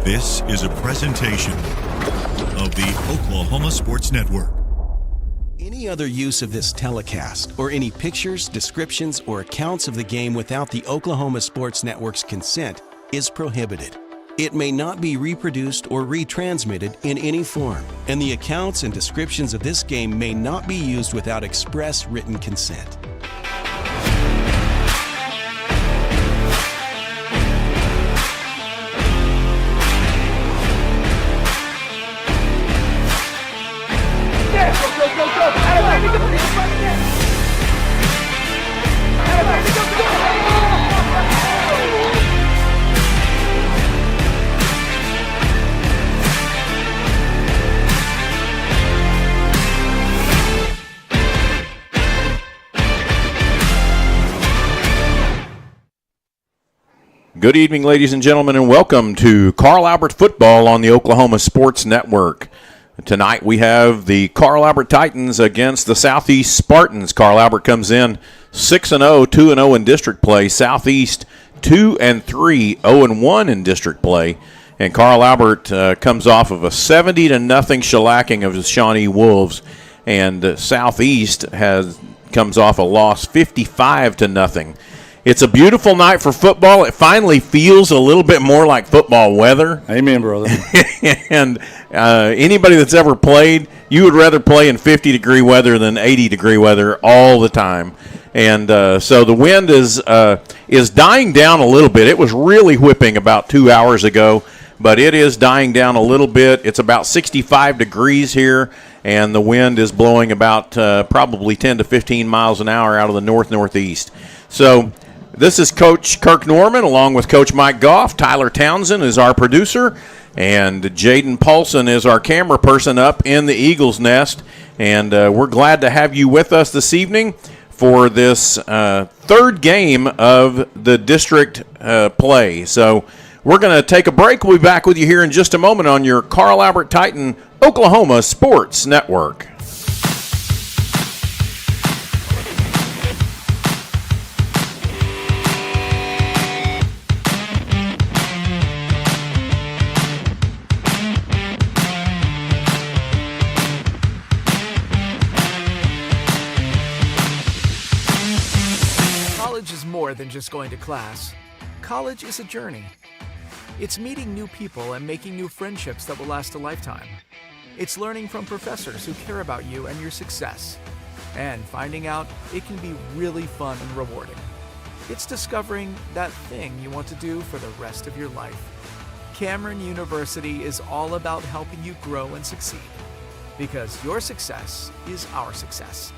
This is a presentation of the Oklahoma Sports Network. Any other use of this telecast or any pictures, descriptions, or accounts of the game without the Oklahoma Sports Network's consent is prohibited. It may not be reproduced or retransmitted in any form, and the accounts and descriptions of this game may not be used without express written consent. Good evening, ladies and gentlemen, and welcome to Carl Albert Football on the Oklahoma Sports Network. Tonight we have the Carl Albert Titans against the Southeast Spartans. Carl Albert comes in 6-0, 2-0 in district play. Southeast 2-3, 0-1 in district play. And Carl Albert comes off of a 70-0 shellacking of the Shawnee Wolves. And Southeast comes off a loss 55-0. It's a beautiful night for football. It finally feels a little bit more like football weather. Amen, brother. And anybody that's ever played, you would rather play in 50-degree weather than 80-degree weather all the time. And so the wind is dying down a little bit. It was really whipping about 2 hours ago, but it is dying down a little bit. It's about 65 degrees here, and the wind is blowing about probably 10 to 15 miles an hour out of the north-northeast. So this is Coach Kirk Norman along with Coach Mike Goff. Tyler Townsend is our producer, and Jaden Paulson is our camera person up in the Eagles Nest. And we're glad to have you with us this evening for this third game of the district play. So we're going to take a break. We'll be back with you here in just a moment on your Carl Albert Titan Oklahoma Sports Network. More than just going to class. College is a journey. It's meeting new people and making new friendships that will last a lifetime. It's learning from professors who care about you and your success, and finding out it can be really fun and rewarding. It's discovering that thing you want to do for the rest of your life. Cameron University is all about helping you grow and succeed, because your success is our success.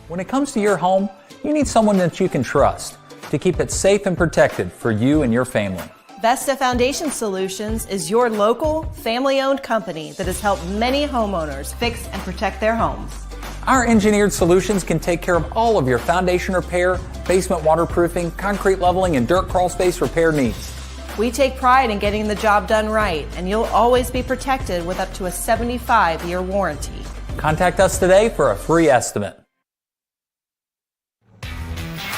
When it comes to your home, you need someone that you can trust to keep it safe and protected for you and your family. Vesta Foundation Solutions is your local, family-owned company that has helped many homeowners fix and protect their homes. Our engineered solutions can take care of all of your foundation repair, basement waterproofing, concrete leveling, and dirt crawl space repair needs. We take pride in getting the job done right, and you'll always be protected with up to a 75-year warranty. Contact us today for a free estimate.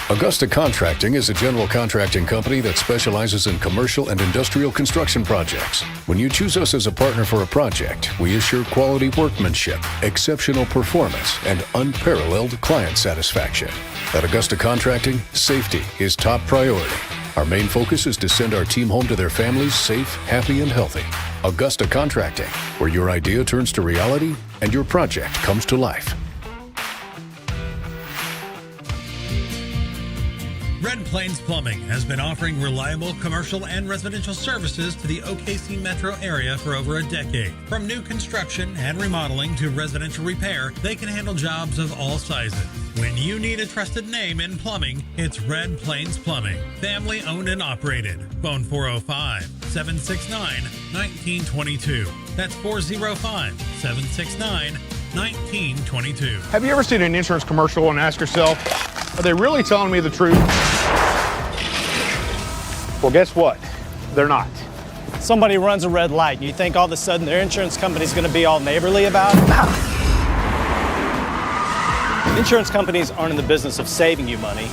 Augusta Contracting is a general contracting company that specializes in commercial and industrial construction projects. When you choose us as a partner for a project, we assure quality workmanship, exceptional performance, and unparalleled client satisfaction. At Augusta Contracting, safety is top priority. Our main focus is to send our team home to their families safe, happy, and healthy. Augusta Contracting, where your idea turns to reality and your project comes to life. Red Plains Plumbing has been offering reliable commercial and residential services to the OKC metro area for over a decade. From new construction and remodeling to residential repair, they can handle jobs of all sizes. When you need a trusted name in plumbing, it's Red Plains Plumbing. Family owned and operated. Phone 405-769-1922. That's 405-769-1922. Have you ever seen an insurance commercial and asked yourself, are they really telling me the truth? Well, guess what? They're not. Somebody runs a red light and you think all of a sudden their insurance company's going to be all neighborly about it? Insurance companies aren't in the business of saving you money.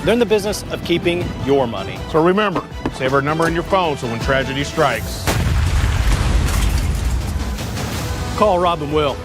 They're in the business of keeping your money. So remember, Save our number in your phone so when tragedy strikes, call Rob and Will.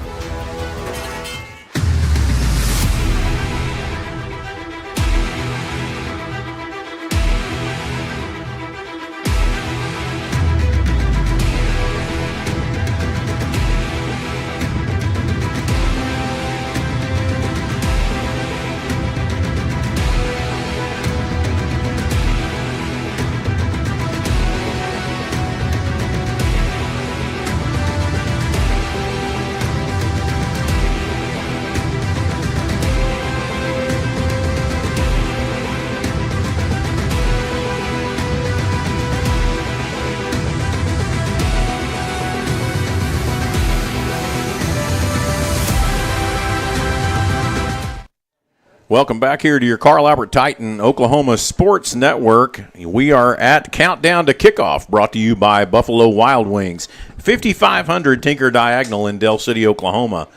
Welcome back here to your Carl Albert Titan Oklahoma Sports Network. We are at Countdown to Kickoff, brought to you by Buffalo Wild Wings, 5500 Tinker Diagonal in Del City, Oklahoma.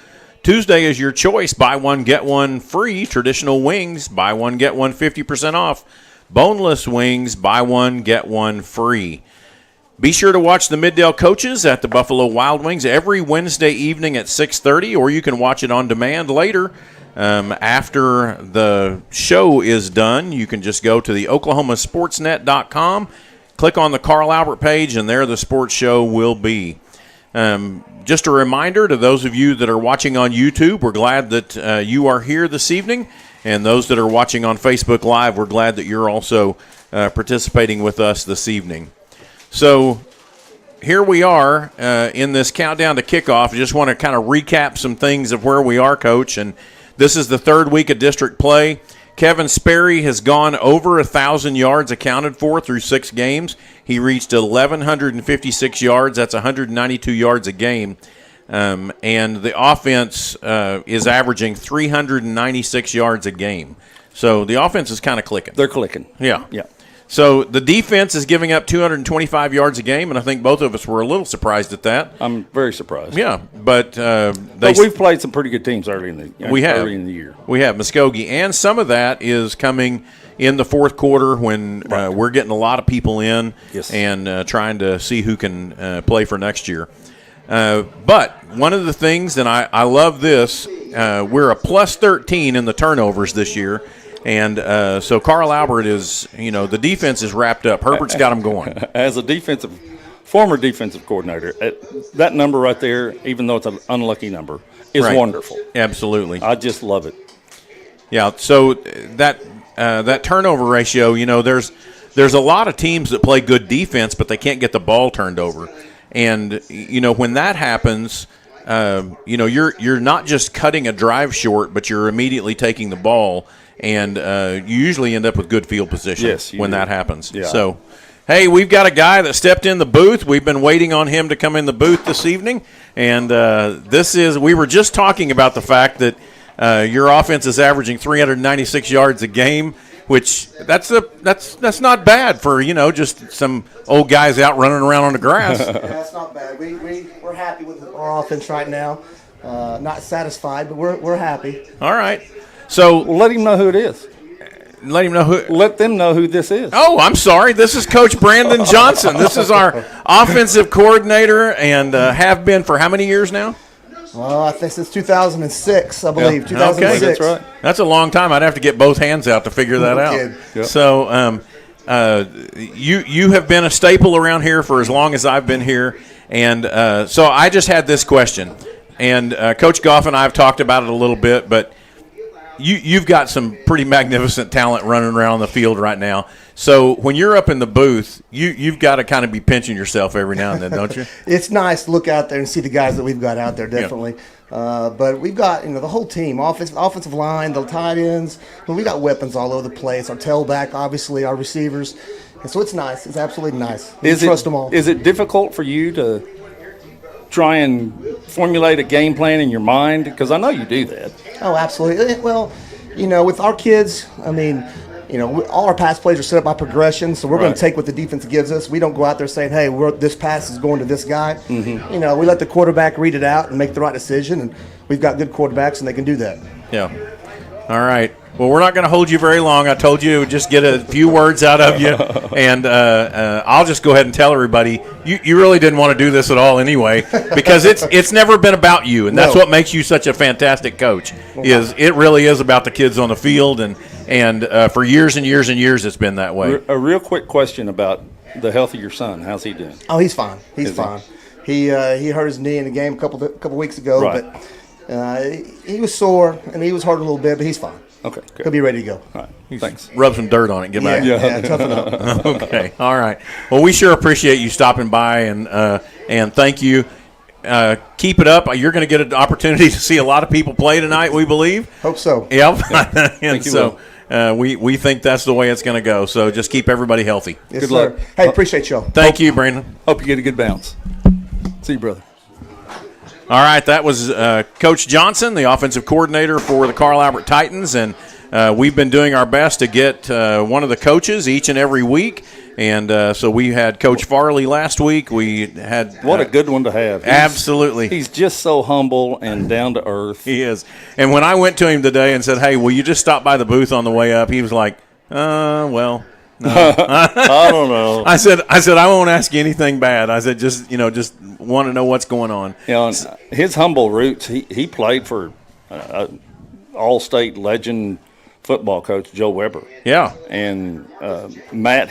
Tuesday is your choice. Buy one, get one free. Traditional wings, buy one, get one 50% off. Boneless wings, buy one, get one free. Be sure to watch the Middale Coaches at the Buffalo Wild Wings every Wednesday evening at 6:30, or you can watch it on demand later. After the show is done, you can just go to the oklahomasportsnet.com, click on the Carl Albert page, and there the sports show will be. Just a reminder to those of you that are watching on YouTube, we're glad that you are here this evening. And those that are watching on Facebook Live, we're glad that you're also participating with us this evening. So here we are in this countdown to kickoff. I just want to kind of recap some things of where we are, Coach. And this is the third week of district play. Kevin Sperry has gone over 1,000 yards accounted for through 6 games. He reached 1,156 yards. That's 192 yards a game. And the offense is averaging 396 yards a game. So the offense is kind of clicking. They're clicking. Yeah. Yeah. So the defense is giving up 225 yards a game, and I think both of us were a little surprised at that. I'm very surprised. Yeah, but we've played some pretty good teams early in the year. We have Muskogee, and some of that is coming in the fourth quarter when we're getting a lot of people in and trying to see who can play for next year. But one of the things, and I love this, we're a plus 13 in the turnovers this year. And so Carl Albert is, the defense is wrapped up. Herbert's got them going. As a former defensive coordinator, that number right there, even though it's an unlucky number, is wonderful. Absolutely. I just love it. Yeah, so that turnover ratio, there's a lot of teams that play good defense, but they can't get the ball turned over. And, when that happens, you're not just cutting a drive short, but you're immediately taking the ball. And you usually end up with good field position when that happens. Yeah. So, hey, we've got a guy that stepped in the booth. We've been waiting on him to come in the booth this evening. And we were just talking about the fact that your offense is averaging 396 yards a game, which that's not bad for, just some old guys out running around on the grass. That's not bad. We're happy with our offense right now. Not satisfied, but we're happy. All right. So let him know who it is. Let him know who. Let them know who this is. Oh, I'm sorry. This is Coach Brandon Johnson. This is our offensive coordinator, and have been for how many years now? Well, I think since 2006, I believe. Yeah. 2006. Okay, that's right. That's a long time. I'd have to get both hands out to figure that out. Yep. So, you have been a staple around here for as long as I've been here, and so I just had this question, and Coach Goff and I have talked about it a little bit, but. You've got some pretty magnificent talent running around the field right now. So when you're up in the booth, you've got to kind of be pinching yourself every now and then, don't you? It's nice to look out there and see the guys that we've got out there, definitely. Yeah. But we've got the whole team, offensive line, the tight ends. We got weapons all over the place. Our tailback, obviously, our receivers. And so it's nice. It's absolutely nice. Trust them all. Is it difficult for you to try and formulate a game plan in your mind? Because I know you do that. Oh, absolutely. Well, with our kids, all our pass plays are set up by progression, so we're going to take what the defense gives us. We don't go out there saying, hey, this pass is going to this guy. Mm-hmm. We let the quarterback read it out and make the right decision, and we've got good quarterbacks, and they can do that. Yeah. All right. Well, we're not going to hold you very long. I told you just get a few words out of you, and I'll just go ahead and tell everybody you really didn't want to do this at all anyway, because it's never been about you, and that's what makes you such a fantastic coach. Is it really is about the kids on the field, and for years and years and years it's been that way. A real quick question about the health of your son. How's he doing? Oh, he's fine. He's fine. He hurt his knee in the game a couple weeks ago, right. but he was sore and he was hurting a little bit, but he's fine. Okay, good. He'll be ready to go. All right, thanks. Rub some dirt on it. Get back. Yeah, toughen up. Okay, all right. Well, we sure appreciate you stopping by, and thank you. Keep it up. You're going to get an opportunity to see a lot of people play tonight, we believe. Hope so. Yep. And so we think that's the way it's going to go. So just keep everybody healthy. Yes, good sir. luck. Hey, appreciate y'all. Thank you, Brandon. Hope you get a good bounce. See you, brother. All right, that was Coach Johnson, the offensive coordinator for the Carl Albert Titans, and we've been doing our best to get one of the coaches each and every week. And so we had Coach Farley last week. We had what a good one to have. Absolutely, he's just so humble and down to earth. He is. And when I went to him today and said, "Hey, will you just stop by the booth on the way up?" He was like, well. No. I don't know. I said I won't ask you anything bad. I said just want to know what's going on. His humble roots. He played for all-state legend football coach Joe Weber. Yeah, and Matt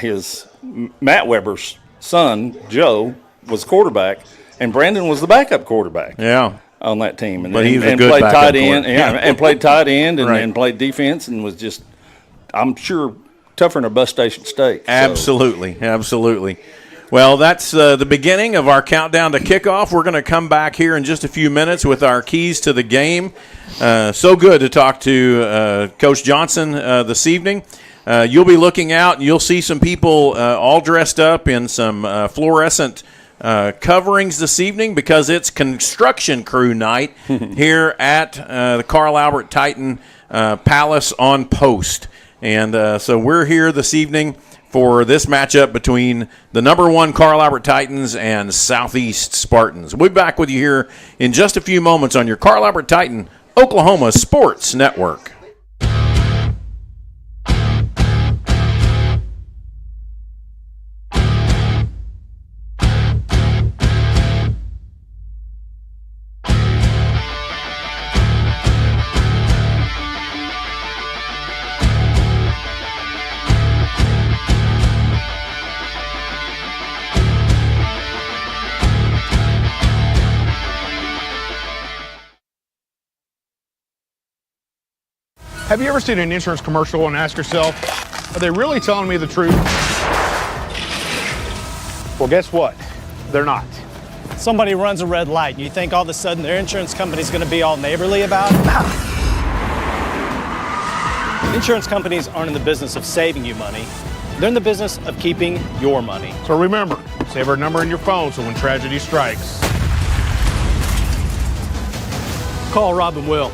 Weber's son Joe was quarterback, and Brandon was the backup quarterback. Yeah. On that team, but he was a good played backup tight end. And played tight end and, right. and played defense and was just, I'm sure, tougher than a bus station steak. Absolutely, absolutely. Well, that's the beginning of our countdown to kickoff. We're going to come back here in just a few minutes with our keys to the game. So good to talk to Coach Johnson this evening. You'll be looking out, and you'll see some people all dressed up in some fluorescent coverings this evening because it's construction crew night here at the Carl Albert Titan Palace on Post. And so we're here this evening for this matchup between the number 1 Carl Albert Titans and Southeast Spartans. We'll be back with you here in just a few moments on your Carl Albert Titan Oklahoma Sports Network. Have you ever seen an insurance commercial and ask yourself, are they really telling me the truth? Well, guess what? They're not. Somebody runs a red light and you think all of a sudden their insurance company's going to be all neighborly about it? Insurance companies aren't in the business of saving you money. They're in the business of keeping your money. So remember, save our number in your phone so when tragedy strikes. Call Rob and Will.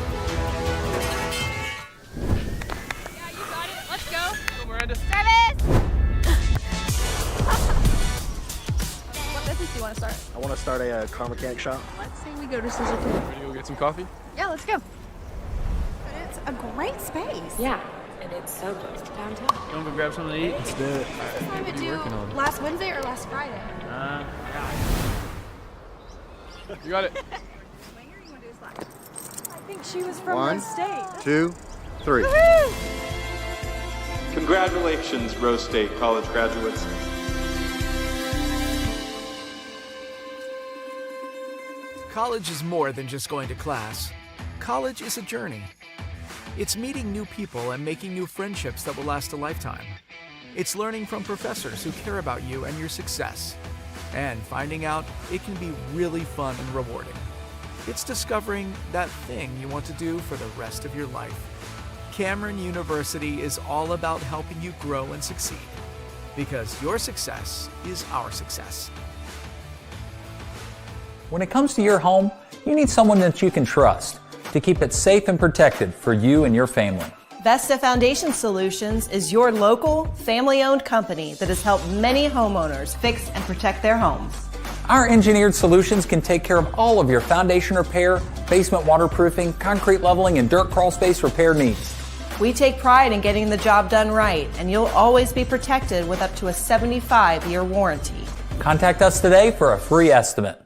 I want to start a car mechanic shop. Let's say we go to Sizzle King. Ready to go get some coffee? Yeah, let's go. But it's a great space. Yeah, and it's so close to downtown. You want to go grab something to eat? Let's do it. What time it due? Last Wednesday or last Friday? Yeah. You got it. I think she was from One, Rose State. 2, 3. Woohoo! Congratulations, Rose State college graduates. College is more than just going to class. College is a journey. It's meeting new people and making new friendships that will last a lifetime. It's learning from professors who care about you and your success. And finding out it can be really fun and rewarding. It's discovering that thing you want to do for the rest of your life. Cameron University is all about helping you grow and succeed. Because your success is our success. When it comes to your home, you need someone that you can trust to keep it safe and protected for you and your family. Vesta Foundation Solutions is your local, family-owned company that has helped many homeowners fix and protect their homes. Our engineered solutions can take care of all of your foundation repair, basement waterproofing, concrete leveling, and dirt crawl space repair needs. We take pride in getting the job done right, and you'll always be protected with up to a 75-year warranty. Contact us today for a free estimate.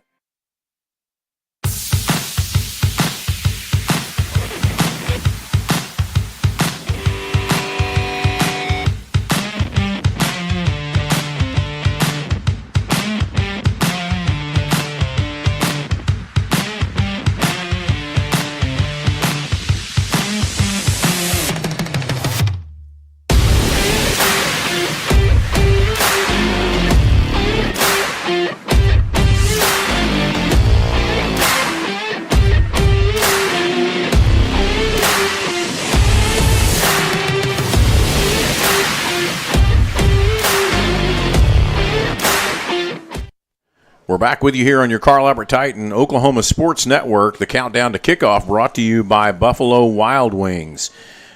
We're back with you here on your Carl Albert Titan Oklahoma Sports Network. The countdown to kickoff brought to you by Buffalo Wild Wings.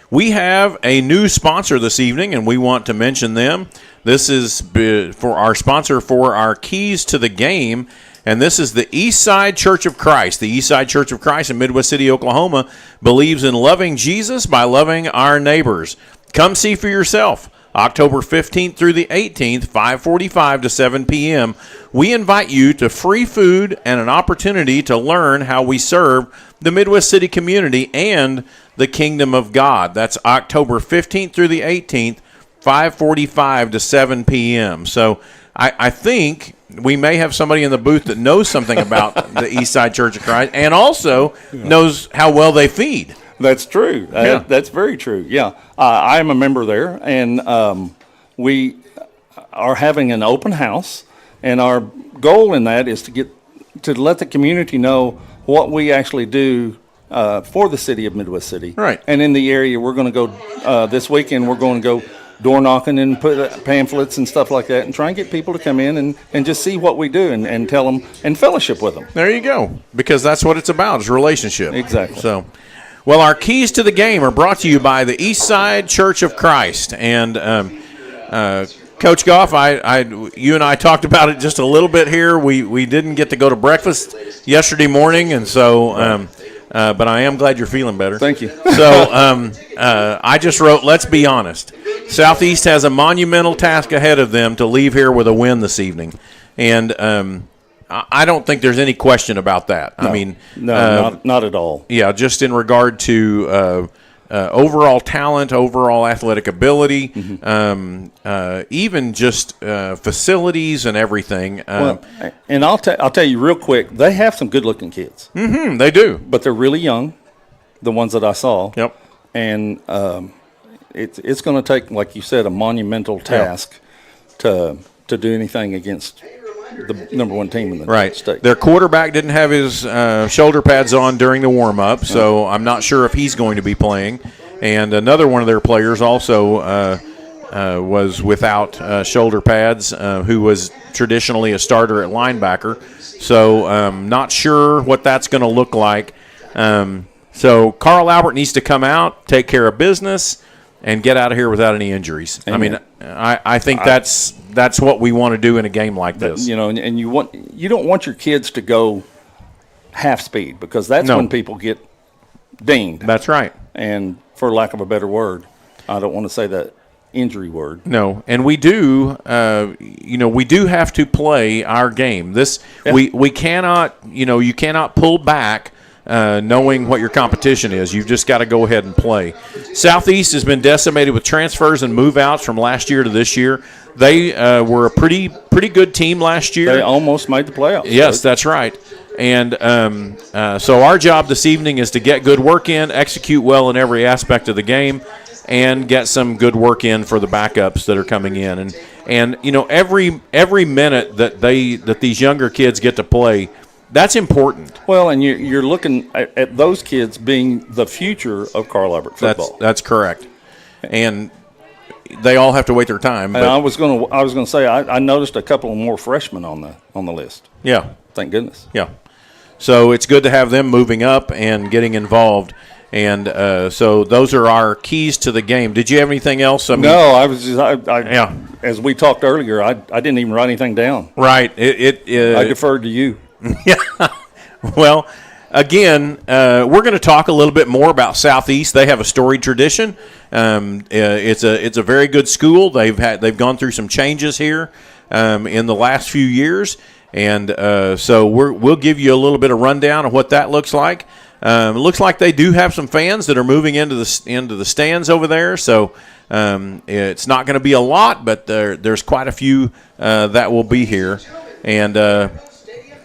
We have a new sponsor this evening, and we want to mention them. This is for our sponsor for our Keys to the Game, and this is the Eastside Church of Christ. The Eastside Church of Christ in Midwest City, Oklahoma, believes in loving Jesus by loving our neighbors. Come see for yourself. October 15th through the 18th, 5:45 to 7 p.m., we invite you to free food and an opportunity to learn how we serve the Midwest City community and the kingdom of God. That's October 15th through the 18th, 5:45 to 7 p.m. So I think we may have somebody in the booth that knows something about the Eastside Church of Christ and also knows how well they feed. That's true. That's very true. Yeah. I am a member there, and we are having an open house, and our goal in that is to let the community know what we actually do for the city of Midwest City. Right. And in the area, we're going to go this weekend. We're going to go door knocking and put pamphlets and stuff like that, and try and get people to come in and just see what we do and tell them and fellowship with them. There you go, because that's what it's about, is relationship. Exactly. So, well, our keys to the game are brought to you by the Eastside Church of Christ. And Coach Goff, you and I talked about it just a little bit here. We didn't get to go to breakfast yesterday morning, and so but I am glad you're feeling better. Thank you. So I just wrote, let's be honest. Southeast has a monumental task ahead of them to leave here with a win this evening. And I don't think there's any question about that. No, I mean, not at all. Yeah, just in regard to overall talent, overall athletic ability, even just facilities and everything. And I'll tell you real quick, they have some good-looking kids. Mm-hmm, they do, but they're really young. The ones that I saw. Yep. And it's going to take, like you said, a monumental task to do anything against the number one team in the state. Their quarterback didn't have his shoulder pads on during the warm-up, so I'm not sure if he's going to be playing. And another one of their players also was without shoulder pads, who was traditionally a starter at linebacker. So not sure what that's going to look like. So Carl Albert needs to come out, take care of business, and get out of here without any injuries. Amen. I mean, I think that's what we want to do in a game like this. You know, and you don't want your kids to go half speed, because that's when people get dinged. That's right. And for lack of a better word, I don't want to say that injury word. No, and we do, we do have to play our game. We cannot, you cannot pull back. Knowing what your competition is, you've just got to go ahead and play. Southeast has been decimated with transfers and move-outs from last year to this year. They were a pretty good team last year. They almost made the playoffs. Yes, that's right. And so our job this evening is to get good work in, execute well in every aspect of the game, and get some good work in for the backups that are coming in. And every minute that these younger kids get to play, that's important. Well, and you're looking at those kids being the future of Carl Albert football. That's correct. And they all have to wait their time. And I was going to say I noticed a couple more freshmen on the list. Yeah. Thank goodness. Yeah. So it's good to have them moving up and getting involved. And so those are our keys to the game. Did you have anything else? No, I was just as we talked earlier, I didn't even write anything down. Right. I deferred to you. Yeah. Well, again, we're going to talk a little bit more about Southeast. They have a storied tradition. It's a very good school. They've gone through some changes here in the last few years, and so we'll give you a little bit of rundown of what that looks like. It looks like they do have some fans that are moving into the stands over there. So it's not going to be a lot, but there's quite a few that will be here. And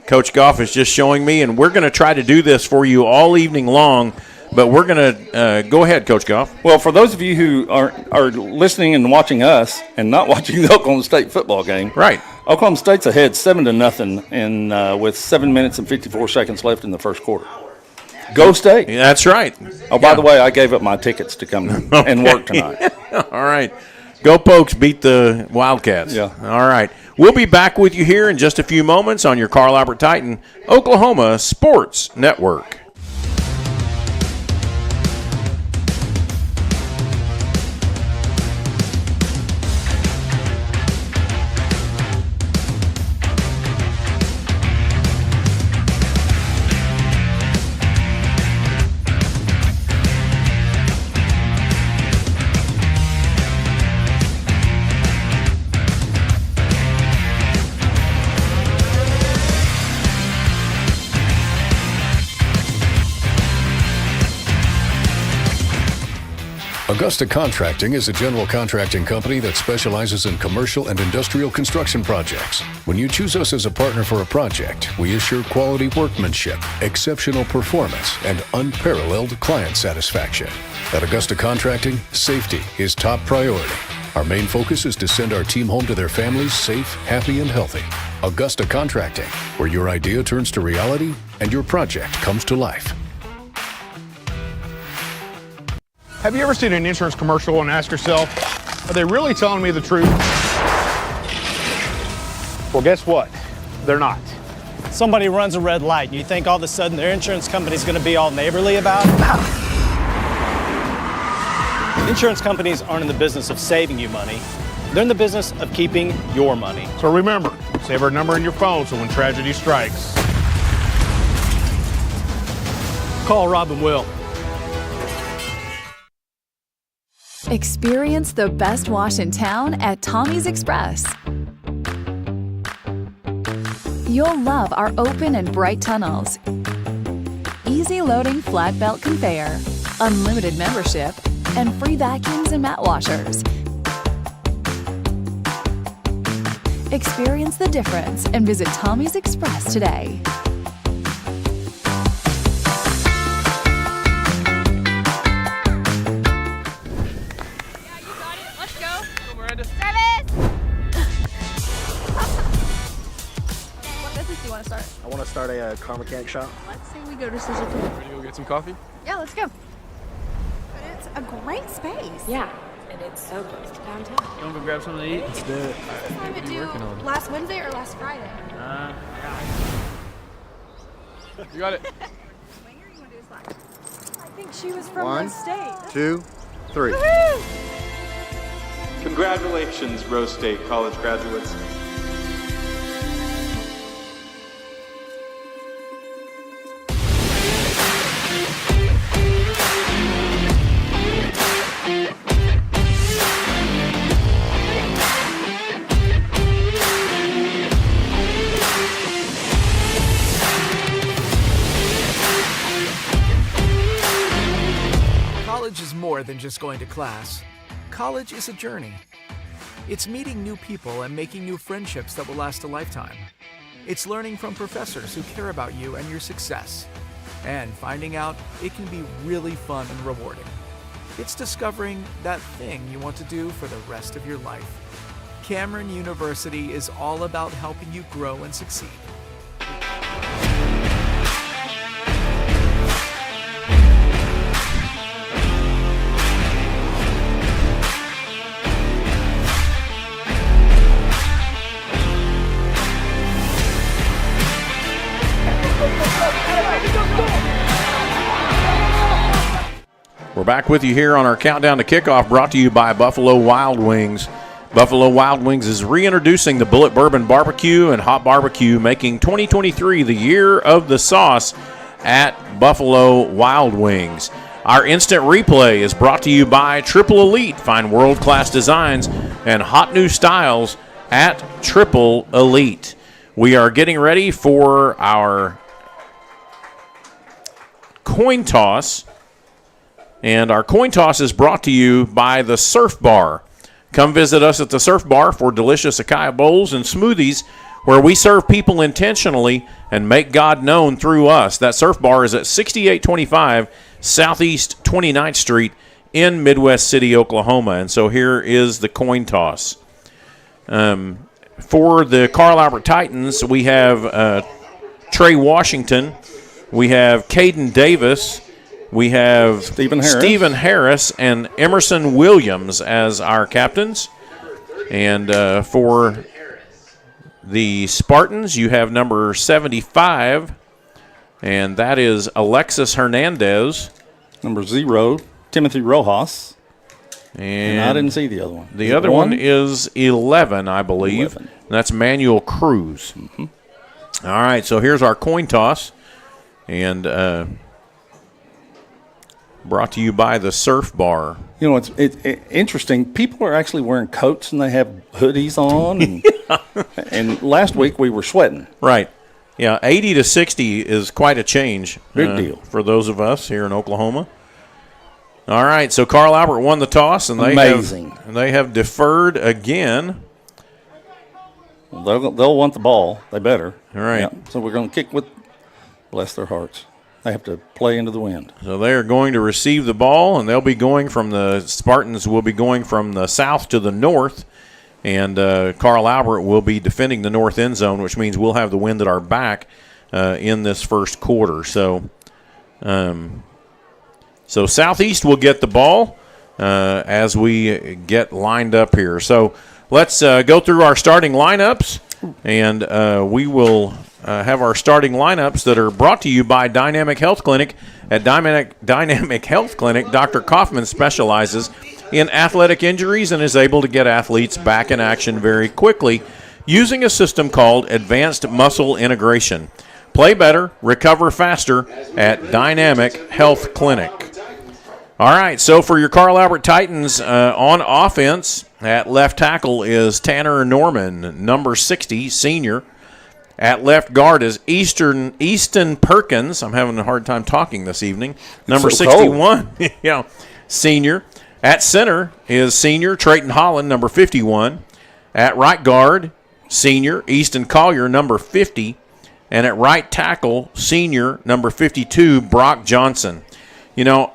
Coach Goff is just showing me, and we're going to try to do this for you all evening long. But we're going to go ahead, Coach Goff. Well, for those of you who are listening and watching us and not watching the Oklahoma State football game, right? Oklahoma State's ahead 7-0, and with 7 minutes and 54 seconds left in the first quarter. Go State. That's right. Oh, by the way, I gave up my tickets to come and work tonight. All right. Go Pokes beat the Wildcats. Yeah. All right. We'll be back with you here in just a few moments on your Carl Albert Titan Oklahoma Sports Network. Augusta Contracting is a general contracting company that specializes in commercial and industrial construction projects. When you choose us as a partner for a project, we assure quality workmanship, exceptional performance, and unparalleled client satisfaction. At Augusta Contracting, safety is top priority. Our main focus is to send our team home to their families safe, happy, and healthy. Augusta Contracting, where your idea turns to reality and your project comes to life. Have you ever seen an insurance commercial and asked yourself, are they really telling me the truth? Well, guess what? They're not. Somebody runs a red light and you think all of a sudden their insurance company's going to be all neighborly about it? Insurance companies aren't in the business of saving you money. They're in the business of keeping your money. So remember, save our number in your phone so when tragedy strikes, call Rob and Will. Experience the best wash in town at Tommy's Express. You'll love our open and bright tunnels, easy loading flat belt conveyor, unlimited membership, and free vacuums and mat washers. Experience the difference and visit Tommy's Express today. I want to start a car mechanic shop. Let's say we go to Suzuki. Ready to go get some coffee? Yeah, let's go. But it's a great space. Yeah, and it's so close to downtown. You want to go grab something to eat? Let's do it. What did we do last Wednesday or last Friday? Yeah. You got it. Swinger, you want to do slack? I think she was from 1, Rose State. 2, 3. Woohoo! Congratulations, Rose State college graduates. College is more than just going to class. College is a journey. It's meeting new people and making new friendships that will last a lifetime. It's learning from professors who care about you and your success. And finding out it can be really fun and rewarding. It's discovering that thing you want to do for the rest of your life. Cameron University is all about helping you grow and succeed. We're back with you here on our countdown to kickoff, brought to you by Buffalo Wild Wings. Buffalo Wild Wings is reintroducing the Bullet Bourbon Barbecue and Hot Barbecue, making 2023 the year of the sauce. at Buffalo Wild Wings. Our instant replay is brought to you by Triple Elite. Find world-class designs and hot new styles at Triple Elite. We are getting ready for our coin toss, and our coin toss is brought to you by the Surf Bar. Come visit us at the Surf Bar for delicious acai bowls and smoothies, where we serve people intentionally and make God known through us. That Surf Bar is at 6825 Southeast 29th Street in Midwest City, Oklahoma. And so here is the coin toss. For the Carl Albert Titans, we have Trey Washington. We have Caden Davis. We have Stephen Harris and Emerson Williams as our captains. And for the Spartans, you have number 75, and that is Alexis Hernandez. Number 0, Timothy Rojas. And I didn't see the other one. The other one is 11, I believe. 11. And that's Manuel Cruz. Mm-hmm. All right, so here's our coin toss. And brought to you by the Surf Bar. You know, it's interesting. People are actually wearing coats and they have hoodies on. And, and last week we were sweating. Right. Yeah, 80 to 60 is quite a change. Big deal. For those of us here in Oklahoma. All right, so Carl Albert won the toss, and they have deferred again. Well, they'll want the ball. They better. All right. Yeah. So we're going to kick with, bless their hearts. They have to play into the wind. So they are going to receive the ball, and they'll be going from the Spartans will be going from the south to the north, and Carl Albert will be defending the north end zone, which means we'll have the wind at our back in this first quarter. So Southeast will get the ball as we get lined up here. So let's go through our starting lineups, and we will have our starting lineups that are brought to you by Dynamic Health Clinic. At Dynamic Health Clinic, Dr. Kaufman specializes in athletic injuries and is able to get athletes back in action very quickly using a system called Advanced Muscle Integration. Play better, recover faster at Dynamic Health Clinic. All right, so for your Carl Albert Titans on offense, at left tackle is Tanner Norman, number 60, senior. At left guard is Easton Perkins. I'm having a hard time talking this evening. Number 61, yeah, senior. At center is senior Trayton Holland, number 51. At right guard, senior Easton Collier, number 50. And at right tackle, senior number 52, Brock Johnson. You know,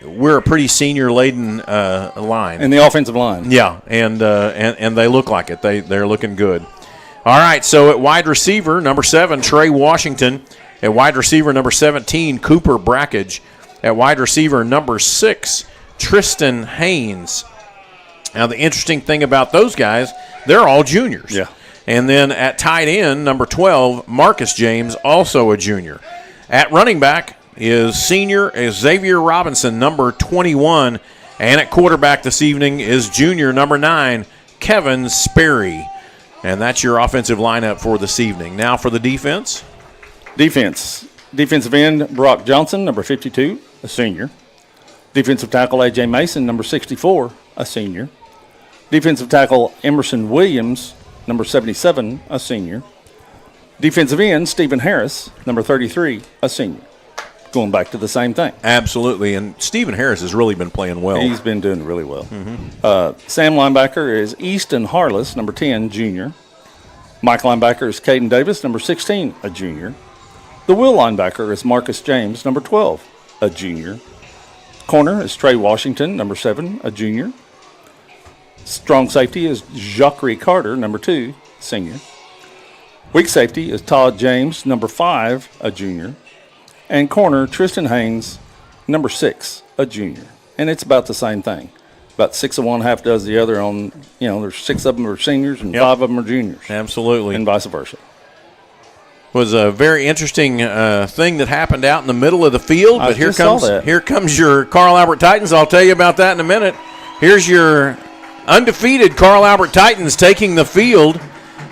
we're a pretty senior-laden line. In the offensive line. Yeah, and they look like it. They're looking good. All right, so at wide receiver, number 7, Trey Washington. At wide receiver, number 17, Cooper Brackage. At wide receiver, number 6, Tristan Haynes. Now, the interesting thing about those guys, they're all juniors. Yeah. And then at tight end, number 12, Marcus James, also a junior. At running back is senior Xavier Robinson, number 21. And at quarterback this evening is junior number 9, Kevin Sperry. And that's your offensive lineup for this evening. Now for the defense. Defensive end, Brock Johnson, number 52, a senior. Defensive tackle, A.J. Mason, number 64, a senior. Defensive tackle, Emerson Williams, number 77, a senior. Defensive end, Stephen Harris, number 33, a senior. Going back to the same thing. Absolutely, and Stephen Harris has really been playing well. He's been doing really well. Sam linebacker is Easton Harless, number 10, junior. Mike linebacker is Caden Davis, number 16, a junior. The will linebacker is Marcus James, number 12, a junior. Corner is Trey Washington, number 7, a junior. Strong safety is Jacques Carter, number 2, senior. Weak safety is Todd James, number 5, a junior. And corner, Tristan Haynes, number 6, a junior. And it's about the same thing. About 6 of one, half does the other on, there's 6 of them are seniors and 5 of them are juniors. Absolutely. And vice versa. Was a very interesting thing that happened out in the middle of the field. But here comes your Carl Albert Titans. I'll tell you about that in a minute. Here's your undefeated Carl Albert Titans taking the field.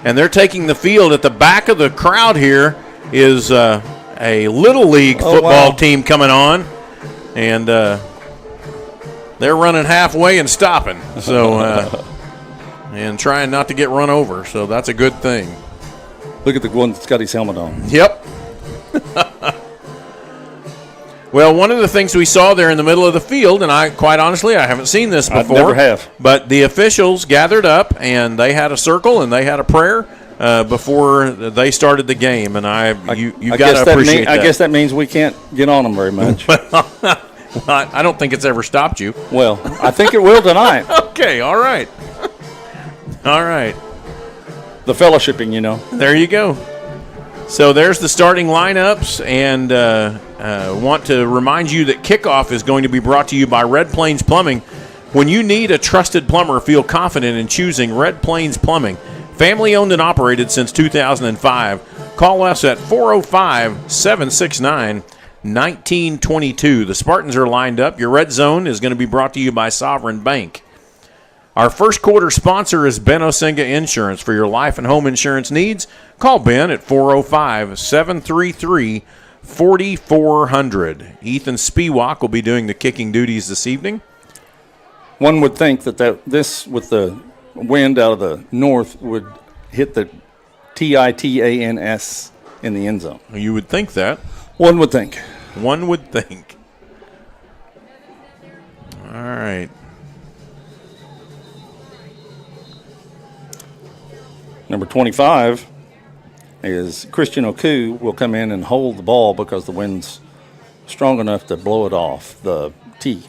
And they're taking the field at the back of the crowd here. is a Little League football team coming on, and they're running halfway and stopping. So, and trying not to get run over. So that's a good thing. Look at the one that's got his helmet on. Yep. Well, one of the things we saw there in the middle of the field, and I quite honestly, I haven't seen this before. I never have. But the officials gathered up, and they had a circle, and they had a prayer before they started the game. And you got to appreciate that. I guess that means we can't get on them very much. I don't think it's ever stopped you. Well, I think it will tonight. Okay, all right. All right. The fellowshipping, you know. There you go. So there's the starting lineups, and want to remind you that kickoff is going to be brought to you by Red Plains Plumbing. When you need a trusted plumber, feel confident in choosing Red Plains Plumbing. Family owned and operated since 2005. Call us at 405-769-1922. The Spartans are lined up. Your red zone is going to be brought to you by Sovereign Bank. Our first quarter sponsor is Ben Osenga Insurance. For your life and home insurance needs, call Ben at 405-733-4400. Ethan Spiewak will be doing the kicking duties this evening. One would think that this, with the wind out of the north, would hit the TITANS in the end zone. You would think that. One would think. One would think. All right. Number 25 is Christian Oku will come in and hold the ball because the wind's strong enough to blow it off the tee.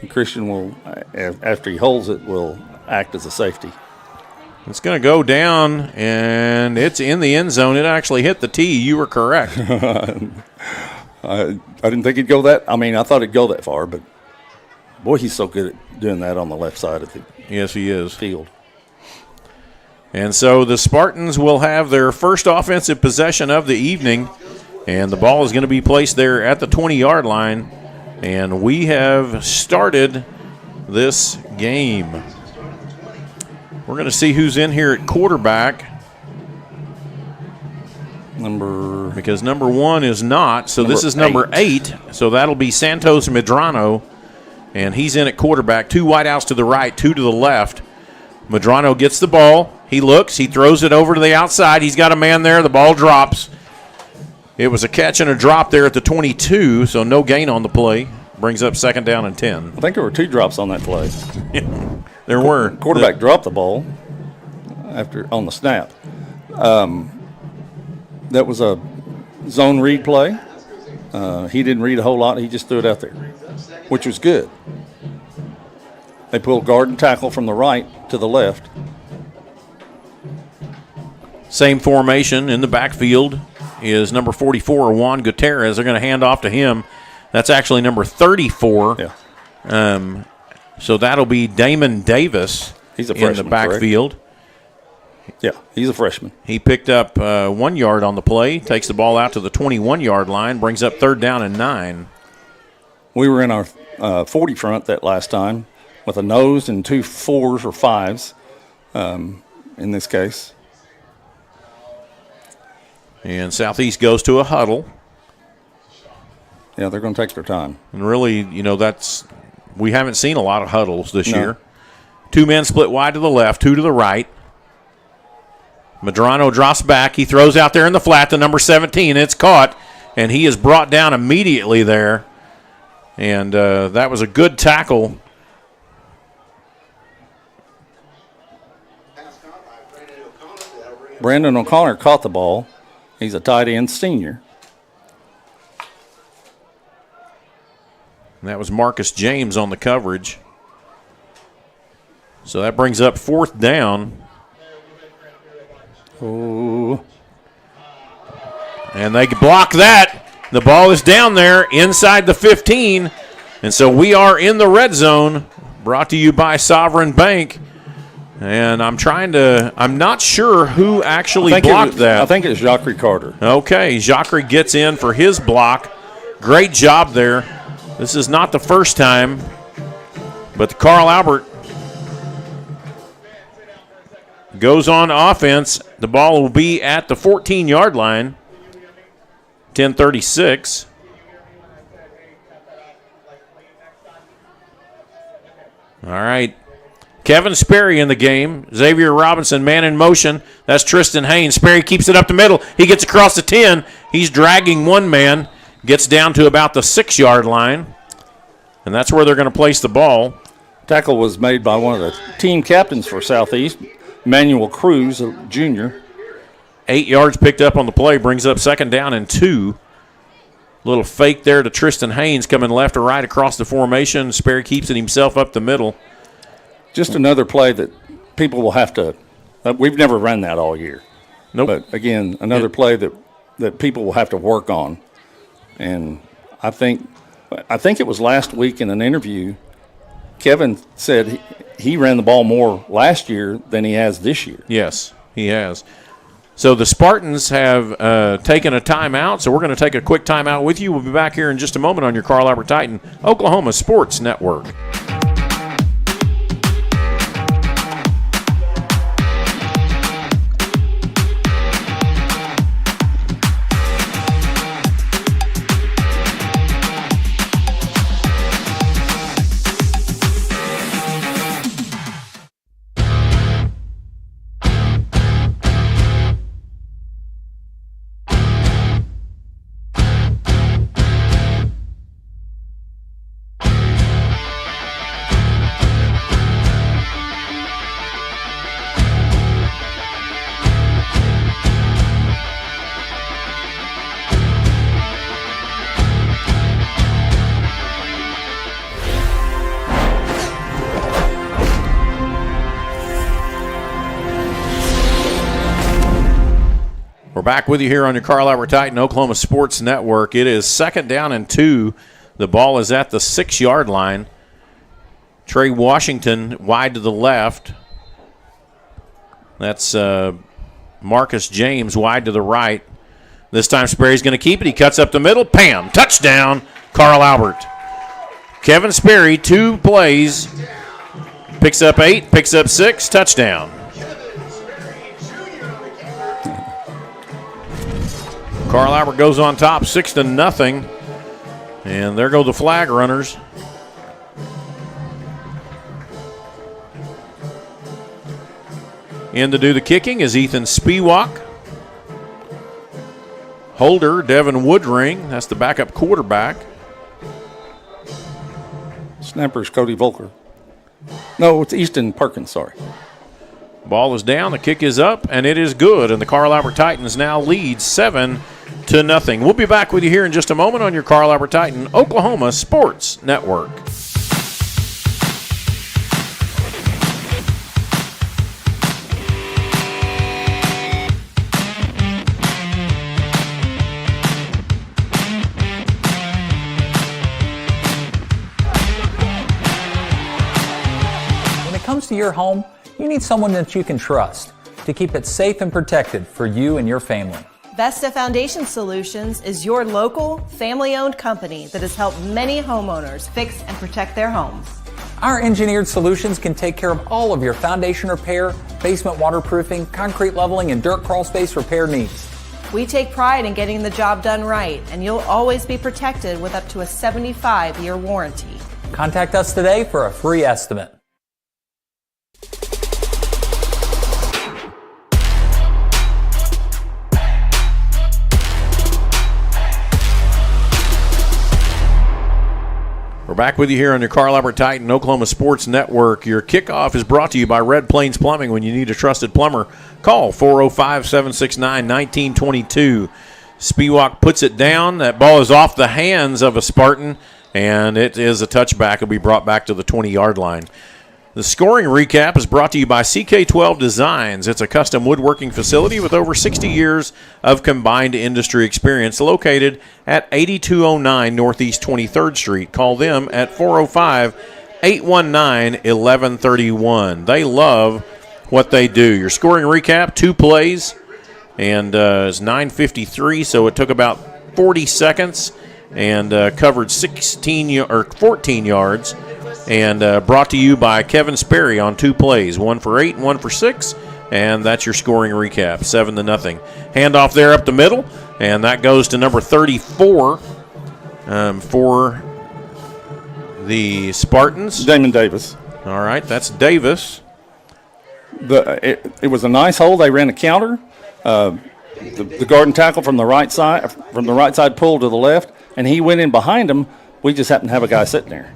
And Christian will, after he holds it, will act as a safety. It's going to go down, and it's in the end zone. It actually hit the tee. You were correct. I didn't think it'd go that. I mean, I thought it'd go that far, but boy, he's so good at doing that on the left side of the yes, he is. Field. And so the Spartans will have their first offensive possession of the evening, and the ball is going to be placed there at the 20-yard line, and we have started this game. We're going to see who's in here at quarterback. Because number 1 is not, so this is number 8, so that'll be Santos Medrano. And he's in at quarterback. 2 wideouts to the right, 2 to the left. Medrano gets the ball. He looks. He throws it over to the outside. He's got a man there. The ball drops. It was a catch and a drop there at the 22, so no gain on the play. Brings up 2nd down and 10. I think there were 2 drops on that play. There were. Quarterback dropped the ball on the snap. That was a zone read play. He didn't read a whole lot. He just threw it out there, which was good. They pulled guard and tackle from the right to the left. Same formation in the backfield is number 44, Juan Gutierrez. They're going to hand off to him. That's actually number 34. Yeah. So that'll be Damon Davis. He's a freshman, in the backfield. Correct? Yeah, he's a freshman. He picked up 1 yard on the play, takes the ball out to the 21-yard line, brings up 3rd down and 9. We were in our 40 front that last time with a nose and 2 4s or 5s in this case. And Southeast goes to a huddle. Yeah, they're going to take their time. And really, we haven't seen a lot of huddles this year. 2 men split wide to the left, 2 to the right. Medrano drops back. He throws out there in the flat to number 17. It's caught, and he is brought down immediately there. And that was a good tackle. Brandon O'Connor caught the ball. He's a tight end senior. And that was Marcus James on the coverage. So that brings up 4th down. Oh. And they block that. The ball is down there inside the 15. And so we are in the red zone, brought to you by Sovereign Bank. And I'm not sure who actually blocked that. I think it's Jacques Carter. Okay, Jacques gets in for his block. Great job there. This is not the first time, but Carl Albert goes on offense. The ball will be at the 14-yard line. 10:36. All right. Kevin Sperry in the game. Xavier Robinson, man in motion. That's Tristan Haynes. Sperry keeps it up the middle. He gets across the 10. He's dragging one man. Gets down to about the 6-yard line. And that's where they're going to place the ball. Tackle was made by one of the team captains for Southeast, Manuel Cruz, a junior. 8 yards picked up on the play. Brings up 2nd down and 2. Little fake there to Tristan Haynes coming left or right across the formation. Sperry keeps it himself up the middle. Just another play that people will have to we've never run that all year. Nope. But, again, another play that people will have to work on. And I think it was last week in an interview, Kevin said he ran the ball more last year than he has this year. Yes, he has. So the Spartans have taken a timeout, so we're going to take a quick timeout with you. We'll be back here in just a moment on your Carl Albert Titan Oklahoma Sports Network. We're back with you here on your Carl Albert Titan Oklahoma Sports Network. It is 2nd down and 2. The ball is at the 6-yard line. Trey Washington wide to the left. That's Marcus James wide to the right. This time Sperry's going to keep it. He cuts up the middle. Bam! Touchdown, Carl Albert. Kevin Sperry, 2 plays. Picks up 8, picks up 6, touchdown. Carl Albert goes on top, 6-0. And there go the flag runners. In to do the kicking is Ethan Spiewak. Holder, Devin Woodring. That's the backup quarterback. Snapper's Cody Volker. No, it's Easton Perkins, sorry. Ball is down, the kick is up, and it is good. And the Carl Albert Titans now lead 7-0. We'll be back with you here in just a moment on your Carl Albert Titan Oklahoma Sports Network. When it comes to your home, you need someone that you can trust to keep it safe and protected for you and your family. Vesta Foundation Solutions is your local, family-owned company that has helped many homeowners fix and protect their homes. Our engineered solutions can take care of all of your foundation repair, basement waterproofing, concrete leveling, and dirt crawl space repair needs. We take pride in getting the job done right, and you'll always be protected with up to a 75-year warranty. Contact us today for a free estimate. We're back with you here on your Carl Albert Titan Oklahoma Sports Network. Your kickoff is brought to you by Red Plains Plumbing. When you need a trusted plumber, call 405-769-1922. Spiewak puts it down. That ball is off the hands of a Spartan, and it is a touchback. It'll be brought back to the 20-yard line. The scoring recap is brought to you by CK12 Designs. It's a custom woodworking facility with over 60 years of combined industry experience, located at 8209 Northeast 23rd Street. Call them at 405-819-1131. They love what they do. Your scoring recap, 2 plays, and it's 9:53, so it took about 40 seconds and covered 14 yards. And brought to you by Kevin Sperry on 2 plays, 1 for 8 and 1 for 6. And that's your scoring recap, 7-0. Handoff there up the middle, and that goes to number 34 for the Spartans. Damon Davis. All right, that's Davis. It was a nice hole. They ran a counter. The guard and tackle from the right side pulled to the left, and he went in behind him. We just happened to have a guy sitting there.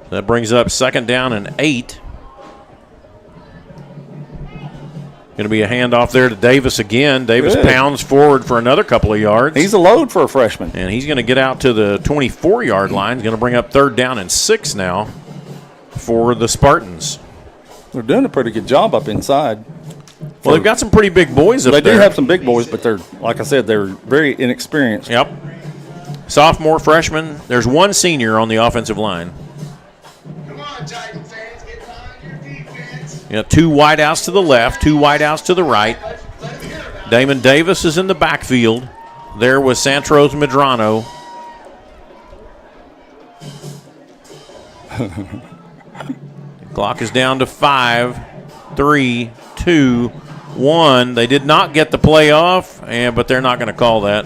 That brings up 2nd down and 8. Going to be a handoff there to Davis again. Davis pounds forward for another couple of yards. He's a load for a freshman. And he's going to get out to the 24-yard line. He's going to bring up 3rd down and 6 now for the Spartans. They're doing a pretty good job up inside. Well, they've got some pretty big boys up there. They do have some big boys, but they're, like I said, they're very inexperienced. Yep. Sophomore, freshman. There's one senior on the offensive line. Yeah, 2 wideouts to the left, 2 wideouts to the right. Damon Davis is in the backfield. There was Santros Medrano. Clock is down to 5, 3, 2, 1. They did not get the play off, but they're not going to call that.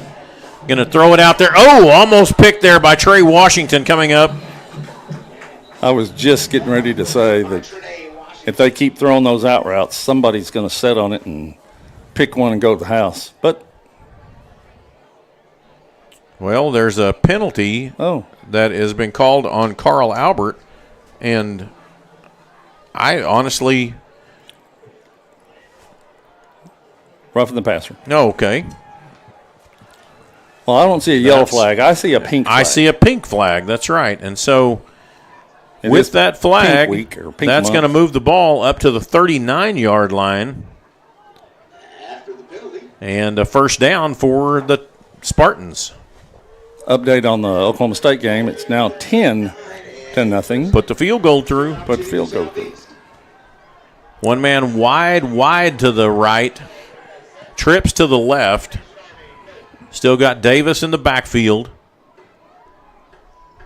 Going to throw it out there. Oh, almost picked there by Trey Washington coming up. I was just getting ready to say that if they keep throwing those out routes, somebody's going to sit on it and pick one and go to the house. But well, there's a penalty that has been called on Carl Albert, and I honestly roughing the passer. No, okay. Well, I don't see a yellow flag. I see a pink flag. I see a pink flag. That's right. And so with that flag, that's going to move the ball up to the 39-yard line. And a 1st down for the Spartans. Update on the Oklahoma State game. It's now 10-0. Put the field goal through. Put the field goal through. One man wide to the right. Trips to the left. Still got Davis in the backfield.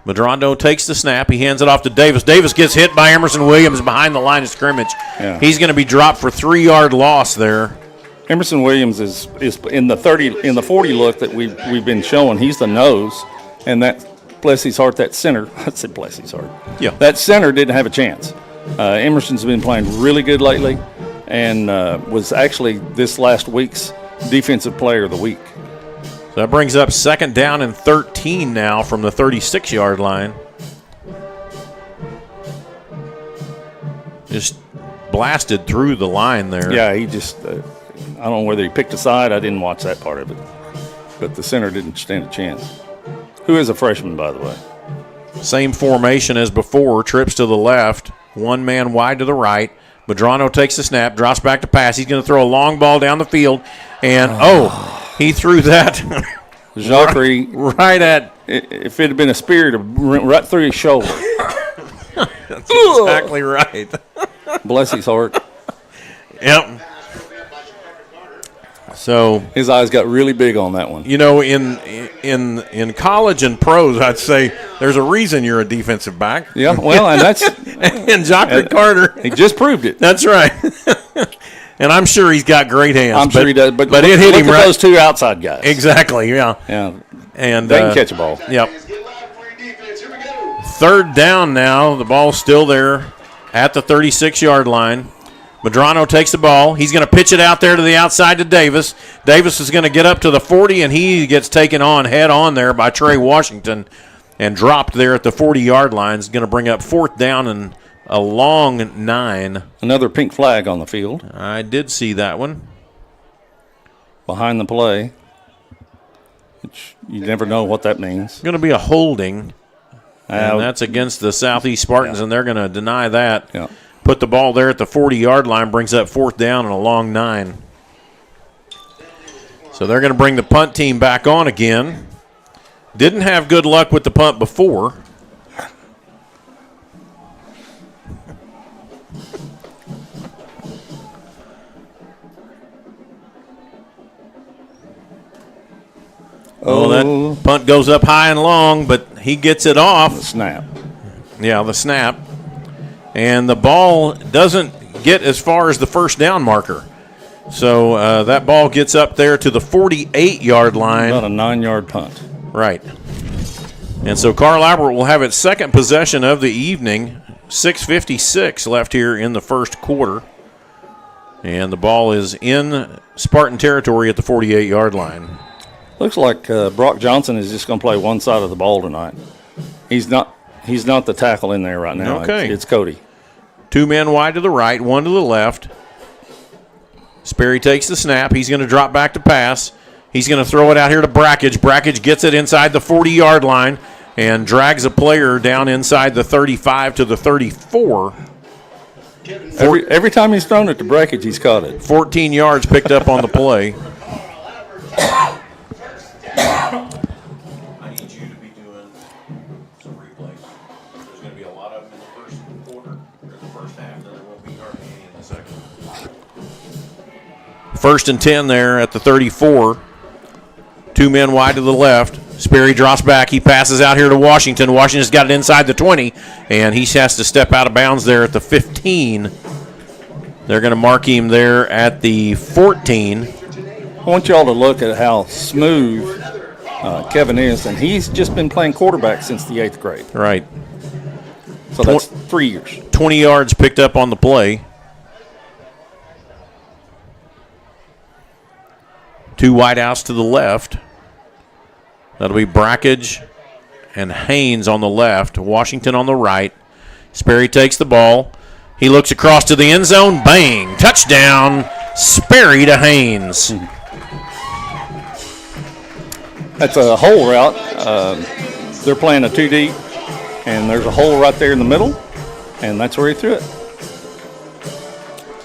Medrano takes the snap. He hands it off to Davis. Davis gets hit by Emerson Williams behind the line of scrimmage. Yeah. He's going to be dropped for 3-yard loss there. Emerson Williams is in the 40 look that we've been showing. He's the nose, and that, bless his heart, that center. I said bless his heart. Yeah. That center didn't have a chance. Emerson's been playing really good lately, and was actually this last week's defensive player of the week. So that brings up 2nd down and 13 now from the 36-yard line. Just blasted through the line there. Yeah, he just, I don't know whether he picked a side. I didn't watch that part of it. But the center didn't stand a chance. Who is a freshman, by the way? Same formation as before. Trips to the left. One man wide to the right. Medrano takes the snap, drops back to pass. He's going to throw a long ball down the field. And, he threw that Jacquerie right at. If it had been a spear, it went right through his shoulder. That's exactly right. Bless his heart. Yep. So his eyes got really big on that one. You know, in college and pros, I'd say there's a reason you're a defensive back. Yeah, well, and that's and Jacquerie Carter. He just proved it. That's right. And I'm sure he's got great hands. I'm sure he does. But it hit him at right. Those two outside guys. Exactly. Yeah. Yeah. And they can catch a ball. Yep. 3rd down now. The ball's still there at the 36-yard line. Medrano takes the ball. He's going to pitch it out there to the outside to Davis. Davis is going to get up to the 40, and he gets taken on head on there by Trey Washington and dropped there at the 40-yard line. It's going to bring up 4th down and a long 9. Another pink flag on the field. I did see that one. Behind the play. Which you never know what that means. It's going to be a holding. And that's against the Southeast Spartans, and they're going to deny that. Yeah. Put the ball there at the 40-yard line, brings up 4th down and a long 9. So they're going to bring the punt team back on again. Didn't have good luck with the punt before. Oh, that punt goes up high and long, but he gets it off. The snap. Yeah, the snap. and the ball doesn't get as far as the first down marker. So that ball gets up there to the 48-yard line. About a 9-yard punt. Right. And so Carl Albert will have its second possession of the evening. 6:56 left here in the first quarter. And the ball is in Spartan territory at the 48-yard line. Looks like Brock Johnson is just going to play one side of the ball tonight. He's not the tackle in there right now. Okay. It's Cody. 2 men wide to the right, 1 to the left. Sperry takes the snap. He's going to drop back to pass. He's going to throw it out here to Brackage. Brackage gets it inside the 40-yard line and drags a player down inside the 35 to the 34. Every time he's thrown it to Brackage, he's caught it. 14 yards picked up on the play. I need you to be doing some replays. There's going to be a lot of them in the first quarter, or the first half, then there won't be hardly any in the second. 1st and 10 there at the 34. 2 men wide to the left. Sperry drops back. He passes out here to Washington. Washington's got it inside the 20, and he has to step out of bounds there at the 15. They're going to mark him there at the 14. I want y'all to look at how smooth Kevin is, and he's just been playing quarterback since the 8th grade. Right. So that's 3 years. 20 yards picked up on the play. 2 wideouts to the left. That'll be Brackage and Haynes on the left, Washington on the right. Sperry takes the ball. He looks across to the end zone. Bang! Touchdown, Sperry to Haynes. That's a hole route. They're playing a 2 deep, and there's a hole right there in the middle, and that's where he threw it.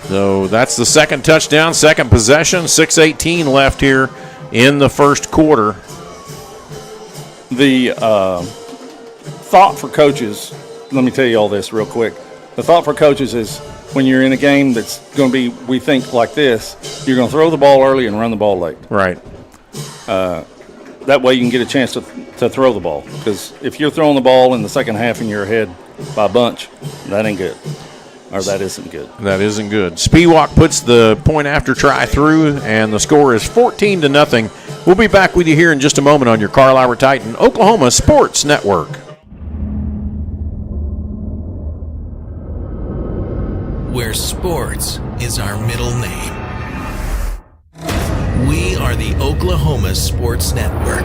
So that's the second touchdown, second possession. 6:18 left here in the first quarter. The thought for coaches, let me tell you all this real quick. The thought for coaches is when you're in a game that's going to be, we think, like this, you're going to throw the ball early and run the ball late. Right. That way you can get a chance to throw the ball. Because if you're throwing the ball in the second half and you're ahead by a bunch, that ain't good. Or that isn't good. That isn't good. Spiewak puts the point after try through, and the score is 14-0. We'll be back with you here in just a moment on your Carl Albert Titan Oklahoma Sports Network. Where sports is our middle name. We are the Oklahoma Sports Network.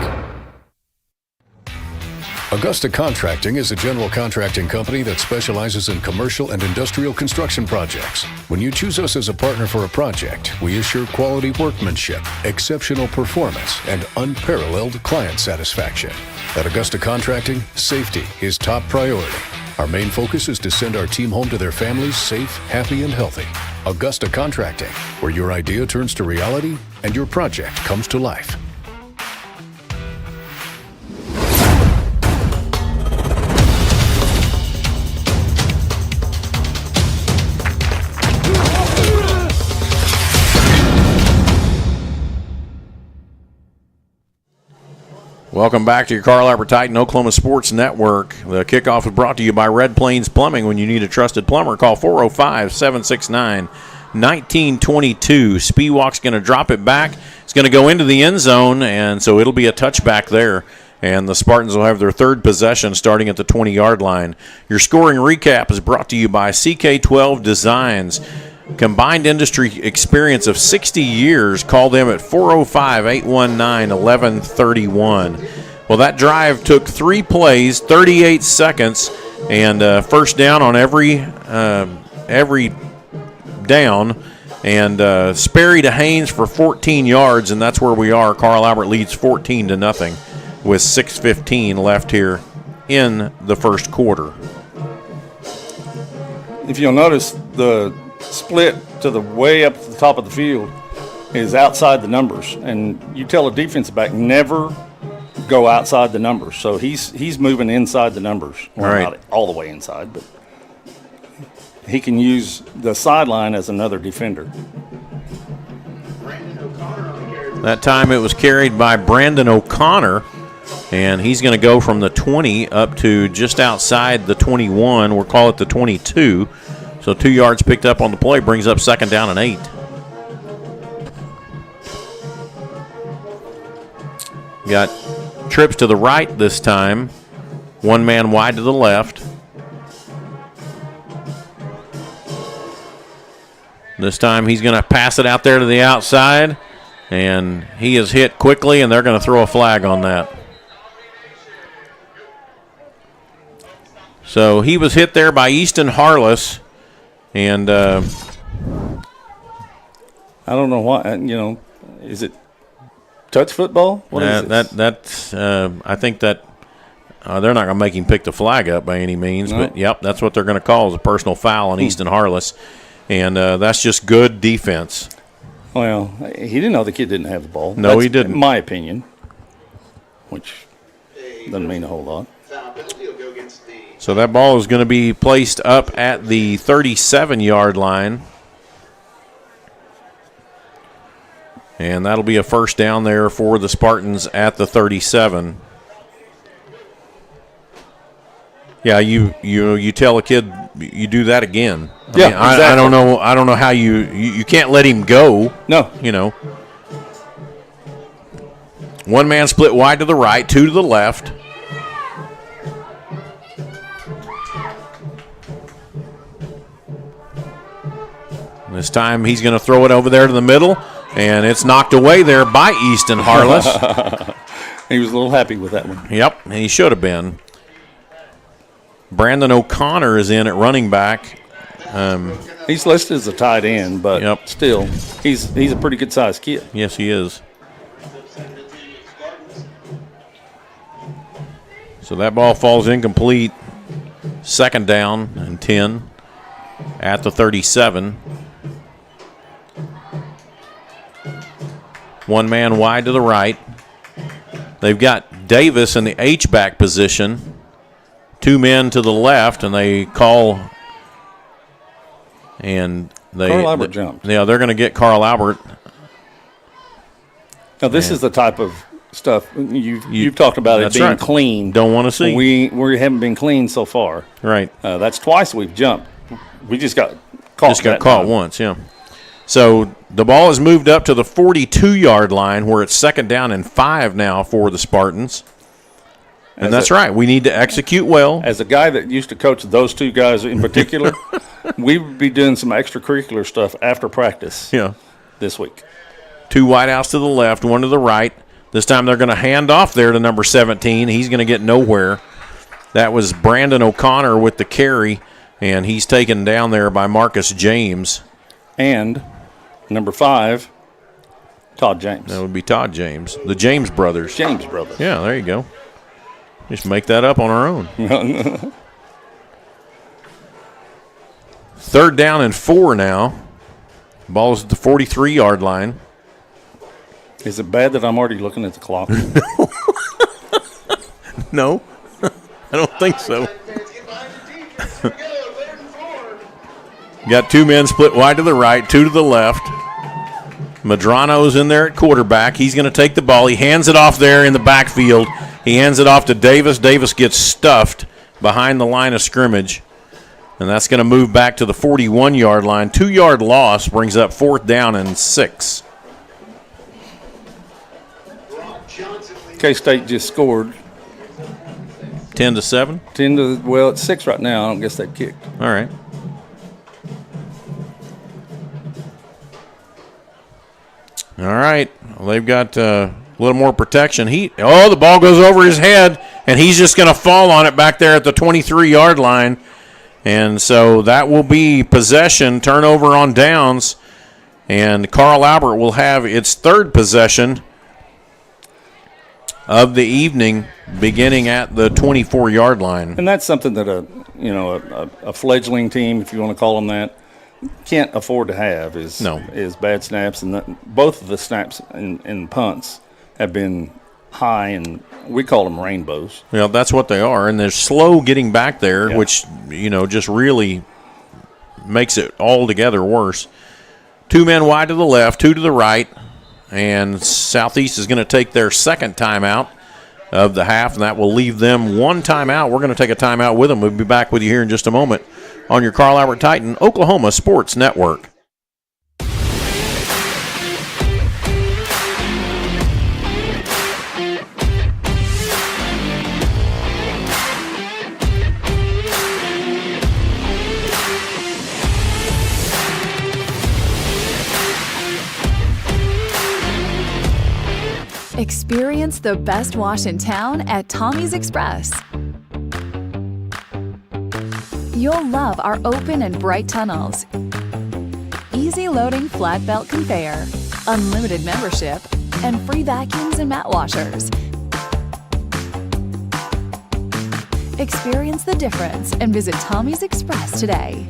Augusta Contracting is a general contracting company that specializes in commercial and industrial construction projects. When you choose us as a partner for a project, we assure quality workmanship, exceptional performance, and unparalleled client satisfaction. At Augusta Contracting, safety is top priority. Our main focus is to send our team home to their families safe, happy, and healthy. Augusta Contracting, where your idea turns to reality and your project comes to life. Welcome back to your Carl Albert Titan Oklahoma Sports Network. The kickoff is brought to you by Red Plains Plumbing. When you need a trusted plumber, call 405-769-1922. Spiewak's going to drop it back. It's going to go into the end zone, and so it'll be a touchback there. And the Spartans will have their third possession starting at the 20-yard line. Your scoring recap is brought to you by CK12 Designs. Combined industry experience of 60 years. Call them at 405-819-1131. Well, that drive took 3 plays, 38 seconds, and first down on every down. And Sperry to Haynes for 14 yards, and that's where we are. Carl Albert leads 14-0 with 6:15 left here in the first quarter. If you'll notice, the split to the way up to the top of the field is outside the numbers, and you tell a defensive back never go outside the numbers. So he's moving inside the numbers. Well, right. Not all the way inside, but he can use the sideline as another defender. That time it was carried by Brandon O'Connor, and he's going to go from the 20 up to just outside the 21. We'll call it the 22. So 2 yards picked up on the play brings up 2nd down and 8. Got trips to the right this time. 1 man wide to the left. This time he's going to pass it out there to the outside, and he is hit quickly, and they're going to throw a flag on that. So he was hit there by Easton Harless, and I don't know why. Is it touch football? What is it? That's I think that they're not going to make him pick the flag up by any means, but yep, that's what they're going to call is a personal foul on Easton Harless. And that's just good defense. Well, he didn't know the kid didn't have the ball. No, he didn't. In my opinion, which doesn't mean a whole lot. So that ball is going to be placed up at the 37-yard line. And that'll be a first down there for the Spartans at the 37. Yeah, you tell a kid you do that again. Exactly. I don't know how you can't let him go. No. 1 man split wide to the right, 2 to the left. This time he's going to throw it over there to the middle, and it's knocked away there by Easton Harless. He was a little happy with that one. Yep, and he should have been. Brandon O'Connor is in at running back. He's listed as a tight end, but still, he's a pretty good-sized kid. Yes, he is. So that ball falls incomplete. 2nd down and 10 at the 37. 1 man wide to the right. They've got Davis in the H-back position. 2 men to the left, and they call, and Carl Albert jumped. Yeah, they're going to get Carl Albert. Now, this is the type of stuff you've talked about it being clean. Don't want to see. We haven't been clean so far. Right. That's twice we've jumped. We just got caught. Just got caught once, yeah. So the ball is moved up to the 42-yard line, where it's 2nd down and 5 now for the Spartans. And that's right. We need to execute well. As a guy that used to coach those 2 guys in particular, we would be doing some extracurricular stuff after practice this week. 2 wideouts to the left, 1 to the right. This time they're going to hand off there to number 17. He's going to get nowhere. That was Brandon O'Connor with the carry, and he's taken down there by Marcus James. And number 5, Todd James. That would be Todd James. The James brothers. James brothers. Yeah, there you go. Just make that up on our own. 3rd down and 4 now. Ball's at the 43-yard line. Is it bad that I'm already looking at the clock? No, I don't think so. Got 2 men split wide to the right, 2 to the left. Madrano's in there at quarterback. He's going to take the ball. He hands it off there in the backfield. He hands it off to Davis. Davis gets stuffed behind the line of scrimmage. And that's going to move back to the 41-yard line. 2-yard loss brings up 4th down and 6. K-State just scored. 10-7? Well, it's 6 right now. I don't guess they kicked. All right. All right. Well, they've got a little more protection. The ball goes over his head, and he's just going to fall on it back there at the 23-yard line. And so that will be possession, turnover on downs, and Carl Albert will have its 3rd possession of the evening, beginning at the 24-yard line. And that's something that a fledgling team, if you want to call them that, can't afford to have is bad snaps. And both of the snaps and punts have been high, and we call them rainbows. Well, that's what they are, and they're slow getting back there, which just really makes it altogether worse. 2 men wide to the left, 2 to the right, and Southeast is going to take their 2nd timeout. of the half, and that will leave them one timeout. We're going to take a timeout with them. We'll be back with you here in just a moment on your Carl Albert Titan Oklahoma Sports Network. Experience the best wash in town at Tommy's Express. You'll love our open and bright tunnels, easy loading flat belt conveyor, unlimited membership, and free vacuums and mat washers. Experience the difference and visit Tommy's Express today.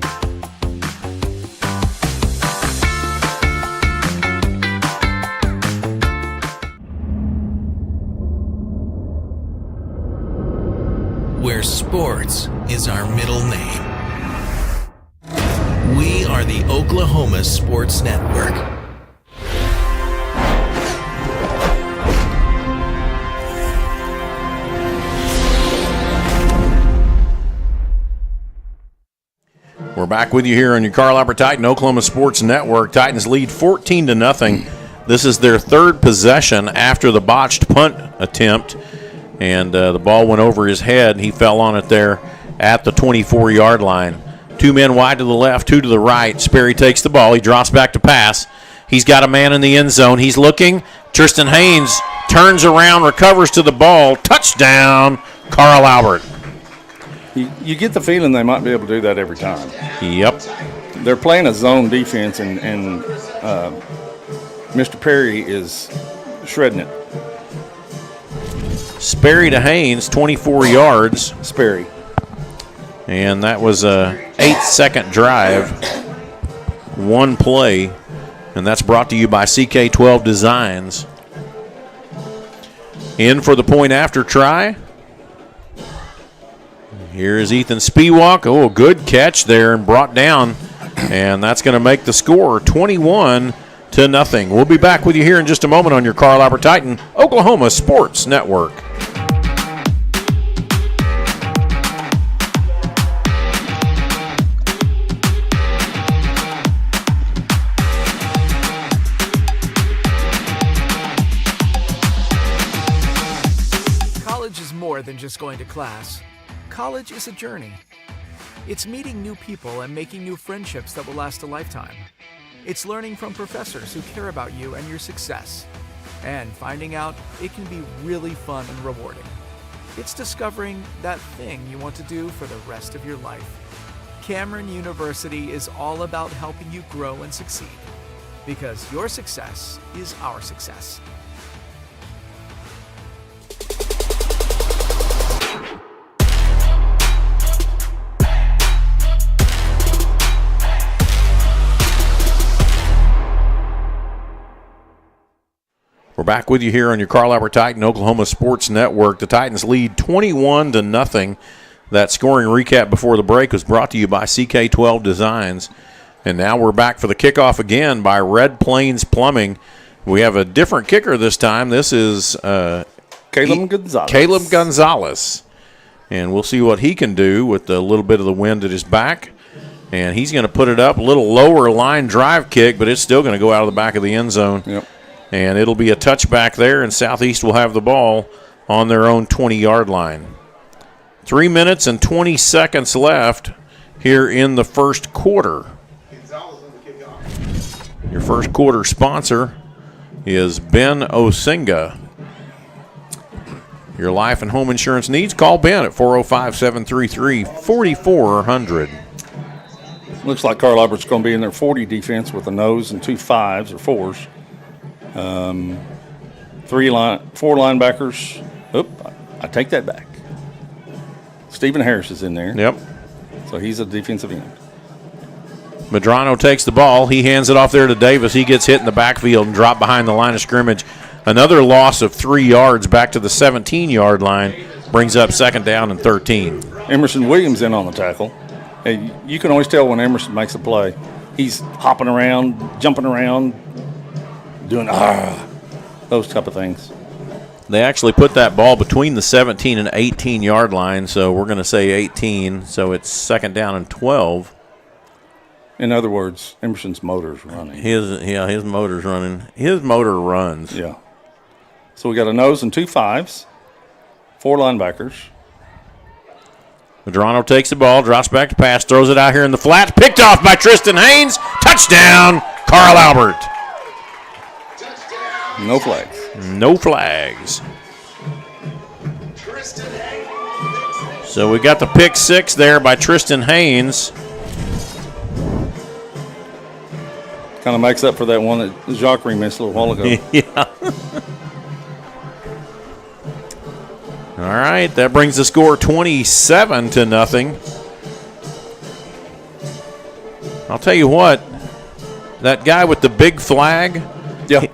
Where sports is our middle name. We are the Oklahoma Sports Network. We're back with you here on your Carl Albert Titan Oklahoma Sports Network. Titans lead 14-0. This is their third possession after the botched punt attempt. And the ball went over his head. He fell on it there at the 24-yard line. 2 men wide to the left, 2 to the right. Sperry takes the ball. He drops back to pass. He's got a man in the end zone. He's looking. Tristan Haynes turns around, recovers to the ball. Touchdown, Carl Albert. You get the feeling they might be able to do that every time. Yep. They're playing a zone defense, and Mr. Perry is shredding it. Sperry to Haynes, 24 yards. Sperry. And that was a 8-second drive, one play, and that's brought to you by CK12 Designs. In for the point after try. Here is Ethan Spiewak. Oh, good catch there and brought down, and that's going to make the score 21-0. We'll be back with you here in just a moment on your Carl Albert Titan Oklahoma Sports Network. College is more than just going to class. College is a journey. It's meeting new people and making new friendships that will last a lifetime. It's learning from professors who care about you and your success, and finding out it can be really fun and rewarding. It's discovering that thing you want to do for the rest of your life. Cameron University is all about helping you grow and succeed, because your success is our success. We're back with you here on your Carl Albert Titan Oklahoma Sports Network. The Titans lead 21-0. That scoring recap before the break was brought to you by CK12 Designs. And now we're back for the kickoff again by Red Plains Plumbing. We have a different kicker this time. This is Caleb Gonzalez. Caleb Gonzalez. And we'll see what he can do with a little bit of the wind at his back. And he's going to put it up, a little lower line drive kick, but it's still going to go out of the back of the end zone. Yep. And it'll be a touchback there, and Southeast will have the ball on their own 20-yard line. 3 minutes and 20 seconds left here in the first quarter. Your first quarter sponsor is Ben Osinga. Your life and home insurance needs, call Ben at 405-733-4400. Looks like Carl Albert's going to be in their 40 defense with a nose and 2 5s or 4s. 4 linebackers. Oop, I take that back. Stephen Harris is in there. Yep. So he's a defensive end. Medrano takes the ball. He hands it off there to Davis. He gets hit in the backfield and dropped behind the line of scrimmage. Another loss of 3 yards back to the 17-yard line. Brings up 2nd down and 13. Emerson Williams in on the tackle. Hey, you can always tell when Emerson makes a play. He's hopping around, jumping around, doing those type of things. They actually put that ball between the 17 and 18-yard line, so we're going to say 18. So it's 2nd down and 12. In other words, Emerson's motor's running. His motor's running. His motor runs. Yeah. So we got a nose and 2 5s, 4 linebackers. Medrano takes the ball, drops back to pass, throws it out here in the flats, picked off by Tristan Haynes. Touchdown, Carl Albert. No flags. No flags. So we got the pick 6 there by Tristan Haynes. Kind of makes up for that one that Jacquerie missed a little while ago. Yeah. All right, that brings the score 27-0. I'll tell you what, that guy with the big flag,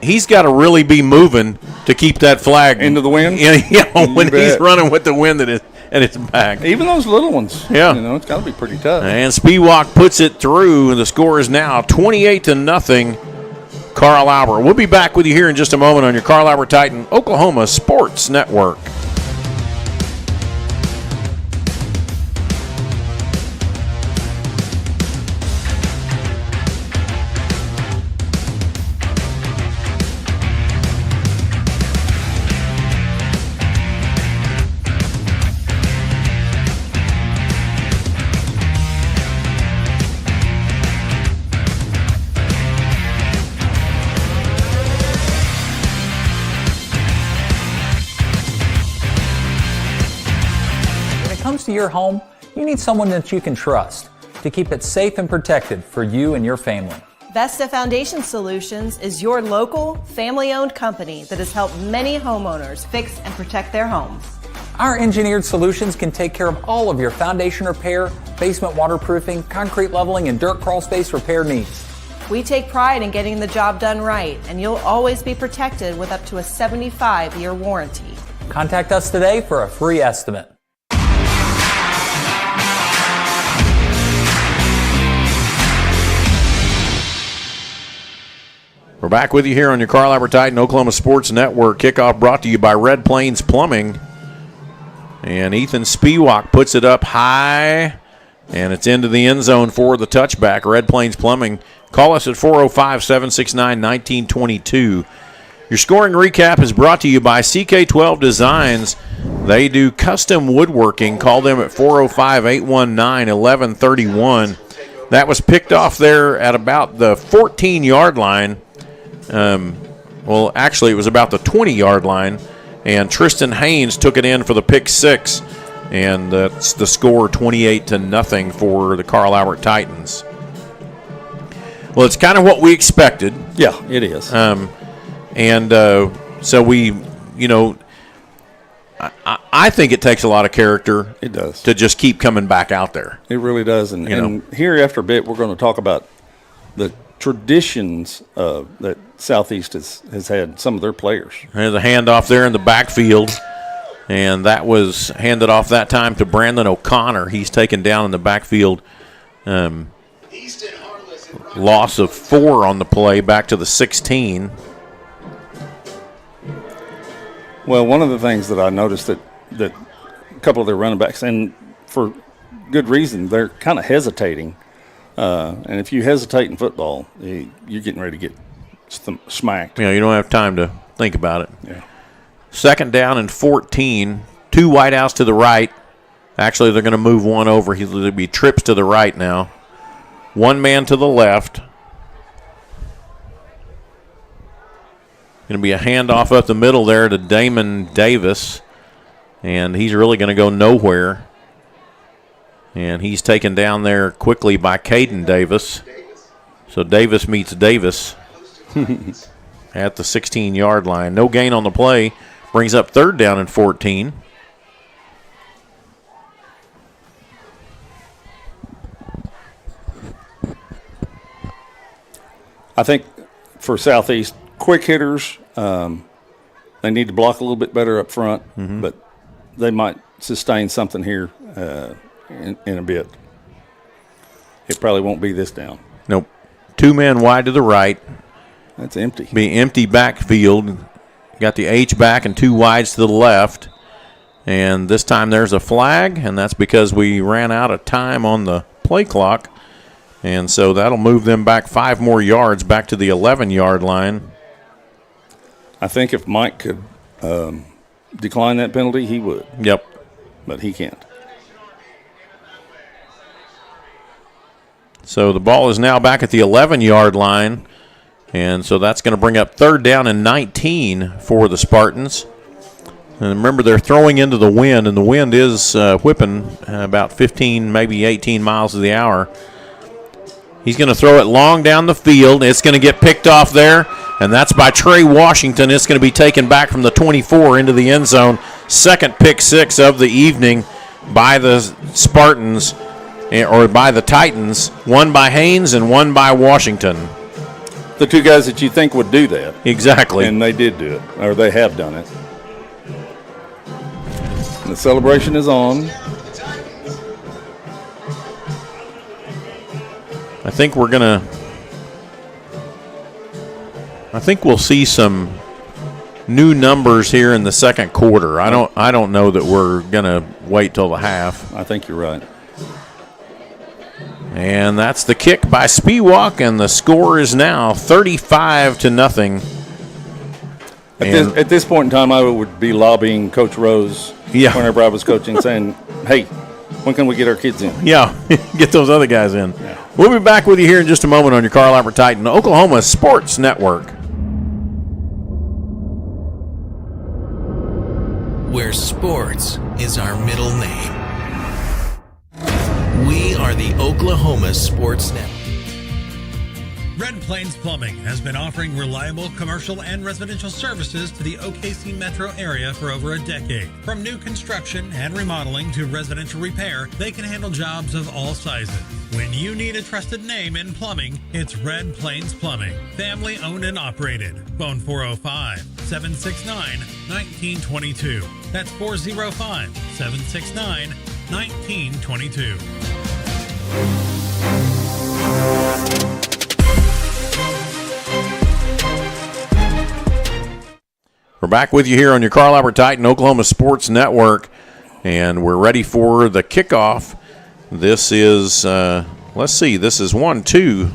he's got to really be moving to keep that flag into the wind. Yeah, when he's running with the wind at his back. Even those little ones. Yeah, it's got to be pretty tough. And Spiewak puts it through, and the score is now 28-0. Carl Albert. We'll be back with you here in just a moment on your Carl Albert Titan Oklahoma Sports Network. To your home, you need someone that you can trust to keep it safe and protected for you and your family. Vesta Foundation Solutions is your local, family-owned company that has helped many homeowners fix and protect their homes. Our engineered solutions can take care of all of your foundation repair, basement waterproofing, concrete leveling, and dirt crawl space repair needs. We take pride in getting the job done right, and you'll always be protected with up to a 75-year warranty. Contact us today for a free estimate. We're back with you here on your Carl Albert Titan Oklahoma Sports Network. Kickoff brought to you by Red Plains Plumbing. And Ethan Spiewak puts it up high, and it's into the end zone for the touchback. Red Plains Plumbing. Call us at 405-769-1922. Your scoring recap is brought to you by CK12 Designs. They do custom woodworking. Call them at 405-819-1131. That was picked off there at about the 14-yard line. Well, actually, it was about the 20-yard line, and Tristan Haynes took it in for the pick 6, and that's the score 28-0 for the Carl Albert Titans. Well, it's kind of what we expected. Yeah, it is. So we, I think it takes a lot of character. It does. To just keep coming back out there. It really does. And here after a bit, we're going to talk about the traditions that Southeast has had some of their players. There's a handoff there in the backfield, and that was handed off that time to Brandon O'Connor. He's taken down in the backfield. Loss of 4 on the play, back to the 16. Well, one of the things that I noticed that a couple of their running backs, and for good reason, they're kind of hesitating. And if you hesitate in football, you're getting ready to get smacked. You don't have time to think about it. Yeah. 2nd down and 14. 2 wideouts to the right. Actually, they're going to move one over. He'll be trips to the right now. 1 man to the left. Going to be a handoff up the middle there to Damon Davis. And he's really going to go nowhere. And he's taken down there quickly by Caden Davis. So Davis meets Davis at the 16-yard line. No gain on the play. Brings up 3rd down and 14. I think for Southeast, quick hitters, they need to block a little bit better up front, but they might sustain something here in a bit. It probably won't be this down. Nope. 2 men wide to the right. That's empty. Be empty backfield. got the H back and 2 wides to the left. And this time there's a flag, and that's because we ran out of time on the play clock. And so that'll move them back 5 more yards back to the 11-yard line. I think if Mike could decline that penalty, he would. Yep. But he can't. So the ball is now back at the 11-yard line. And so that's going to bring up 3rd down and 19 for the Spartans. And remember, they're throwing into the wind, and the wind is whipping about 15, maybe 18 miles to the hour. He's going to throw it long down the field. It's going to get picked off there, and that's by Trey Washington. It's going to be taken back from the 24 into the end zone. 2nd pick 6 of the evening by the Spartans, or by the Titans. 1 by Haynes and 1 by Washington. The 2 guys that you think would do that. Exactly. And they did do it, or they have done it. The celebration is on. I think we'll see some new numbers here in the second quarter. I don't know that we're gonna wait till the half. I think you're right. And that's the kick by Spiewak, and the score is now 35-0. At this point in time, I would be lobbying Coach Rose whenever I was coaching, saying, hey, when can we get our kids in? Yeah, get those other guys in. Yeah. We'll be back with you here in just a moment on your Carl Albert Titan Oklahoma Sports Network. Where sports is our middle name. We are the Oklahoma Sports Network. Red Plains Plumbing has been offering reliable commercial and residential services to the OKC metro area for over a decade. From new construction and remodeling to residential repair, they can handle jobs of all sizes. When you need a trusted name in plumbing, it's Red Plains Plumbing. Family owned and operated. Phone 405-769-1922. That's 405-769-1922. We're back with you here on your Carl Albert Titan Oklahoma Sports Network, and we're ready for the kickoff. This is, this is 1, 2,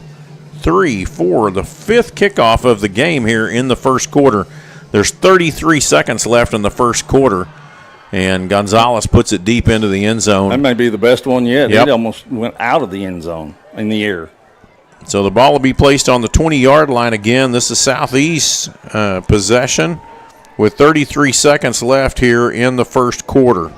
3, 4, the 5th kickoff of the game here in the first quarter. There's 33 seconds left in the first quarter, and Gonzalez puts it deep into the end zone. That may be the best one yet. Yep. It almost went out of the end zone in the air. So the ball will be placed on the 20-yard line again. This is Southeast possession with 33 seconds left here in the first quarter.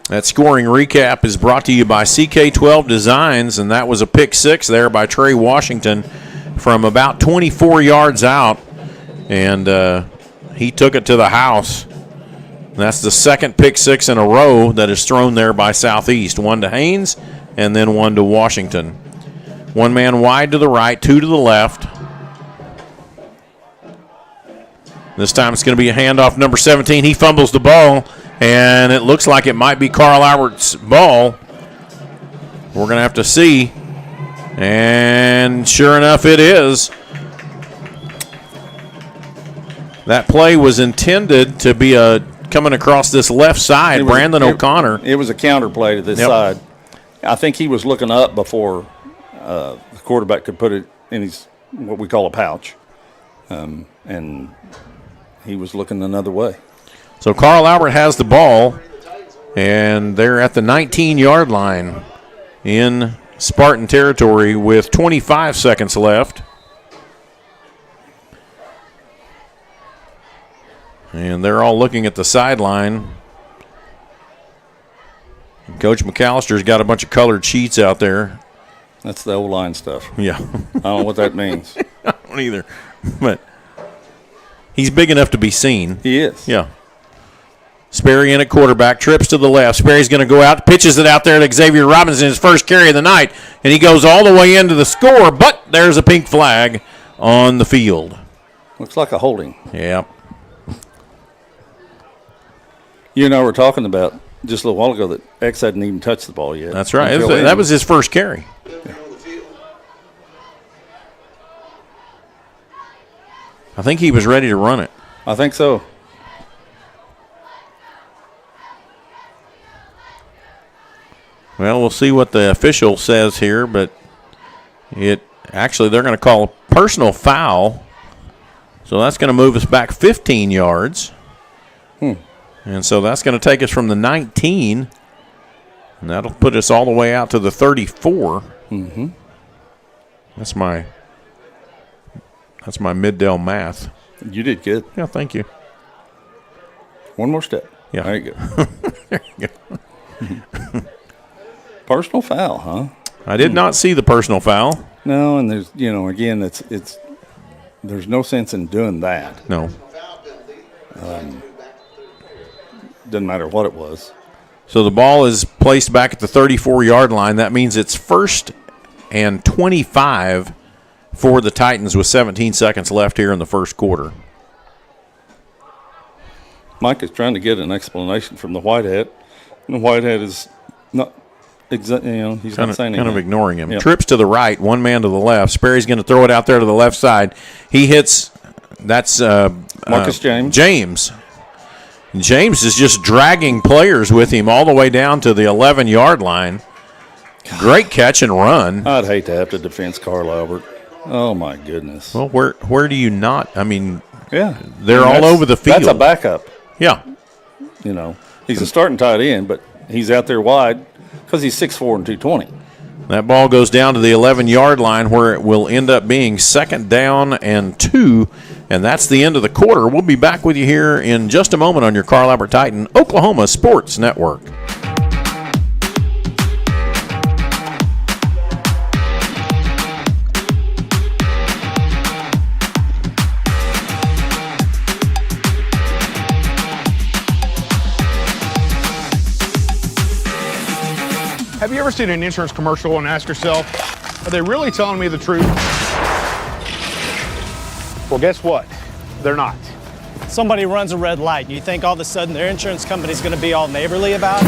That scoring recap is brought to you by CK12 Designs, and that was a pick 6 there by Trey Washington from about 24 yards out, and he took it to the house. That's the second pick 6 in a row that is thrown there by Southeast. 1 to Haynes and then 1 to Washington. 1 man wide to the right, 2 to the left. This time it's going to be a handoff. Number 17, he fumbles the ball, and it looks like it might be Carl Albert's ball. We're going to have to see. And sure enough, it is. That play was intended to be coming across this left side. Brandon O'Connor. It was a counter play to this side. I think he was looking up before the quarterback could put it in his what we call a pouch, and he was looking another way. So Carl Albert has the ball, and they're at the 19-yard line in Spartan territory with 25 seconds left. And they're all looking at the sideline. Coach McAllister's got a bunch of colored sheets out there. That's the O-line stuff. Yeah. I don't know what that means. I don't either. But he's big enough to be seen. He is. Yeah. Sperry in at quarterback, trips to the left. Sperry's going to go out, pitches it out there to Xavier Robinson, his first carry of the night, and he goes all the way into the score, but there's a pink flag on the field. Looks like a holding. Yeah. You and I were talking about just a little while ago that X hadn't even touched the ball yet. That's right. That was his first carry. I think he was ready to run it. I think so. Well, we'll see what the official says here, but they're going to call a personal foul. So that's going to move us back 15 yards. And so that's going to take us from the 19, and that'll put us all the way out to the 34. Mm-hmm. That's my Middale math. You did good. Yeah, thank you. One more step. Yeah. There you go. There you go. Personal foul, huh? I did not see the personal foul. No, and there's, again, it's there's no sense in doing that. No. Doesn't matter what it was. So the ball is placed back at the 34-yard line. That means it's 1st and 25 for the Titans with 17 seconds left here in the first quarter. Mike is trying to get an explanation from the white hat. And the white hat is not he's not saying anything. Kind of ignoring him. Yep. Trips to the right, one man to the left. Sperry's going to throw it out there to the left side. He hits, that's Marcus James. James is just dragging players with him all the way down to the 11-yard line. Great catch and run. I'd hate to have to defend Carl Albert. Oh, my goodness. Well, where do you not? I mean, yeah, they're all over the field. That's a backup. Yeah. He's a starting tight end, but he's out there wide because he's 6'4" and 220. That ball goes down to the 11-yard line where it will end up being 2nd down and 2, and that's the end of the quarter. We'll be back with you here in just a moment on your Carl Albert Titan Oklahoma Sports Network. Have you ever seen an insurance commercial and asked yourself, are they really telling me the truth? Well, guess what? They're not. Somebody runs a red light and you think all of a sudden their insurance company's going to be all neighborly about it?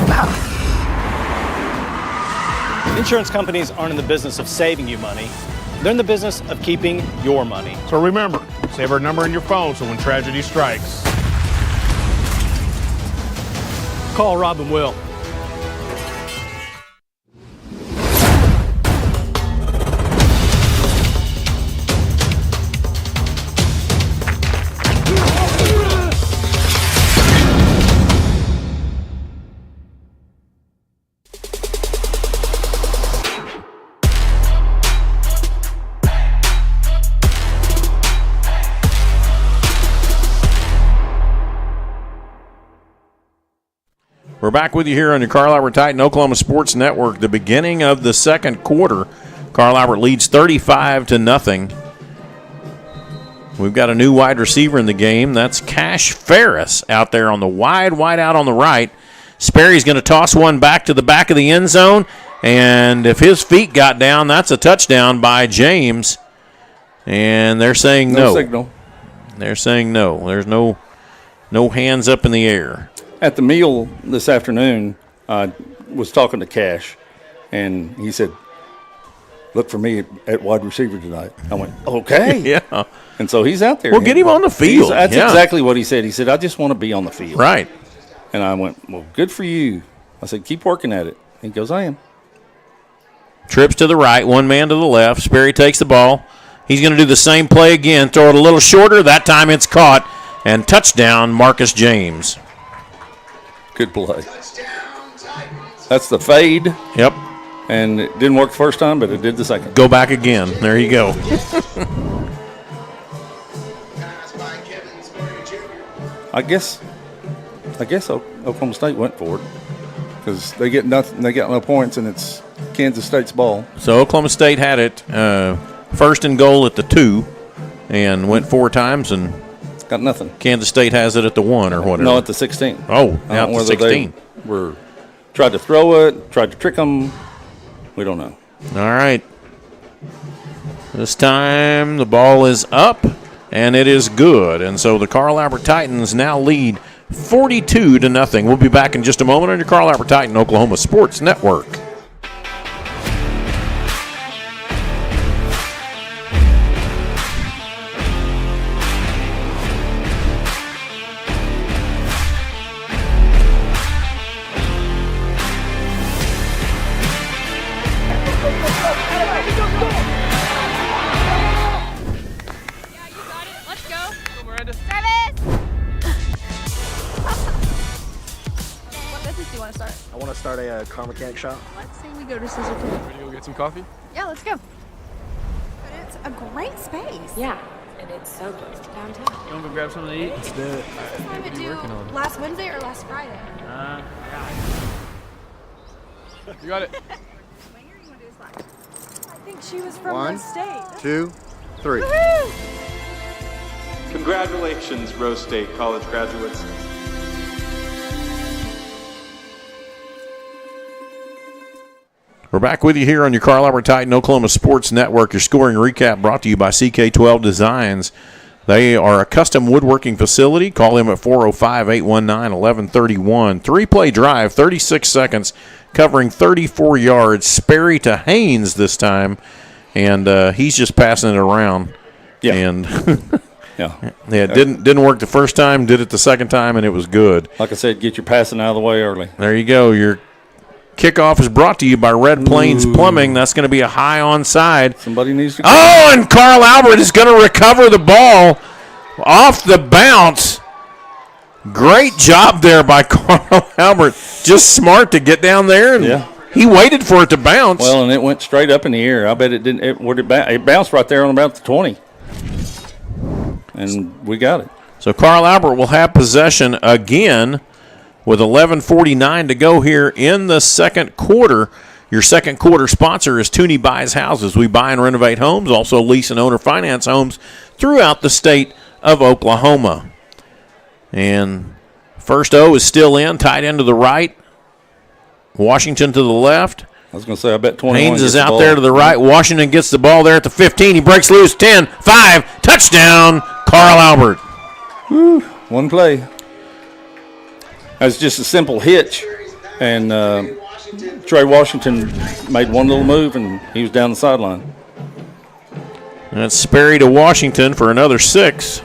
Insurance companies aren't in the business of saving you money. They're in the business of keeping your money. So remember, save our number in your phone so when tragedy strikes, Call Rob and Will. We're back with you here on your Carl Albert Titan Oklahoma Sports Network. The beginning of the second quarter, Carl Albert leads 35-0. We've got a new wide receiver in the game. That's Cash Ferris out there on the wide out on the right. Sperry's going to toss one back to the back of the end zone, and if his feet got down, that's a touchdown by James. And they're saying no. No signal. They're saying no. There's no hands up in the air. At the meal this afternoon, I was talking to Cash, and he said, look for me at wide receiver tonight. I went, okay. Yeah. And so he's out there. Well, get him on the field. That's exactly what he said. He said, I just want to be on the field. Right. And I went, well, good for you. I said, keep working at it. He goes, I am. Trips to the right, one man to the left. Sperry takes the ball. He's going to do the same play again. Throw it a little shorter. That time it's caught. And touchdown, Marcus James. Good play. That's the fade. Yep. And it didn't work the first time, but it did the second. Go back again. There you go. I guess Oklahoma State went for it because they get nothing. They got no points, and it's Kansas State's ball. So Oklahoma State had it first and goal at the 2 and went 4 times and got nothing. Kansas State has it at the 1 or whatever. No, at the 16. Oh, now at the 16. Were tried to throw it, tried to trick them. We don't know. All right. This time the ball is up, and it is good. And so the Carl Albert Titans now lead 42-0. We'll be back in just a moment on your Carl Albert Titan Oklahoma Sports Network. pitches do you want to start? I want to start a car mechanic shop. Let's say we go to Scissor Tooth. Ready to go get some coffee? Yeah, let's go. But it's a great space. Yeah, and it's so close to downtown. You want to go grab something to eat? Let's do it. What time What it are you working due? on? Last Wednesday or last Friday? You got it. Swinger, you want to do slack? I think she was from 1, Rose State. 2, 3. Woohoo! Congratulations, Rose State college graduates. We're back with you here on your Carl Albert Titan Oklahoma Sports Network. Your scoring recap brought to you by CK12 Designs. They are a custom woodworking facility. Call them at 405-819-1131. Three-play drive, 36 seconds, covering 34 yards. Sperry to Haynes this time, and he's just passing it around. Yeah. And Yeah. didn't work the first time, did it the second time, and it was good. Like I said, get your passing out of the way early. There you go. Your kickoff is brought to you by Red Plains Plumbing. That's going to be a high onside. Somebody needs to. Oh, and Carl Albert is going to recover the ball off the bounce. Great job there by Carl Albert. Just smart to get down there, and he waited for it to bounce. Well, and it went straight up in the air. I bet it didn't. It bounced right there on about the 20. And we got it. So Carl Albert will have possession again with 11:49 to go here in the second quarter. Your second quarter sponsor is Tooney Buys Houses. We buy and renovate homes, also lease and owner finance homes throughout the state of Oklahoma. And first O is still in, tight end to the right. Washington to the left. I was going to say, I bet 21. Haynes is out there to the right. Washington gets the ball there at the 15. He breaks loose. 10, 5, touchdown, Carl Albert. Woo, one play. That's just a simple hitch. And Trey Washington made one little move, and he was down the sideline. And that's Sperry to Washington for another 6.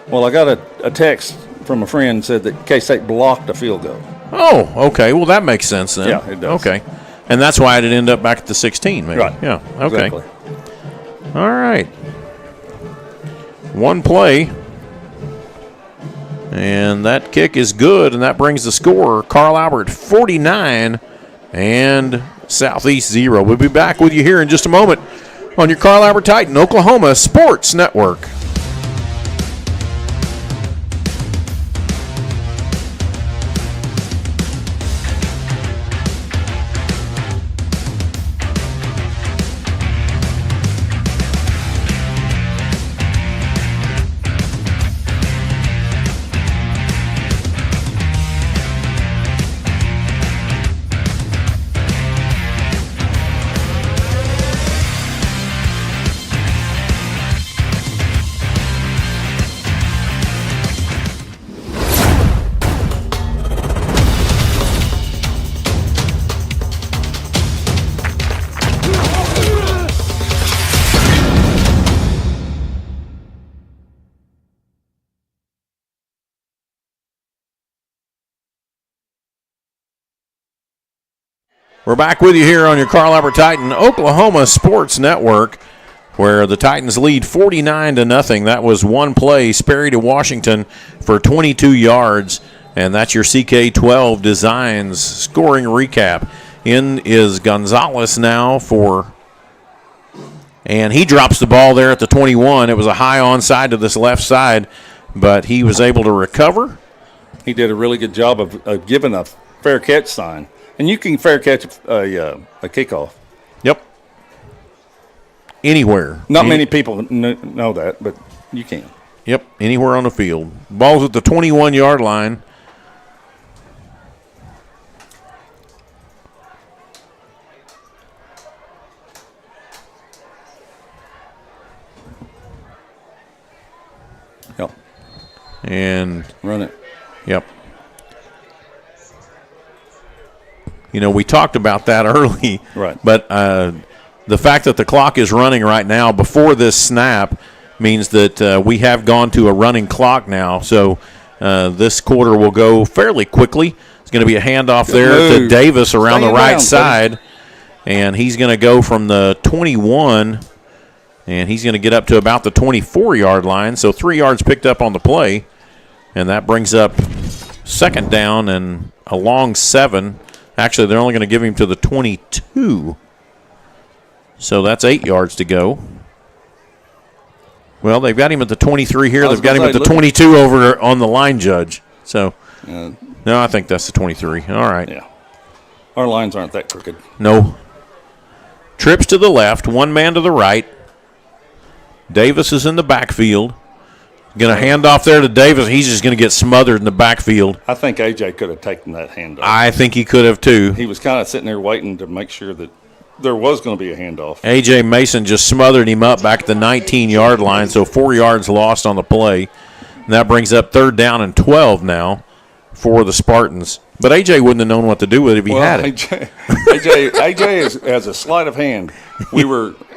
Well, I got a text from a friend said that K-State blocked a field goal. Oh, okay. Well, that makes sense then. Yeah, it does. Okay. And that's why it did end up back at the 16, maybe. Right. Yeah, okay. Exactly. All right. One play. And that kick is good, and that brings the score, Carl Albert 49 and Southeast 0. We'll be back with you here in just a moment on your Carl Albert Titan Oklahoma Sports Network. We're back with you here on your Carl Albert Titan Oklahoma Sports Network, where the Titans lead 49-0. That was one play, Sperry to Washington for 22 yards, and that's your CK12 Designs scoring recap. In is Gonzalez now and he drops the ball there at the 21. It was a high onside to this left side, but he was able to recover. He did a really good job of giving a fair catch sign. And you can fair catch a kickoff. Yep. Anywhere. Not many people know that, but you can. Yep, anywhere on the field. Ball's at the 21-yard line. Yep. And run it. Yep. You know, we talked about that early. Right. But the fact that the clock is running right now before this snap means that we have gone to a running clock now. So this quarter will go fairly quickly. It's going to be a handoff there to Davis around the right side. And he's going to go from the 21, and he's going to get up to about the 24-yard line. So 3 yards picked up on the play. And that brings up second down and a long 7. Actually, they're only going to give him to the 22. So that's 8 yards to go. Well, they've got him at the 23 here. They've got him at the 22 over on the line judge. So, no, I think that's the 23. All right. Yeah. Our lines aren't that crooked. No. Trips to the left, one man to the right. Davis is in the backfield. Going to hand off there to Davis. He's just going to get smothered in the backfield. I think A.J. could have taken that handoff. I think he could have, too. He was kind of sitting there waiting to make sure that there was going to be a handoff. A.J. Mason just smothered him up back at the 19-yard line, so 4 yards lost on the play. And that brings up 3rd down and 12 now for the Spartans. But A.J. wouldn't have known what to do with it if he had it. A.J. has a sleight of hand.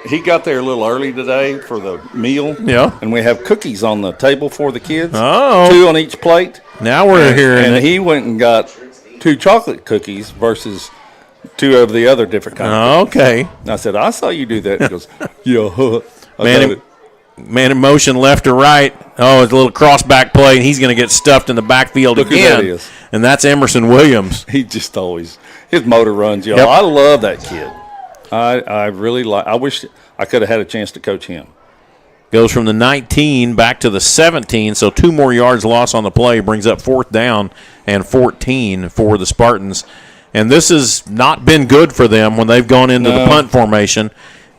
He got there a little early today for the meal. Yeah. And we have cookies on the table for the kids. Oh. 2 on each plate. Now we're hearing and it. He went and got 2 chocolate cookies versus 2 of the other different kinds of cookies. Okay. And I said, I saw you do that. He goes, yeah. Man in motion left or right. Oh, it's a little cross-back play, and he's going to get stuffed in the backfield Look again. who that is. And that's Emerson Williams. He just always – his motor runs, y'all. Yep. I love that kid. I really like – I wish I could have had a chance to coach him. Goes from the 19 back to the 17, so 2 more yards lost on the play, brings up 4th down and 14 for the Spartans. And this has not been good for them when they've gone into the punt formation,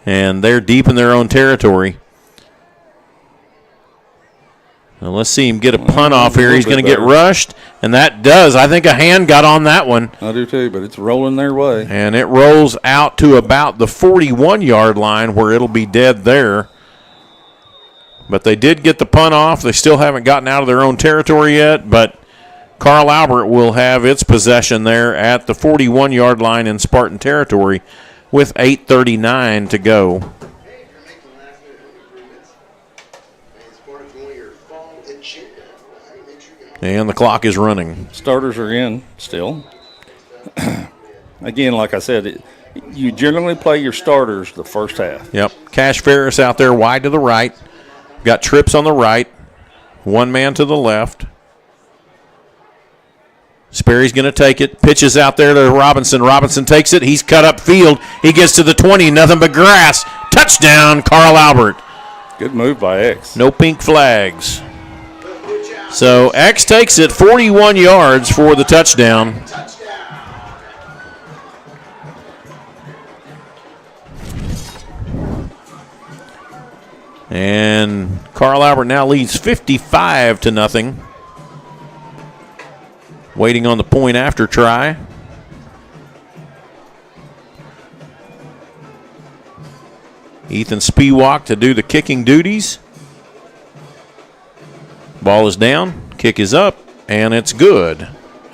and they're deep in their own territory. Now let's see him get a punt off here. He's going to get rushed, and that does. I think a hand got on that one. I do too, but it's rolling their way. And it rolls out to about the 41-yard line where it'll be dead there. But they did get the punt off. They still haven't gotten out of their own territory yet, but Carl Albert will have its possession there at the 41-yard line in Spartan territory with 8:39 to go. And the clock is running. Starters are in still. Again, like I said, you generally play your starters the first half. Yep. Cash Ferris out there wide to the right. Got Trips on the right. One man to the left. Sperry's going to take it. Pitches out there to Robinson. Robinson takes it. He's cut up field. He gets to the 20. Nothing but grass. Touchdown, Carl Albert. Good move by X. No pink flags. So X takes it 41 yards for the touchdown. And Carl Albert now leads 55-0. Waiting on the point after try. Ethan Spiewak to do the kicking duties. Ball is down, kick is up, and it's good.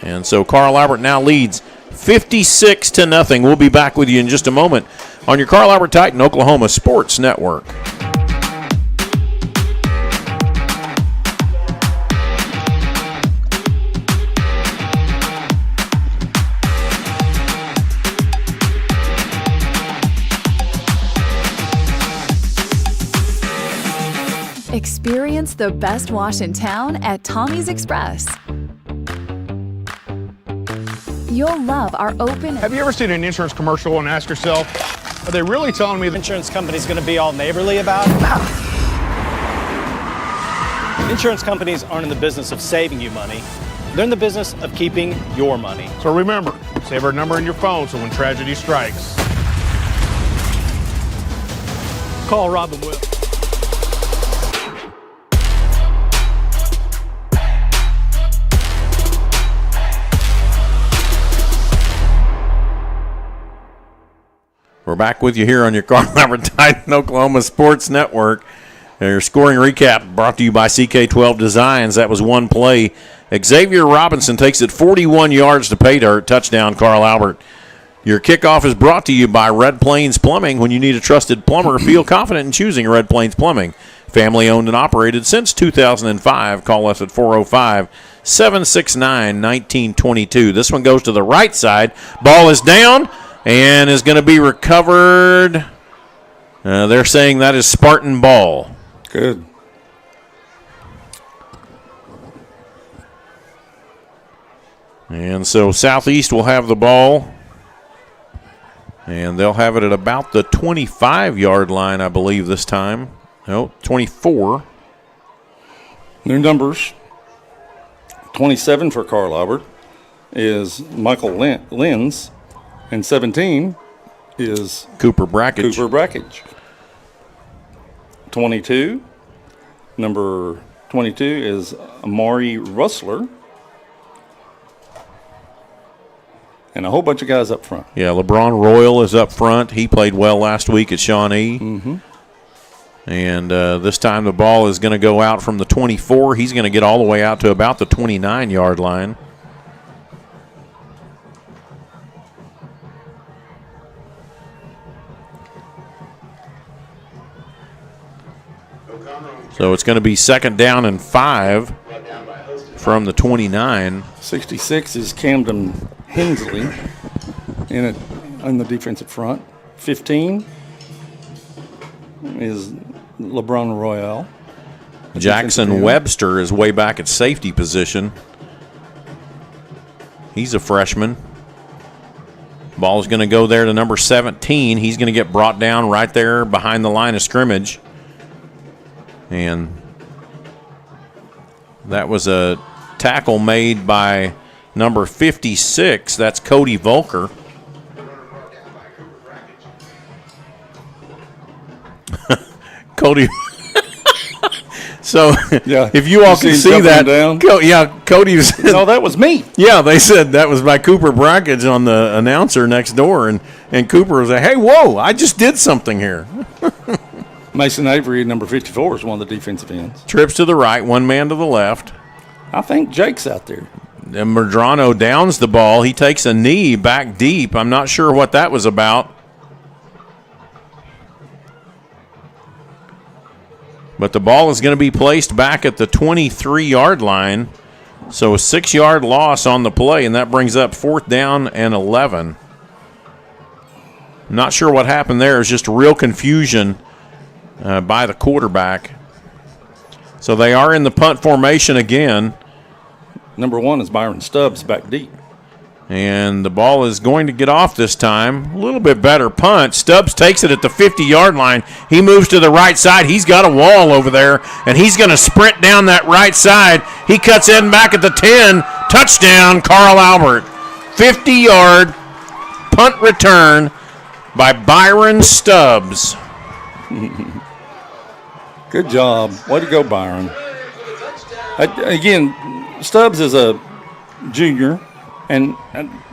And so Carl Albert now leads 56-0. We'll be back with you in just a moment on your Carl Albert Titan Oklahoma Sports Network. Experience the best wash in town at Tommy's Express. You'll love our open... Have you ever seen an insurance commercial and asked yourself, are they really telling me The insurance company's going to be all neighborly about it? Insurance companies aren't in the business of saving you money. They're in the business of keeping your money. So remember, save our number in your phone so when tragedy strikes. Call Robin Will. We're back with you here on your Carl Albert Titan Oklahoma Sports Network. Your scoring recap brought to you by CK12 Designs. That was one play. Xavier Robinson takes it 41 yards to pay dirt. Touchdown, Carl Albert. Your kickoff is brought to you by Red Plains Plumbing. When you need a trusted plumber, feel confident in choosing Red Plains Plumbing. Family owned and operated since 2005. Call us at 405-769-1922. This one goes to the right side. Ball is down and is going to be recovered. They're saying that is Spartan ball. Good. And so Southeast will have the ball. And they'll have it at about the 25-yard line, I believe, this time. No, 24. New numbers. 27 for Carl Albert is Michael Lenz, and 17 is Cooper Brackage. 22, number 22 is Amari Russler, and a whole bunch of guys up front. Yeah, LeBron Royal is up front. He played well last week at Shawnee. Mm-hmm. And this time the ball is going to go out from the 24. He's going to get all the way out to about the 29-yard line. So it's going to be 2nd down and 5 from the 29. 66 is Camden Hensley in the defensive front. 15 is LeBron Royale. Jackson Webster is way back at safety position. He's a freshman. Ball's going to go there to number 17. He's going to get brought down right there behind the line of scrimmage. And that was a tackle made by number 56. That's Cody Volker. Cody. So yeah, if you all can see that, Cody was. No, that was me. Yeah, they said that was by Cooper Brackage on the announcer next door, and Cooper was like, "Hey, whoa! I just did something here." Mason Avery, number 54, is one of the defensive ends. Trips to the right, one man to the left. I think Jake's out there. And Medrano downs the ball. He takes a knee back deep. I'm not sure what that was about. But the ball is going to be placed back at the 23-yard line. So a 6-yard loss on the play, and that brings up 4th down and 11. Not sure what happened there. It was just real confusion by the quarterback. So they are in the punt formation again. Number 1 is Byron Stubbs back deep. And the ball is going to get off this time. A little bit better punt. Stubbs takes it at the 50-yard line. He moves to the right side. He's got a wall over there, and he's going to sprint down that right side. He cuts in back at the 10. Touchdown, Carl Albert. 50-yard punt return by Byron Stubbs. Good job. Way to go, Byron. Again, Stubbs is a junior. And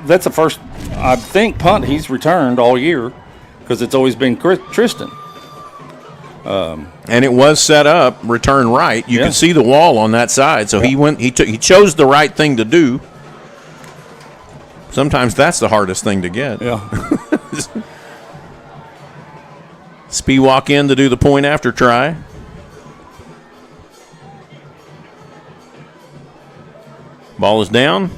that's the first, I think, punt he's returned all year because it's always been Tristan. And it was set up, return right. You can see the wall on that side. So he chose the right thing to do. Sometimes that's the hardest thing to get. Yeah. Spiewak in to do the point after try. Ball is down.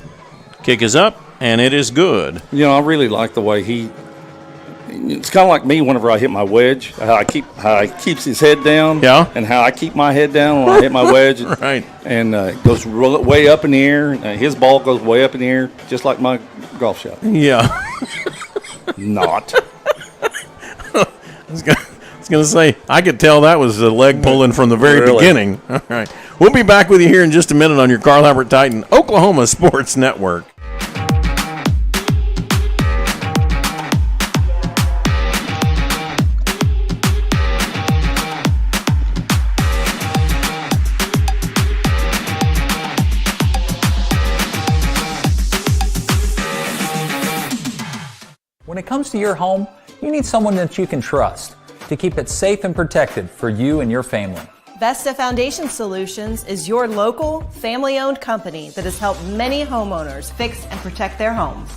Kick is up, and it is good. You know, I really like the way it's kind of like me whenever I hit my wedge, how he keeps his head down, and how I keep my head down when I hit my wedge. Right. And it goes way up in the air. His ball goes way up in the air, just like my golf shot. Yeah. Not. I was going to say, I could tell that was a leg pulling from the very beginning. All right. We'll be back with you here in just a minute on your Carl Albert Titan Oklahoma Sports Network. When it comes to your home, you need someone that you can trust to keep it safe and protected for you and your family. Vesta Foundation Solutions is your local, family-owned company that has helped many homeowners fix and protect their homes.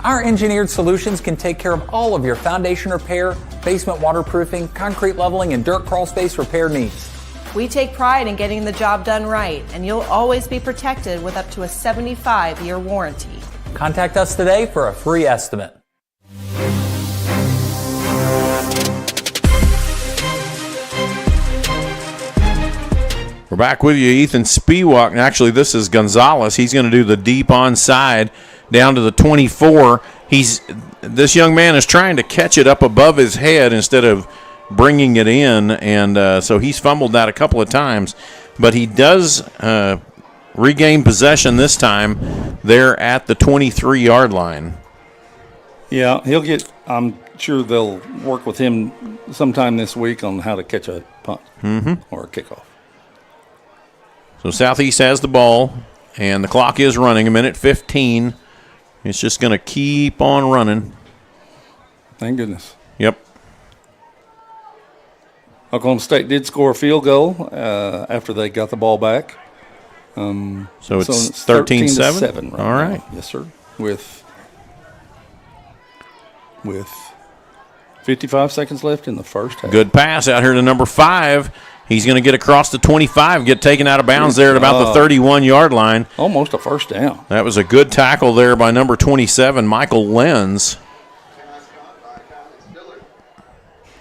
Our engineered solutions can take care of all of your foundation repair, basement waterproofing, concrete leveling, and dirt crawl space repair needs. We take pride in getting the job done right, and you'll always be protected with up to a 75-year warranty. Contact us today for a free estimate. We're We're back with you, Ethan Spiewak. And actually, this is Gonzalez. He's going to do the deep onside down to the 24. This young man is trying to catch it up above his head instead of bringing it in, and so he's fumbled that a couple of times. But he does regain possession this time. They're at the 23-yard line. Yeah, I'm sure they'll work with him sometime this week on how to catch a punt or a kickoff. So Southeast has the ball, and the clock is running, 1:15. It's just going to keep on running. Thank goodness. Yep. Oklahoma State did score a field goal after they got the ball back. So it's 13-7? Right all right. Now. Yes, sir. With 55 seconds left in the first half. Good pass out here to number 5. He's going to get across the 25, get taken out of bounds there at about the 31-yard line. Almost a first down. That was a good tackle there by number 27, Michael Lenz.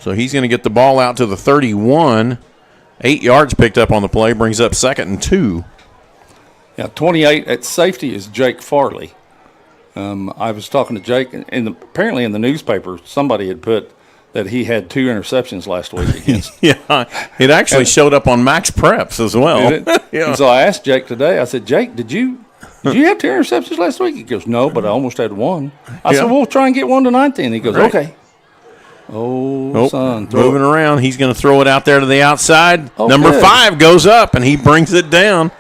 So he's going to get the ball out to the 31. 8 yards picked up on the play, brings up 2nd and 2. Yeah, 28 at safety is Jake Farley. I was talking to Jake, and apparently in the newspaper, somebody had put that he had 2 interceptions last week against. Yeah, it actually showed up on Max Preps as well. Did it? Yeah. And so I asked Jake today, I said, Jake, did you have 2 interceptions last week? He goes, no, but I almost had 1. I said, well, we'll try and get 1 tonight then. He goes, okay. Oh, son. Moving around. He's going to throw it out there to the outside. Oh, Number good. 5 goes up, and he brings it down.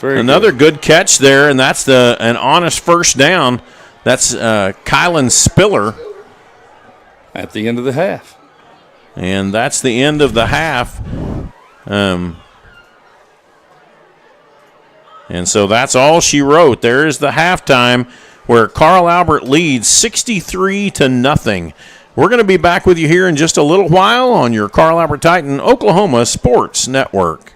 Another good catch there, and that's an honest first down. That's Kylan Spiller. At the end of the half. And that's the end of the half. And so that's all she wrote. There is the halftime where Carl Albert leads 63-0. We're going to be back with you here in just a little while on your Carl Albert Titan Oklahoma Sports Network.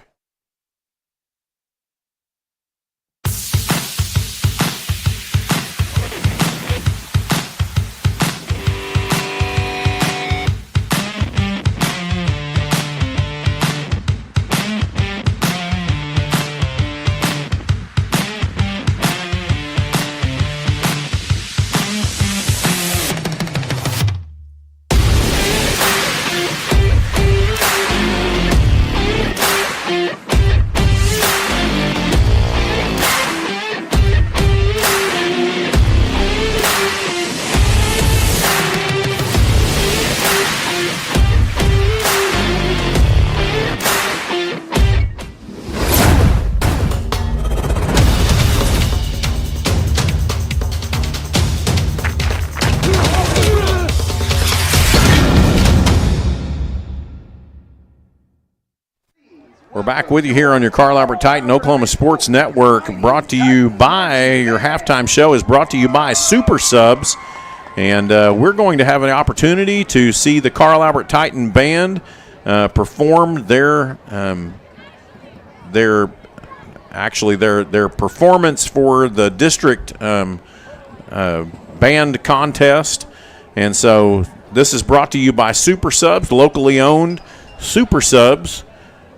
We're back with you here on your Carl Albert Titan Oklahoma Sports Network, brought to you by, your halftime show is brought to you by Super Subs. And we're going to have an opportunity to see the Carl Albert Titan Band perform their performance for the district band contest. And so this is brought to you by Super Subs, locally owned. Super Subs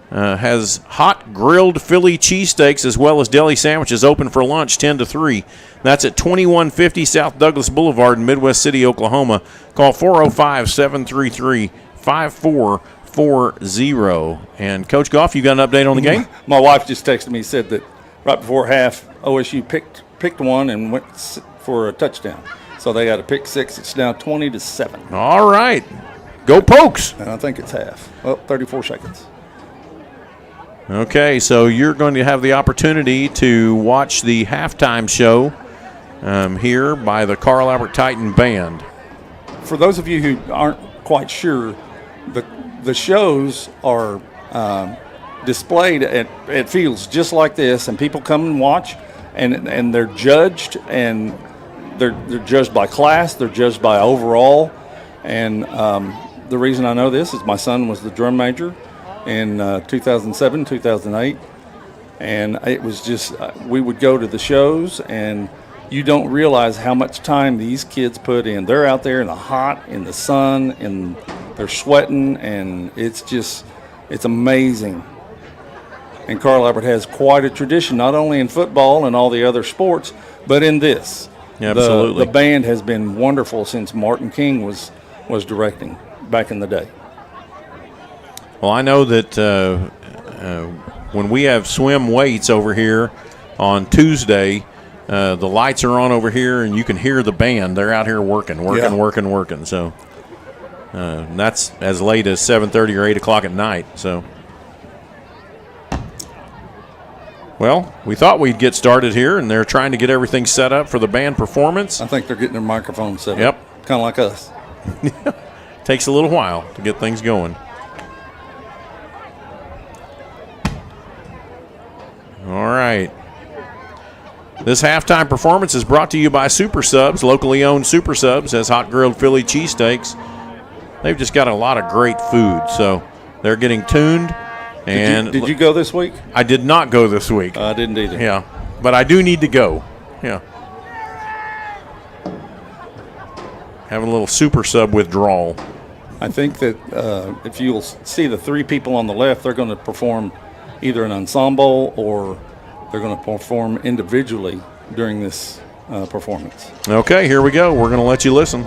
has hot grilled Philly cheesesteaks as well as deli sandwiches open for lunch 10 to 3. That's at 2150 South Douglas Boulevard in Midwest City, Oklahoma. Call 405-733-5440. And Coach Goff, you got an update on the game? My wife just texted me, said that right before half, OSU picked one and went for a touchdown. So they got a pick 6. It's now 20-7. All right. Go Pokes. And I think it's half. Well, 34 seconds. Okay, so you're going to have the opportunity to watch the halftime show here by the Carl Albert Titan Band. For those of you who aren't quite sure, the shows are displayed at fields just like this, and people come and watch, and they're judged, and they're judged by class, they're judged by overall, and the reason I know this is my son was the drum major in 2007, 2008, and it was just we would go to the shows, and you don't realize how much time these kids put in. They're out there in the hot, in the sun, and they're sweating, and it's amazing. And Carl Albert has quite a tradition, not only in football and all the other sports, but in this. Yeah, absolutely. The band has been wonderful since Martin King was directing back in the day. Well, I know that when we have swim weights over here on Tuesday, the lights are on over here, and you can hear the band. They're out here working. So that's as late as 7:30 or 8 o'clock at night. So, well, we thought we'd get started here, and they're trying to get everything set up for the band performance. I think they're getting their microphone set up. Yep. Kind of like us. Takes a little while to get things going. All right. This halftime performance is brought to you by Super Subs. Locally owned Super Subs has hot grilled Philly cheesesteaks. They've just got a lot of great food, so they're getting tuned. And did you go this week? I did not go this week. I didn't either. Yeah, but I do need to go. Yeah. Having a little Super Sub withdrawal. I think that if you'll see the three people on the left, they're going to perform either an ensemble or they're going to perform individually during this performance. Okay, here we go. We're going to let you listen.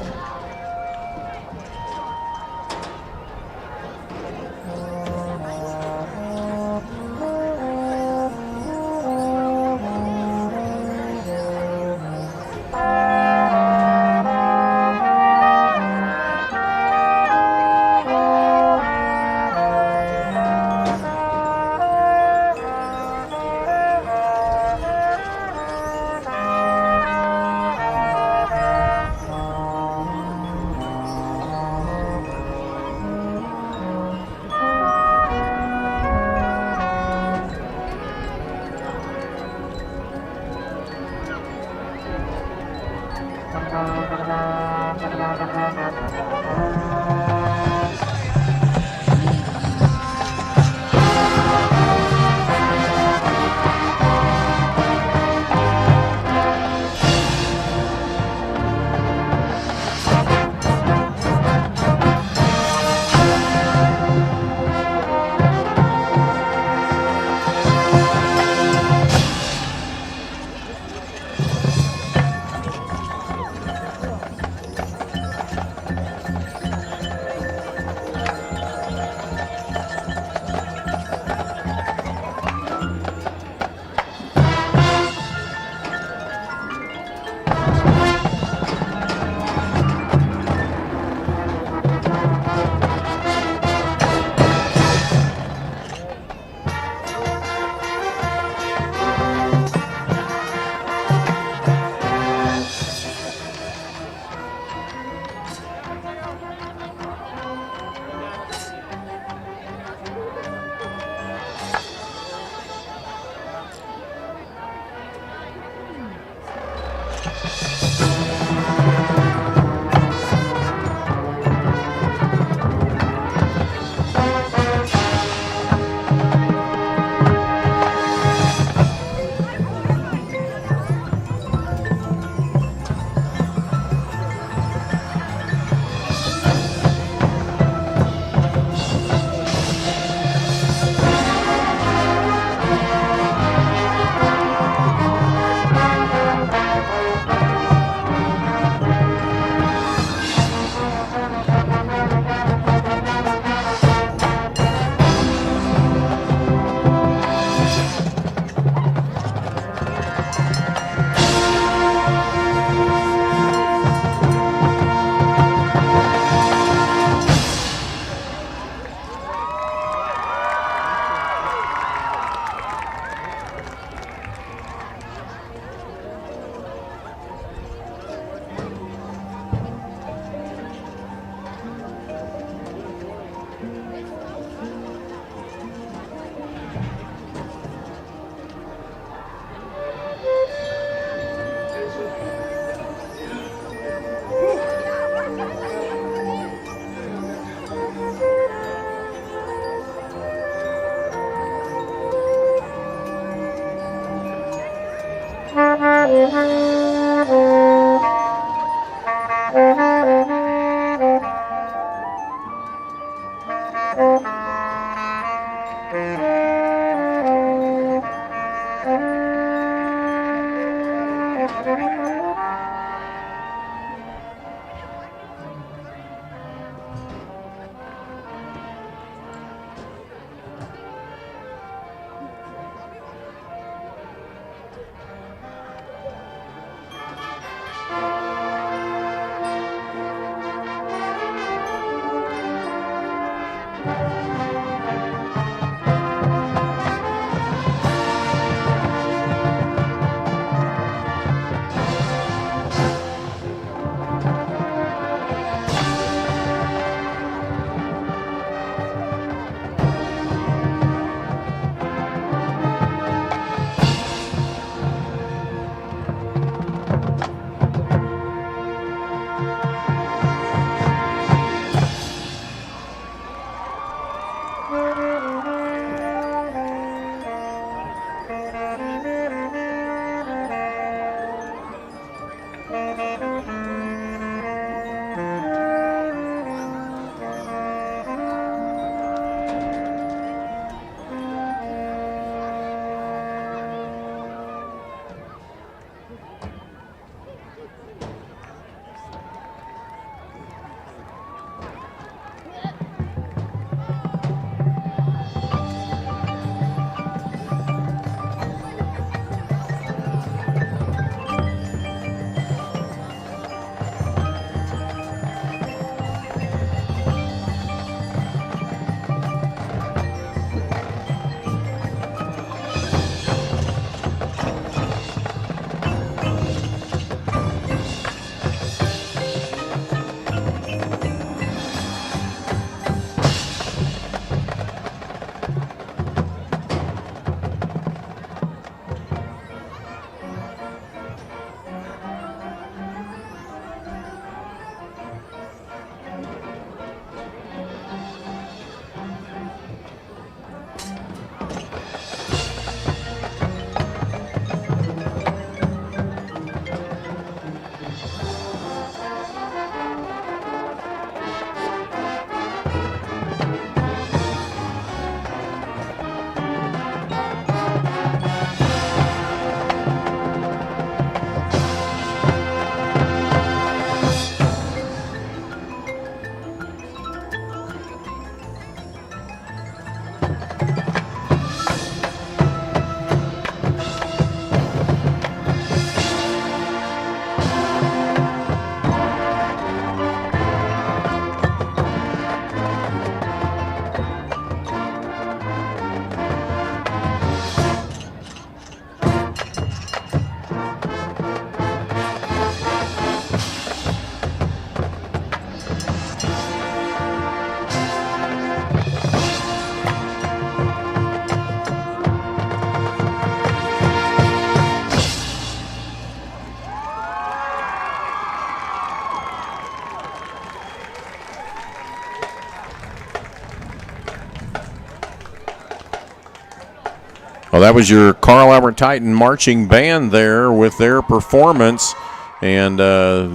Well, that was your Carl Albert Titan marching band there with their performance, and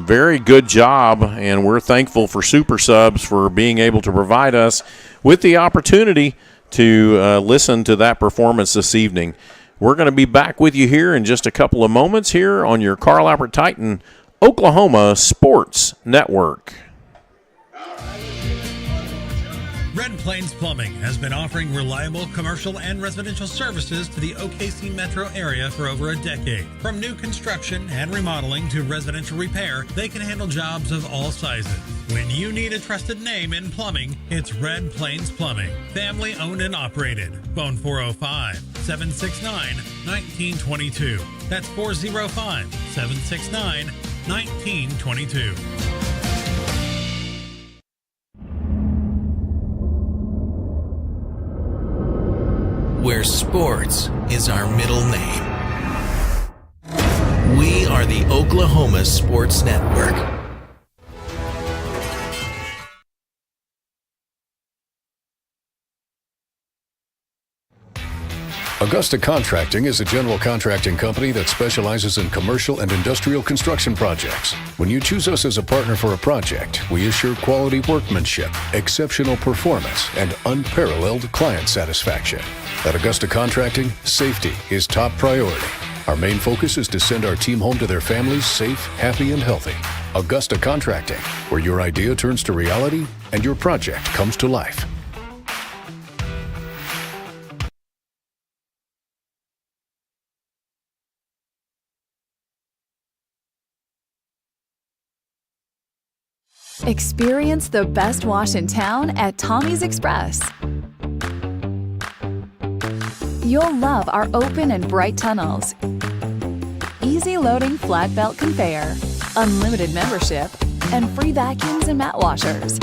very good job, and we're thankful for Super Subs for being able to provide us with the opportunity to listen to that performance this evening. We're going to be back with you here in just a couple of moments here on your Carl Albert Titan Oklahoma Sports Network. Red Plains Plumbing has been offering reliable commercial and residential services to the OKC metro area for over a decade. From new construction and remodeling to residential repair, they can handle jobs of all sizes. When you need a trusted name in plumbing, it's Red Plains Plumbing. Family owned and operated. Phone 405-769-1922. That's 405-769-1922. Where sports is our middle name. We are the Oklahoma Sports Network. Augusta Contracting is a general contracting company that specializes in commercial and industrial construction projects. When you choose us as a partner for a project, we assure quality workmanship, exceptional performance, and unparalleled client satisfaction. At Augusta Contracting, safety is top priority. Our main focus is to send our team home to their families safe, happy, and healthy. Augusta Contracting, where your idea turns to reality and your project comes to life. Experience the best wash in town at Tommy's Express. You'll love our open and bright tunnels, easy loading flat belt conveyor, unlimited membership, and free vacuums and mat washers.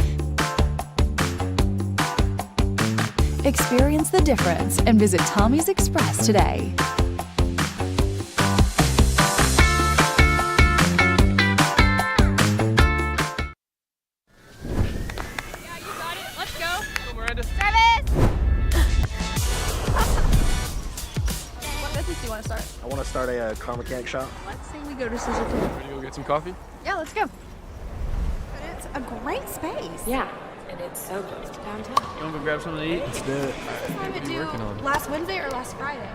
Experience the difference and visit Tommy's Express today. I want to start a car mechanic shop. Let's say we go to Sizzle. Ready to go get some coffee? Yeah, let's go. But it's a great space. Yeah, and it's so close to downtown. You want to go grab something to eat? Let's do it. What time What are you working on? last Wednesday or last Friday?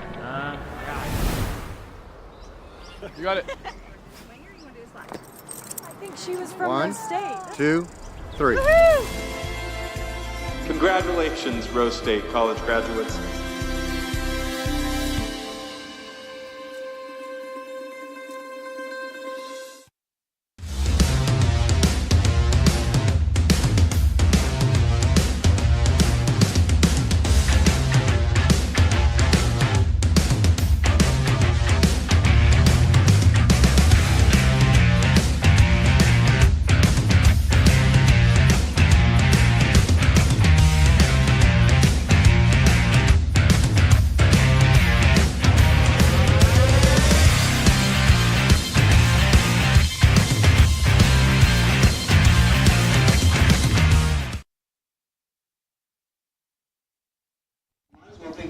You got it. I think she was from One, the state. 2, 3. Congratulations, Rose State College graduates.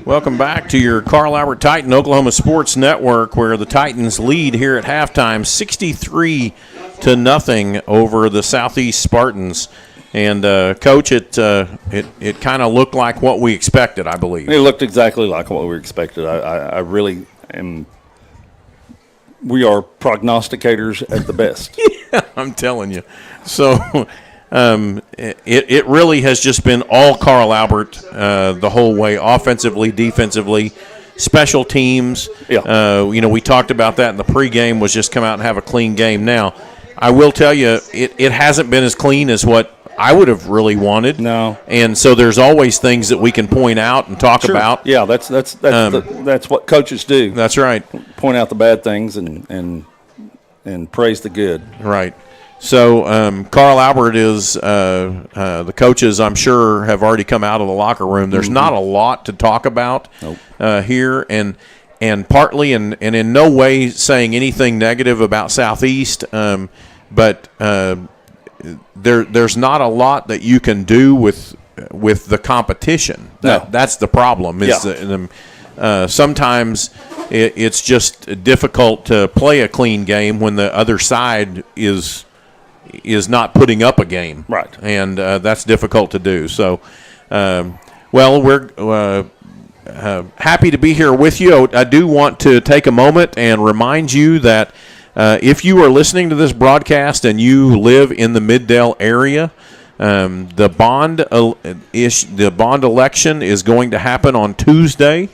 Welcome back to your Carl Albert Titan Oklahoma Sports Network, where the Titans lead here at halftime 63-0 over the Southeast Spartans. And, Coach, it kind of looked like what we expected, I believe. It looked exactly like what we expected. I really am. We are prognosticators at the best. Yeah, I'm telling you. So it really has just been all Carl Albert the whole way, offensively, defensively, special teams. Yeah. We talked about that in the pregame, was just come out and have a clean game. Now, I will tell you, it hasn't been as clean as what I would have really wanted. No. And so there's always things that we can point out and talk about. Yeah, that's what coaches do. That's right. Point out the bad things and praise the good. Right. So Carl Albert is the coaches, I'm sure, have already come out of the locker room. There's not a lot to talk about here, and partly and in no way saying anything negative about Southeast, but there's not a lot that you can do with the competition. That's the problem. Sometimes it's just difficult to play a clean game when the other side is not putting up a game. Right. And that's difficult to do. So, we're happy to be here with you. I do want to take a moment and remind you that if you are listening to this broadcast and you live in the Middale area, the bond election is going to happen on Tuesday,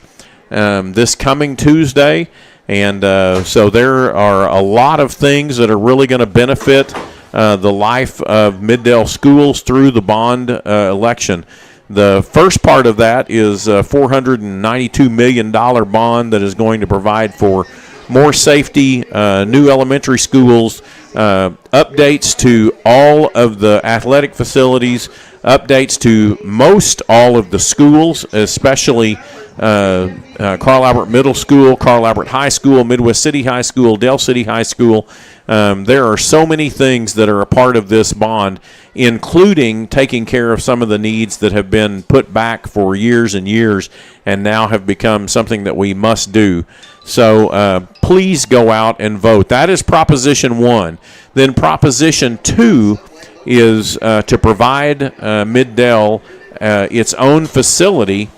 this coming Tuesday. And so there are a lot of things that are really going to benefit the life of Middale schools through the bond election. The first part of that is a $492 million bond that is going to provide for more safety, new elementary schools, updates to all of the athletic facilities, updates to most all of the schools, especially Carl Albert Middle School, Carl Albert High School, Midwest City High School, Dale City High School. There are so many things that are a part of this bond, including taking care of some of the needs that have been put back for years and years and now have become something that we must do. So please go out and vote. That is Proposition 1. Then Proposition 2 is to provide Middale its own facility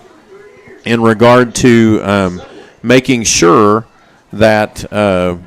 in regard to making sure that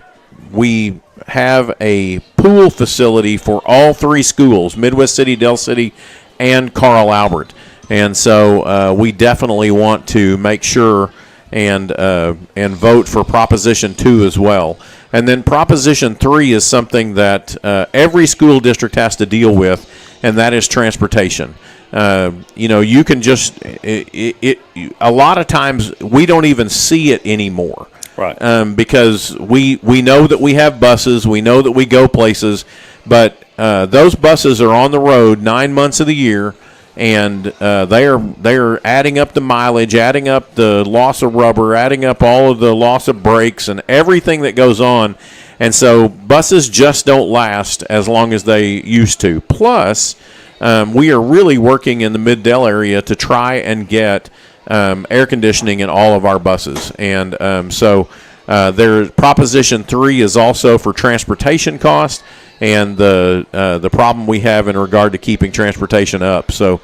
we have a pool facility for all three schools, Midwest City, Del City, and Carl Albert. And so we definitely want to make sure and vote for Proposition 2 as well. And then Proposition 3 is something that every school district has to deal with, and that is transportation. You can just a lot of times we don't even see it anymore. Right. Because we know that we have buses, we know that we go places, but those buses are on the road 9 months of the year, and they are adding up the mileage, adding up the loss of rubber, adding up all of the loss of brakes and everything that goes on. And so buses just don't last as long as they used to. Plus, we are really working in the Mid-Del area to try and get air conditioning in all of our buses. And so Proposition 3 is also for transportation cost and the problem we have in regard to keeping transportation up. So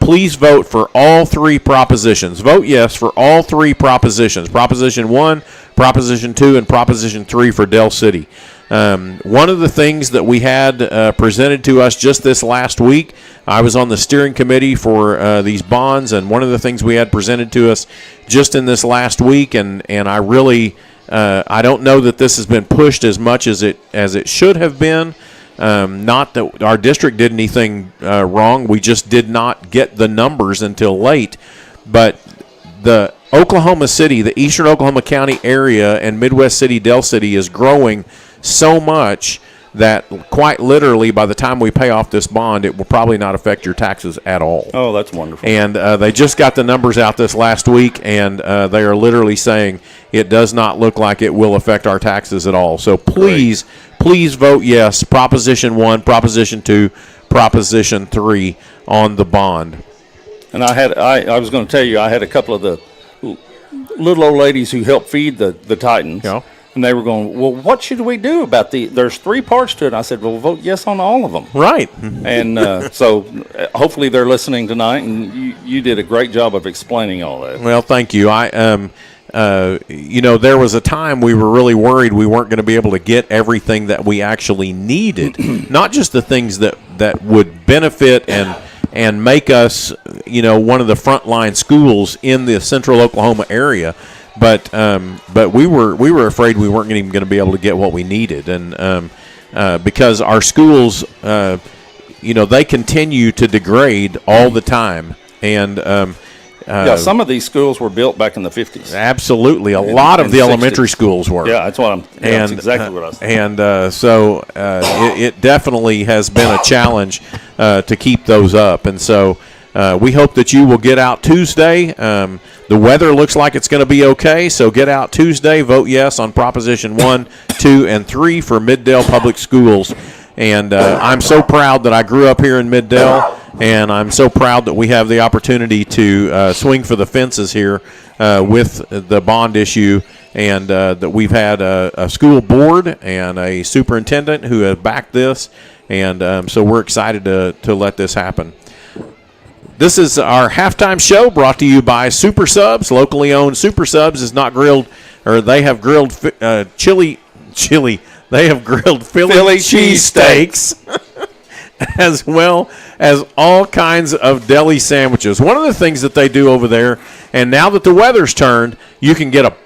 please vote for all three propositions. Vote yes for all three propositions. Proposition 1, Proposition 2, and Proposition 3 for Del City. One of the things that we had presented to us just this last week, I was on the steering committee for these bonds, and one of the things we had presented to us just in this last week, and I really I don't know that this has been pushed as much as it should have been. Not that our district did anything wrong, we just did not get the numbers until late, but the Oklahoma City, the eastern Oklahoma County area, and Midwest City, Del City is growing so much that quite literally by the time we pay off this bond, it will probably not affect your taxes at all. Oh, that's wonderful. And they just got the numbers out this last week, and they are literally saying it does not look like it will affect our taxes at all. So please vote yes, Proposition 1, Proposition 2, Proposition 3 on the bond. And I was going to tell you, I had a couple of the little old ladies who helped feed the Titans. Yeah. And they were going, well, what should we do about there's three parts to it. And I said, well, vote yes on all of them. Right. And so hopefully they're listening tonight, and you did a great job of explaining all that. Well, thank you. There was a time we were really worried we weren't going to be able to get everything that we actually needed, not just the things that would benefit and make us, one of the frontline schools in the central Oklahoma area. But we were afraid we weren't even going to be able to get what we needed, and because our schools, they continue to degrade all the time, and some of these schools were built back in the 50s. Absolutely, a lot of the elementary schools were. Yeah, that's exactly what I was thinking. And it definitely has been a challenge to keep those up, and so we hope that you will get out Tuesday. The weather looks like it's going to be okay, so get out Tuesday. Vote yes on Proposition 1, 2, and 3 for Mid-Del Public Schools. And I'm so proud that I grew up here in Mid-Del, and I'm so proud that we have the opportunity to swing for the fences here with the bond issue, and that we've had a school board and a superintendent who have backed this, and so we're excited to let this happen. This is our halftime show brought to you by Super Subs. Locally owned Super Subs is not grilled, or they have grilled chili. They have grilled Philly cheesesteaks, as well as all kinds of deli sandwiches. One of the things that they do over there, and now that the weather's turned, you can get a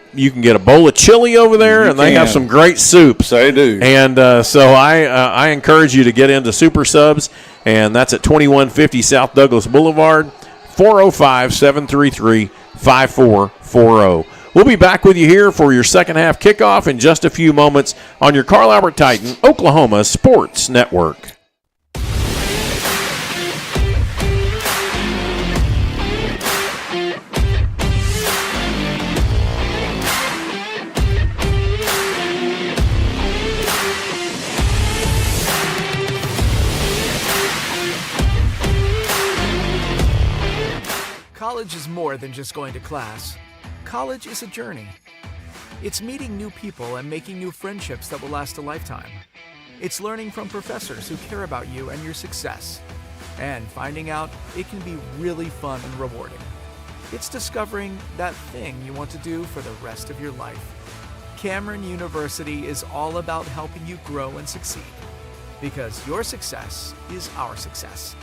bowl of chili over there, and they have some great soups. They do. And so I encourage you to get into Super Subs, and that's at 2150 South Douglas Boulevard, 405-733-5440. We'll be back with you here for your second half kickoff in just a few moments on your Carl Albert Titan Oklahoma Sports Network. College is more than just going to class. College is a journey. It's meeting new people and making new friendships that will last a lifetime. It's learning from professors who care about you and your success. And finding out it can be really fun and rewarding. It's discovering that thing you want to do for the rest of your life. Cameron University is all about helping you grow and succeed, because your success is our success.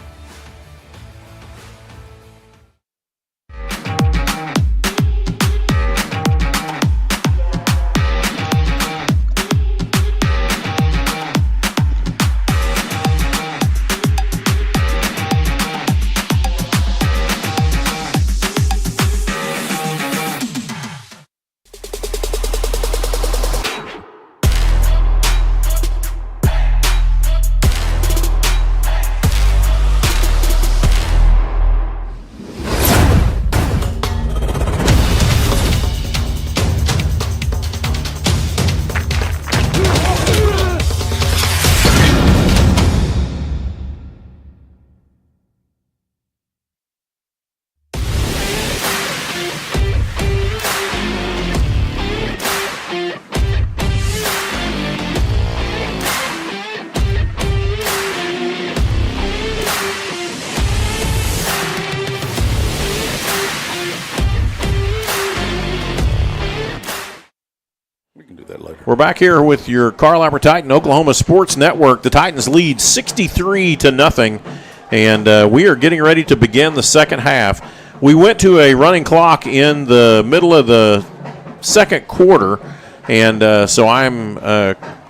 We're back here with your Carl Albert Titan Oklahoma Sports Network. The Titans lead 63-0, and we are getting ready to begin the second half. We went to a running clock in the middle of the second quarter, and so I'm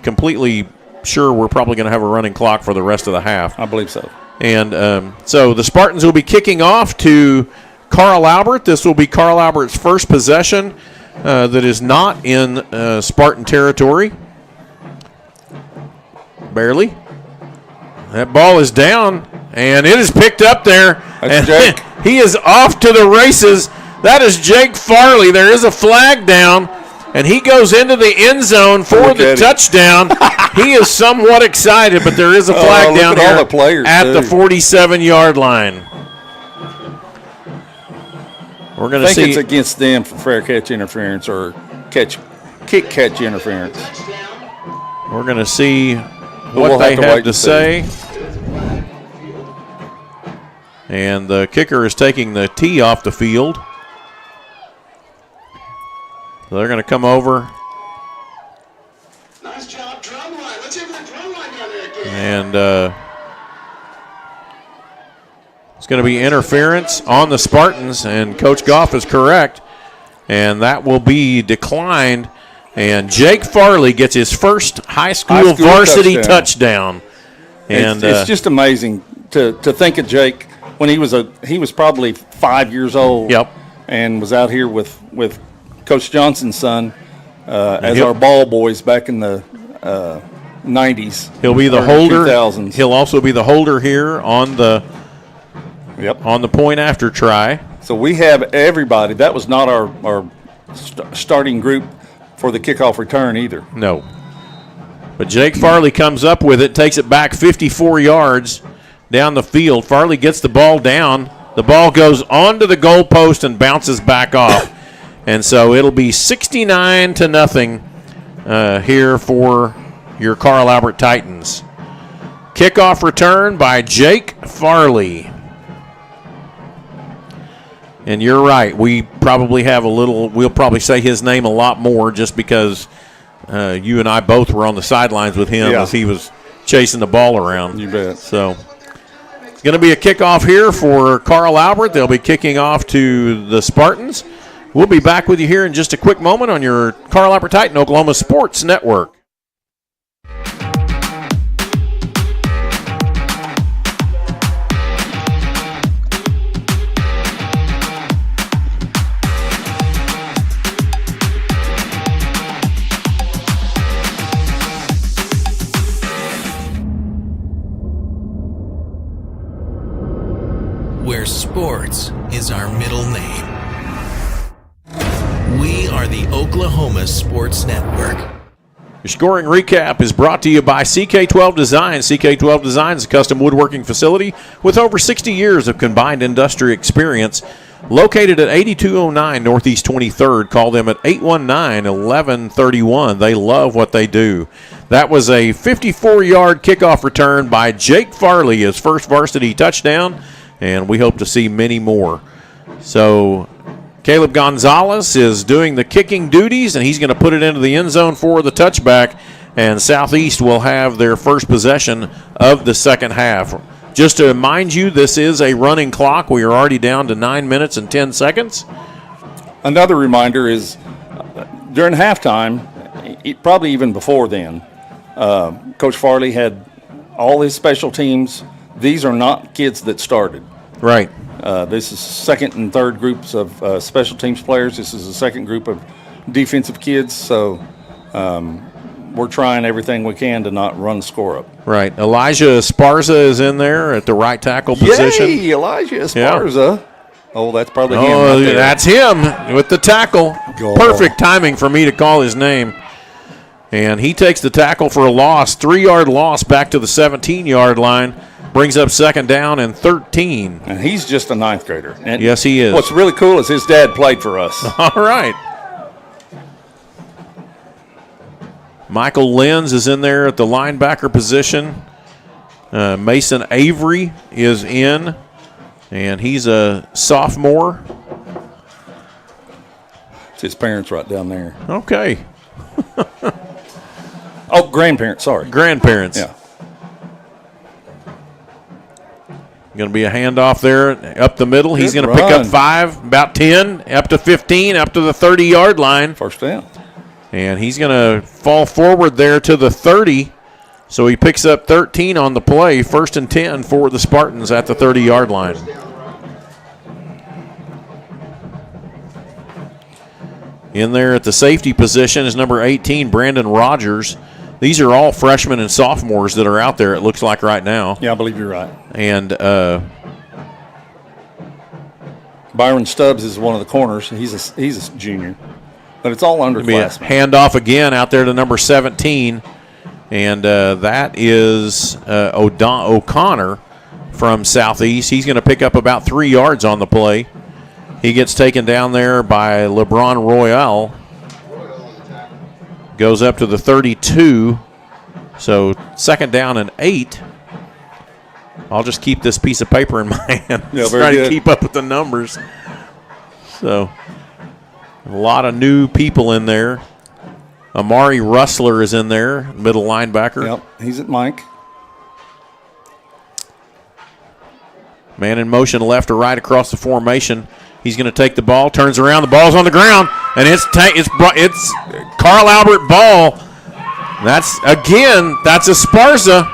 completely sure we're probably going to have a running clock for the rest of the half. I believe so. And so the Spartans will be kicking off to Carl Albert. This will be Carl Albert's first possession that is not in Spartan territory. Barely. That ball is down, and it is picked up there. That's Jake. He is off to the races. That is Jake Farley. There is a flag down, and he goes into the end zone for the touchdown. He is somewhat excited, but there is a flag down here at the 47-yard line. We're going to see. It's against them for fair catch interference or kick catch interference. We're going to see what they have to say. And the kicker is taking the tee off the field. So they're going to come over. Nice job, drumline. Let's hear the drumline down there again. And it's going to be interference on the Spartans, and Coach Goff is correct, and that will be declined. And Jake Farley gets his first high school varsity touchdown. And it's just amazing to think of Jake when he was probably 5 years old. Yep. And was out here with Coach Johnson's son as our ball boys back in the 90s. He'll be the holder. 2000s. He'll also be the holder here on the point after try. So we have everybody. That was not our starting group for the kickoff return either. No. But Jake Farley comes up with it, takes it back 54 yards down the field. Farley gets the ball down. The ball goes onto the goalpost and bounces back off. And so it'll be 69-0 here for your Carl Albert Titans. Kickoff return by Jake Farley. And you're right. We probably have we'll probably say his name a lot more just because you and I both were on the sidelines with him as he was chasing the ball around. You bet. So it's going to be a kickoff here for Carl Albert. They'll be kicking off to the Spartans. We'll be back with you here in just a quick moment on your Carl Albert Titan Oklahoma Sports Network. Where sports is our middle name. We are the Oklahoma Sports Network. Your scoring recap is brought to you by CK12 Design. CK12 Design is a custom woodworking facility with over 60 years of combined industry experience. Located at 8209 Northeast 23rd. Call them at 819-1131. They love what they do. That was a 54-yard kickoff return by Jake Farley, his first varsity touchdown, and we hope to see many more. So Caleb Gonzalez is doing the kicking duties, and he's going to put it into the end zone for the touchback, and Southeast will have their first possession of the second half. Just to remind you, this is a running clock. We are already down to 9 minutes and 10 seconds. Another reminder is during halftime, probably even before then, Coach Farley had all his special teams. These are not kids that started. Right. This is second and third groups of special teams players. This is the second group of defensive kids. So we're trying everything we can to not run the score up. Right. Elijah Esparza is in there at the right tackle position. Yay, Elijah Esparza. Yeah. Oh, that's probably him. Oh, right there. That's him with the tackle. Perfect timing for me to call his name. And he takes the tackle for a loss, 3-yard loss back to the 17-yard line. Brings up second down and 13. And he's just a ninth grader. And yes, he is. What's really cool is his dad played for us. All right. Michael Lenz is in there at the linebacker position. Mason Avery is in, and he's a sophomore. It's his parents right down there. Okay. Oh, grandparents, sorry. Grandparents. Yeah. Going to be a handoff there up the middle. He's going to pick up 5, about 10, up to 15, up to the 30-yard line. First down. And he's going to fall forward there to the 30. So he picks up 13 on the play. 1st and 10 for the Spartans at the 30-yard line. In there at the safety position is number 18, Brandon Rogers. These are all freshmen and sophomores that are out there, it looks like, right now. Yeah, I believe you're right. And Byron Stubbs is one of the corners. He's a junior. But it's all underclassmen. Handoff again out there to number 17. And that is O'Connor from Southeast. He's going to pick up about 3 yards on the play. He gets taken down there by LeBron Royale. Goes up to the 32. So second down and 8. I'll just keep this piece of paper in my hand. Yeah, try to keep up with the numbers. So a lot of new people in there. Amari Russler is in there, middle linebacker. Yep, he's at Mike. Man in motion left or right across the formation. He's going to take the ball, turns around, the ball's on the ground, and it's Carl Albert Ball. That's Esparza.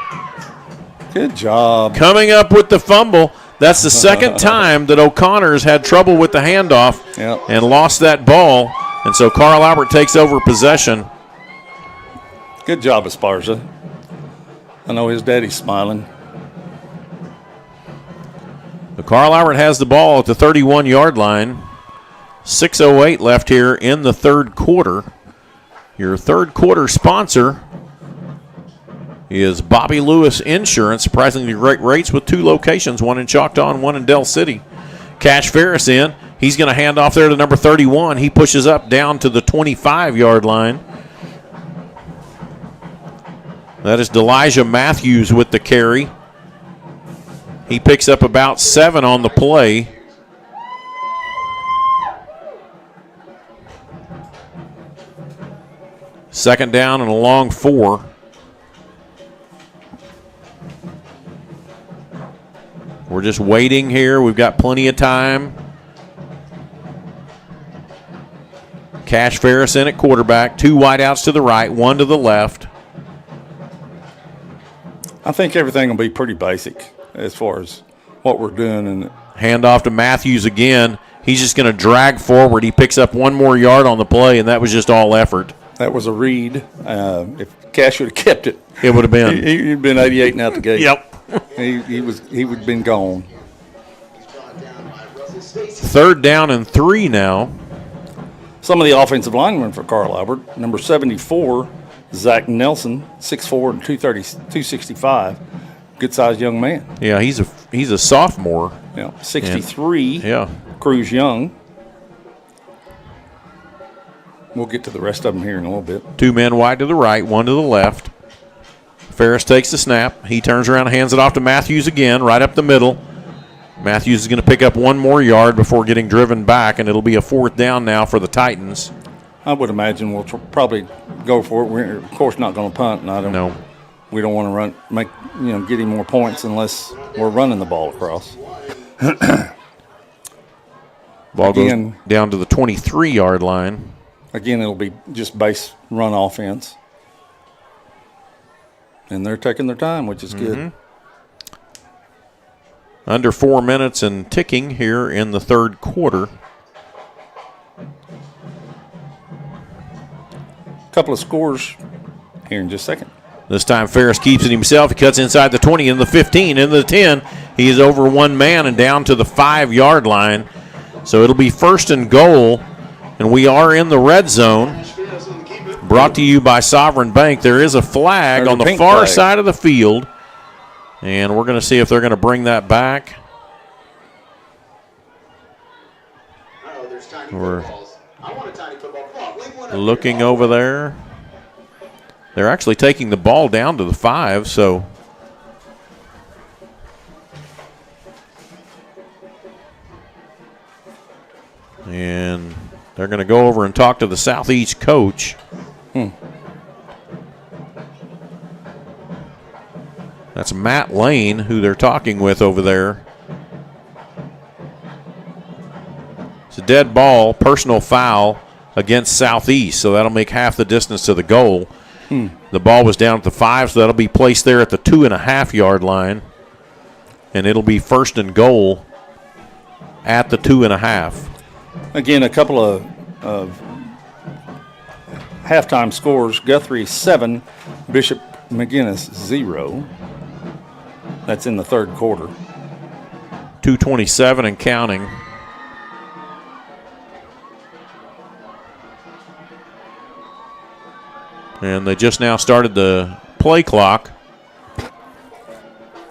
Good job. Coming up with the fumble. That's the second time that O'Connor's had trouble with the handoff and lost that ball. And so Carl Albert takes over possession. Good job, Esparza. I know his daddy's smiling. Carl Albert has the ball at the 31-yard line. 6:08 left here in the third quarter. Your third quarter sponsor is Bobby Lewis Insurance. Surprisingly great rates with 2 locations, one in Choctaw and one in Del City. Cash Ferris in. He's going to hand off there to number 31. He pushes up down to the 25-yard line. That is Delijah Matthews with the carry. He picks up about 7 on the play. Second down and a long 4. We're just waiting here. We've got plenty of time. Cash Ferris in at quarterback. 2 wideouts to the right, 1 to the left. I think everything will be pretty basic as far as what we're doing. And handoff to Matthews again. He's just going to drag forward. He picks up 1 more yard on the play, and that was just all effort. That was a read. If Cash would have kept it, it would have been. He'd been 88 and out the gate. Yep. He would have been gone. 3rd down and 3 now. Some of the offensive linemen for Carl Albert. Number 74, Zach Nelson, 6'4" and 265. Good-sized young man. Yeah, he's a sophomore. Yeah, 63. And, yeah. Cruz Young. We'll get to the rest of them here in a little bit. 2 men wide to the right, 1 to the left. Ferris takes the snap. He turns around and hands it off to Matthews again, right up the middle. Matthews is going to pick up one more yard before getting driven back, and it'll be a 4th down now for the Titans. I would imagine we'll probably go for it. We're, of course, not going to punt. No. We don't want to get any more points unless we're running the ball across. Ball goes down to the 23-yard line. Again, it'll be just base run offense. And they're taking their time, which is good. Under 4 minutes and ticking here in the third quarter. Couple of scores here in just a second. This time Ferris keeps it himself. He cuts inside the 20, into the 15, into the 10. He is over one man and down to the 5-yard line. So it'll be 1st and goal, and we are in the red zone. Brought to you by Sovereign Bank. There is a flag on the far side of the field, and we're going to see if they're going to bring that back. We're looking over there. They're actually taking the ball down to the 5, so and they're going to go over and talk to the Southeast coach. That's Matt Lane, who they're talking with over there. It's a dead ball, personal foul against Southeast, so that'll make half the distance to the goal. The ball was down at the 5, so that'll be placed there at the 2.5-yard line, and it'll be 1st and goal at the 2.5. Again, a couple of halftime scores. Guthrie 7, Bishop McGinnis 0. That's in the third quarter. 2:27 and counting. And they just now started the play clock.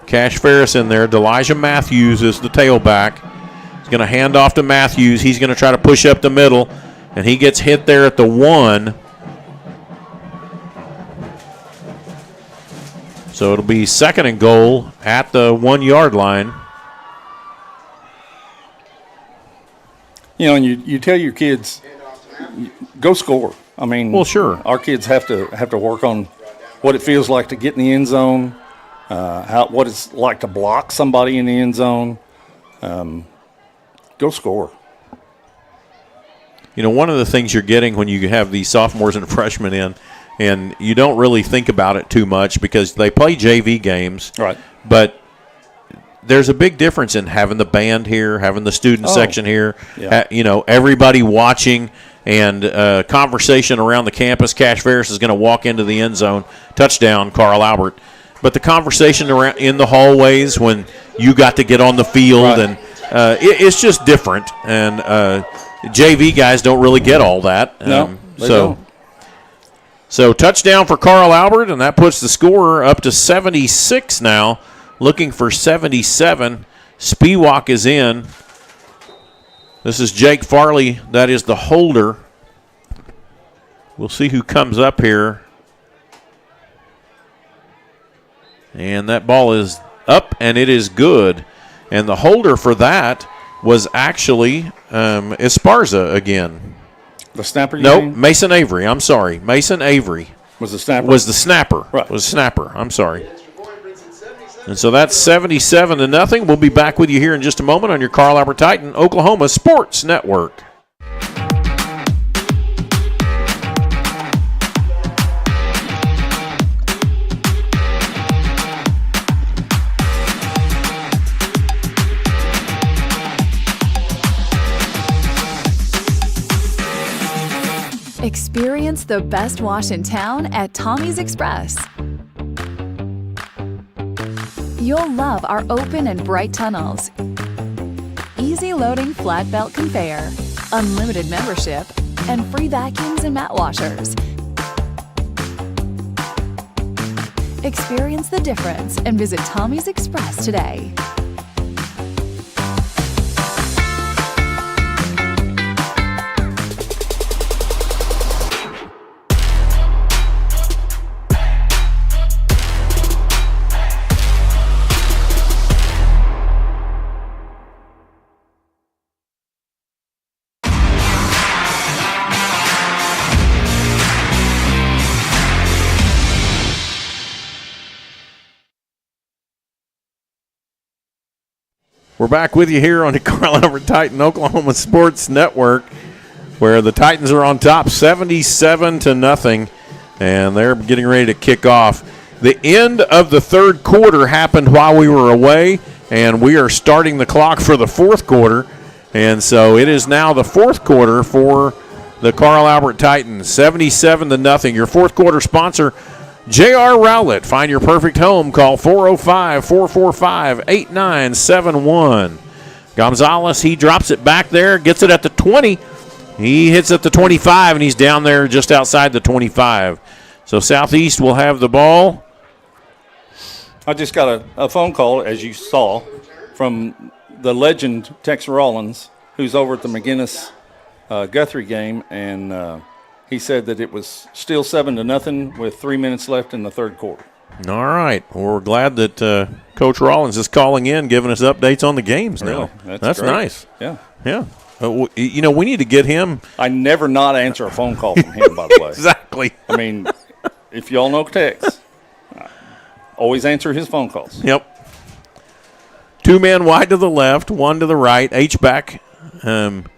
Cash Ferris in there. D'Elijah Matthews is the tailback. He's going to hand off to Matthews. He's going to try to push up the middle, and he gets hit there at the 1. So it'll be 2nd and goal at the 1-yard line. And you tell your kids, go score. I mean, well, sure. Our kids have to work on what it feels like to get in the end zone, what it's like to block somebody in the end zone. Go score. One of the things you're getting when you have these sophomores and freshmen in, and you don't really think about it too much because they play JV games. Right. But there's a big difference in having the band here, having the student section here, everybody watching, and conversation around the campus. Cash Ferris is going to walk into the end zone, touchdown, Carl Albert. But the conversation around in the hallways when you got to get on the field, and it's just different. And JV guys don't really get all that. No, they don't. So touchdown for Carl Albert, and that puts the scorer up to 76 now, looking for 77. Spiewak is in. This is Jake Farley. That is the holder. We'll see who comes up here. And that ball is up, and it is good. And the holder for that was actually Esparza again. The snapper? Nope, Mason Avery. I'm sorry. Mason Avery. Was the snapper? Was the snapper. Right. Was the snapper. I'm sorry. And so that's 77-0. We'll be back with you here in just a moment on your Carl Albert Titan Oklahoma Sports Network. Experience the best wash in town at Tommy's Express. You'll love our open and bright tunnels, easy loading flat belt conveyor, unlimited membership, and free vacuums and mat washers. Experience the difference and visit Tommy's Express today. We're back with you here on the Carl Albert Titan Oklahoma Sports Network, where the Titans are on top 77-0, and they're getting ready to kick off. The end of the third quarter happened while we were away, and we are starting the clock for the fourth quarter. And so it is now the fourth quarter for the Carl Albert Titans, 77-0. Your fourth quarter sponsor, J.R. Rowlett. Find your perfect home. Call 405-445-8971. Gonzalez, he drops it back there, gets it at the 20. He hits at the 25, and he's down there just outside the 25. So Southeast will have the ball. I just got a phone call, as you saw, from the legend Tex Rollins, who's over at the McGinnis Guthrie game, and he said that it was still 7-0 with 3 minutes left in the third quarter. All right. Well, we're glad that Coach Rollins is calling in, giving us updates on the games now. Really? That's nice. Yeah. Yeah. We need to get him. I never not answer a phone call from him, by the way. Exactly. I mean, if y'all know Tex, always answer his phone calls. Yep. 2 men wide to the left, 1 to the right, H-back. And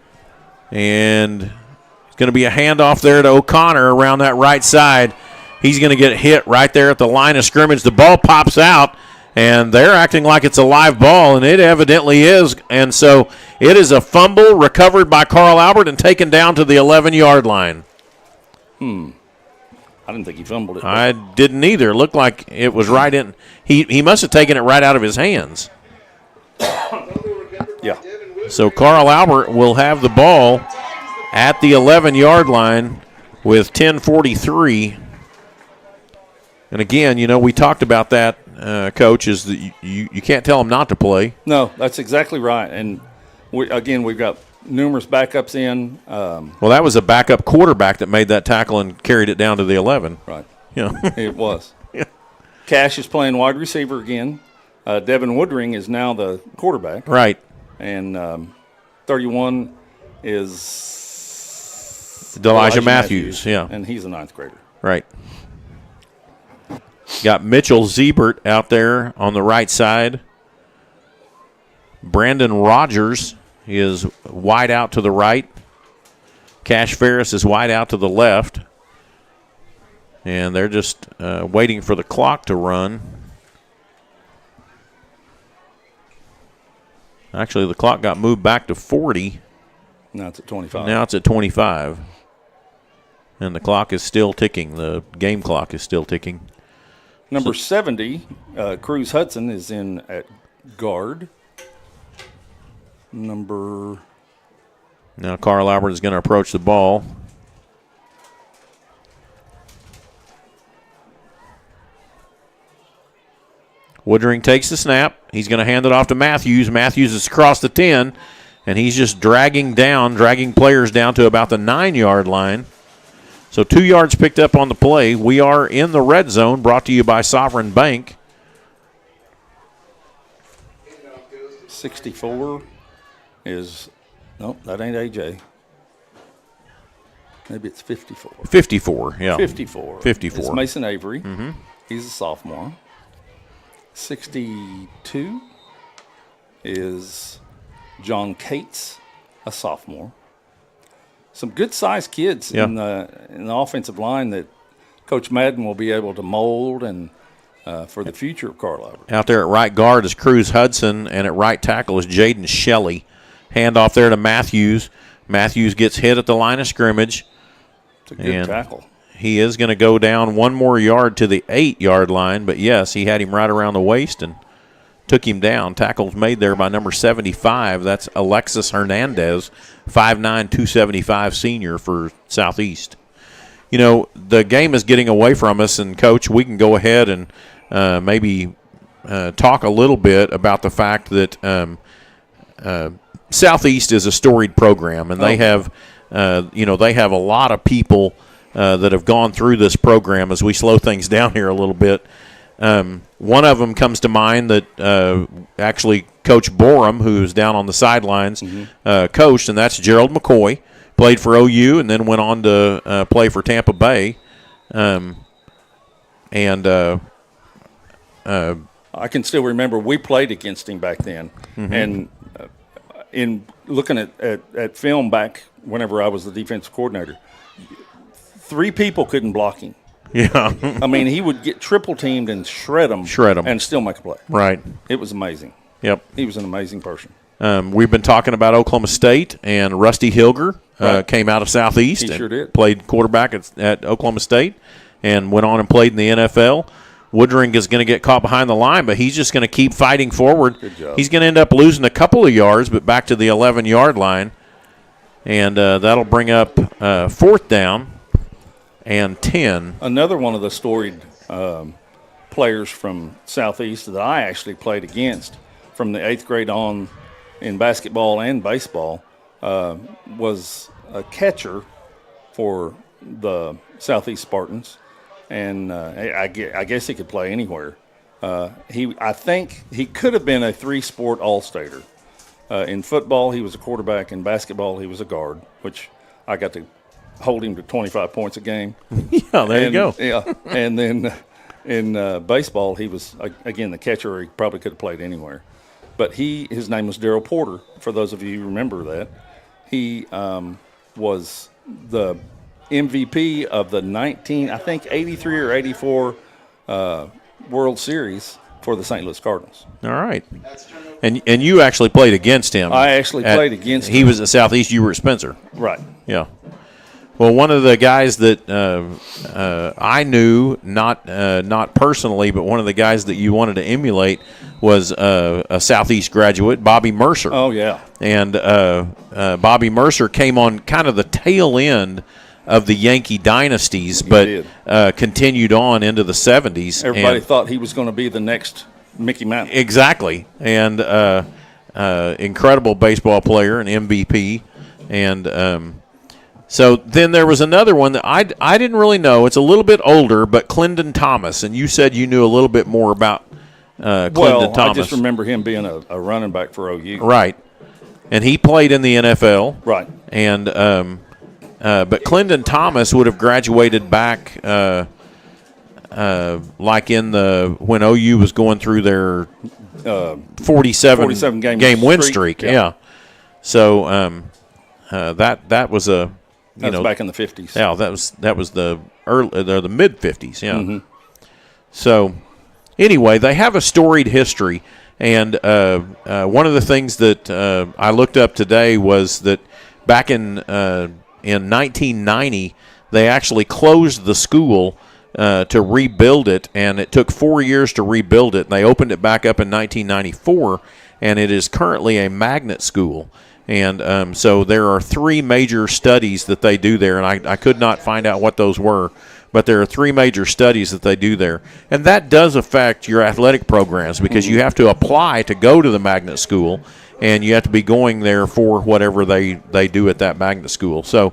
it's going to be a handoff there to O'Connor around that right side. He's going to get hit right there at the line of scrimmage. The ball pops out, and they're acting like it's a live ball, and it evidently is. And so it is a fumble recovered by Carl Albert and taken down to the 11-yard line. I didn't think he fumbled it. I didn't either. It looked like it was right in. He must have taken it right out of his hands. Yeah. So Carl Albert will have the ball at the 11-yard line with 10:43. And again, we talked about that, Coach, is that you can't tell them not to play. No, that's exactly right. And, we've got numerous backups in. Well, that was a backup quarterback that made that tackle and carried it down to the 11. Right. Yeah. It was. Yeah. Cash is playing wide receiver again. Devin Woodring is now the quarterback. Right. And 31 is Elijah Matthews. Yeah. And he's a ninth grader. Right. Got Mitchell Ziebert out there on the right side. Brandon Rogers is wide out to the right. Cash Ferris is wide out to the left. And they're just waiting for the clock to run. Actually, the clock got moved back to 40. Now it's at 25. Now it's at 25. And the clock is still ticking. The game clock is still ticking. Number 70, Cruz Hudson, is in at guard. Now Carl Albert is going to approach the ball. Woodring takes the snap. He's going to hand it off to Matthews. Matthews is across the 10, and he's just dragging players down to about the 9-yard line. So 2 yards picked up on the play. We are in the red zone, brought to you by Sovereign Bank. 64 is, nope, that ain't AJ. Maybe it's 54. 54, yeah. 54. 54. It's Mason Avery. Mm-hmm. He's a sophomore. 62 is John Cates, a sophomore. Some good-sized kids in the offensive line that Coach Madden will be able to mold and for the future of Carl Albert. Out there at right guard is Cruz Hudson, and at right tackle is Jaden Shelley. Handoff there to Matthews. Matthews gets hit at the line of scrimmage. It's a good tackle. He is going to go down 1 more yard to the 8-yard line, but yes, he had him right around the waist and took him down. Tackles made there by number 75. That's Alexis Hernandez, 5'9", 275 senior for Southeast. The game is getting away from us, and, Coach, we can go ahead and maybe talk a little bit about the fact that Southeast is a storied program, and they have they have a lot of people that have gone through this program as we slow things down here a little bit. One of them comes to mind that actually Coach Borum, who's down on the sidelines, coached, and that's Gerald McCoy. Played for OU and then went on to play for Tampa Bay. I can still remember we played against him back then, and in looking at film back whenever I was the defensive coordinator, 3 people couldn't block him. Yeah. I mean, he would get triple teamed and shred them, and still make a play. Right. It was amazing. Yep. He was an amazing person. We've been talking about Oklahoma State, and Rusty Hilger came out of Southeast. He and sure did. Played quarterback at Oklahoma State and went on and played in the NFL. Woodring is going to get caught behind the line, but he's just going to keep fighting forward. Good job. He's going to end up losing a couple of yards, but back to the 11-yard line. And that'll bring up 4th down and 10. Another one of the storied players from Southeast that I actually played against from the 8th grade on in basketball and baseball was a catcher for the Southeast Spartans. And I guess he could play anywhere. I think he could have been a 3-sport all-stater. In football, he was a quarterback. In basketball, he was a guard, which I got to hold him to 25 points a game. Yeah, there you go. Yeah, and then in baseball, he was, again, the catcher. He probably could have played anywhere. But his name was Darryl Porter, for those of you who remember that. He was the MVP of the 83 or 84 World Series for the St. Louis Cardinals. All right. And you actually played against him. I actually played against him. He was at Southeast. You were at Spencer. Right. Yeah. Well, one of the guys that I knew, not personally, but one of the guys that you wanted to emulate was a Southeast graduate, Bobby Mercer. Oh, yeah. And Bobby Mercer came on kind of the tail end of the Yankee dynasties, but continued on into the 70s. Everybody thought he was going to be the next Mickey Mantle. Exactly. And incredible baseball player, an MVP. And so then there was another one that I didn't really know. It's a little bit older, but Clendon Thomas. And you said you knew a little bit more about Clendon Thomas. I just remember him being a running back for OU. Right. And he played in the NFL. Right. And but Clendon Thomas would have graduated back like when OU was going through their 47 game win streak. Yeah. So that was a back in the 50s. Yeah, that was the mid 50s. Yeah. Mm-hmm. So anyway, they have a storied history, and one of the things that I looked up today was that back in 1990, they actually closed the school to rebuild it, and it took 4 years to rebuild it. And they opened it back up in 1994, and it is currently a magnet school. And so there are 3 major studies that they do there, and I could not find out what those were, but there are 3 major studies that they do there. And that does affect your athletic programs because you have to apply to go to the magnet school, and you have to be going there for whatever they do at that magnet school. So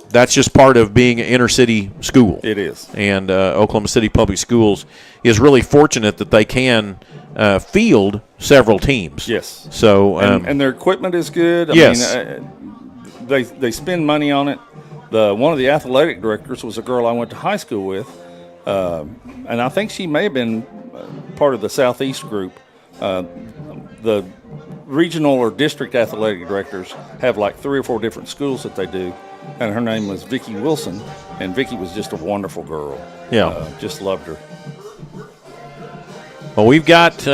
that's just part of being an inner-city school. It is. And Oklahoma City Public Schools is really fortunate that they can field several teams. Yes. So and their equipment is good. I mean, they spend money on it. One of the athletic directors was a girl I went to high school with, and I think she may have been part of the Southeast group. The regional or district athletic directors have like 3 or 4 different schools that they do, and her name was Vicki Wilson, and Vicki was just a wonderful girl. Yeah. Just loved her. Well, we've got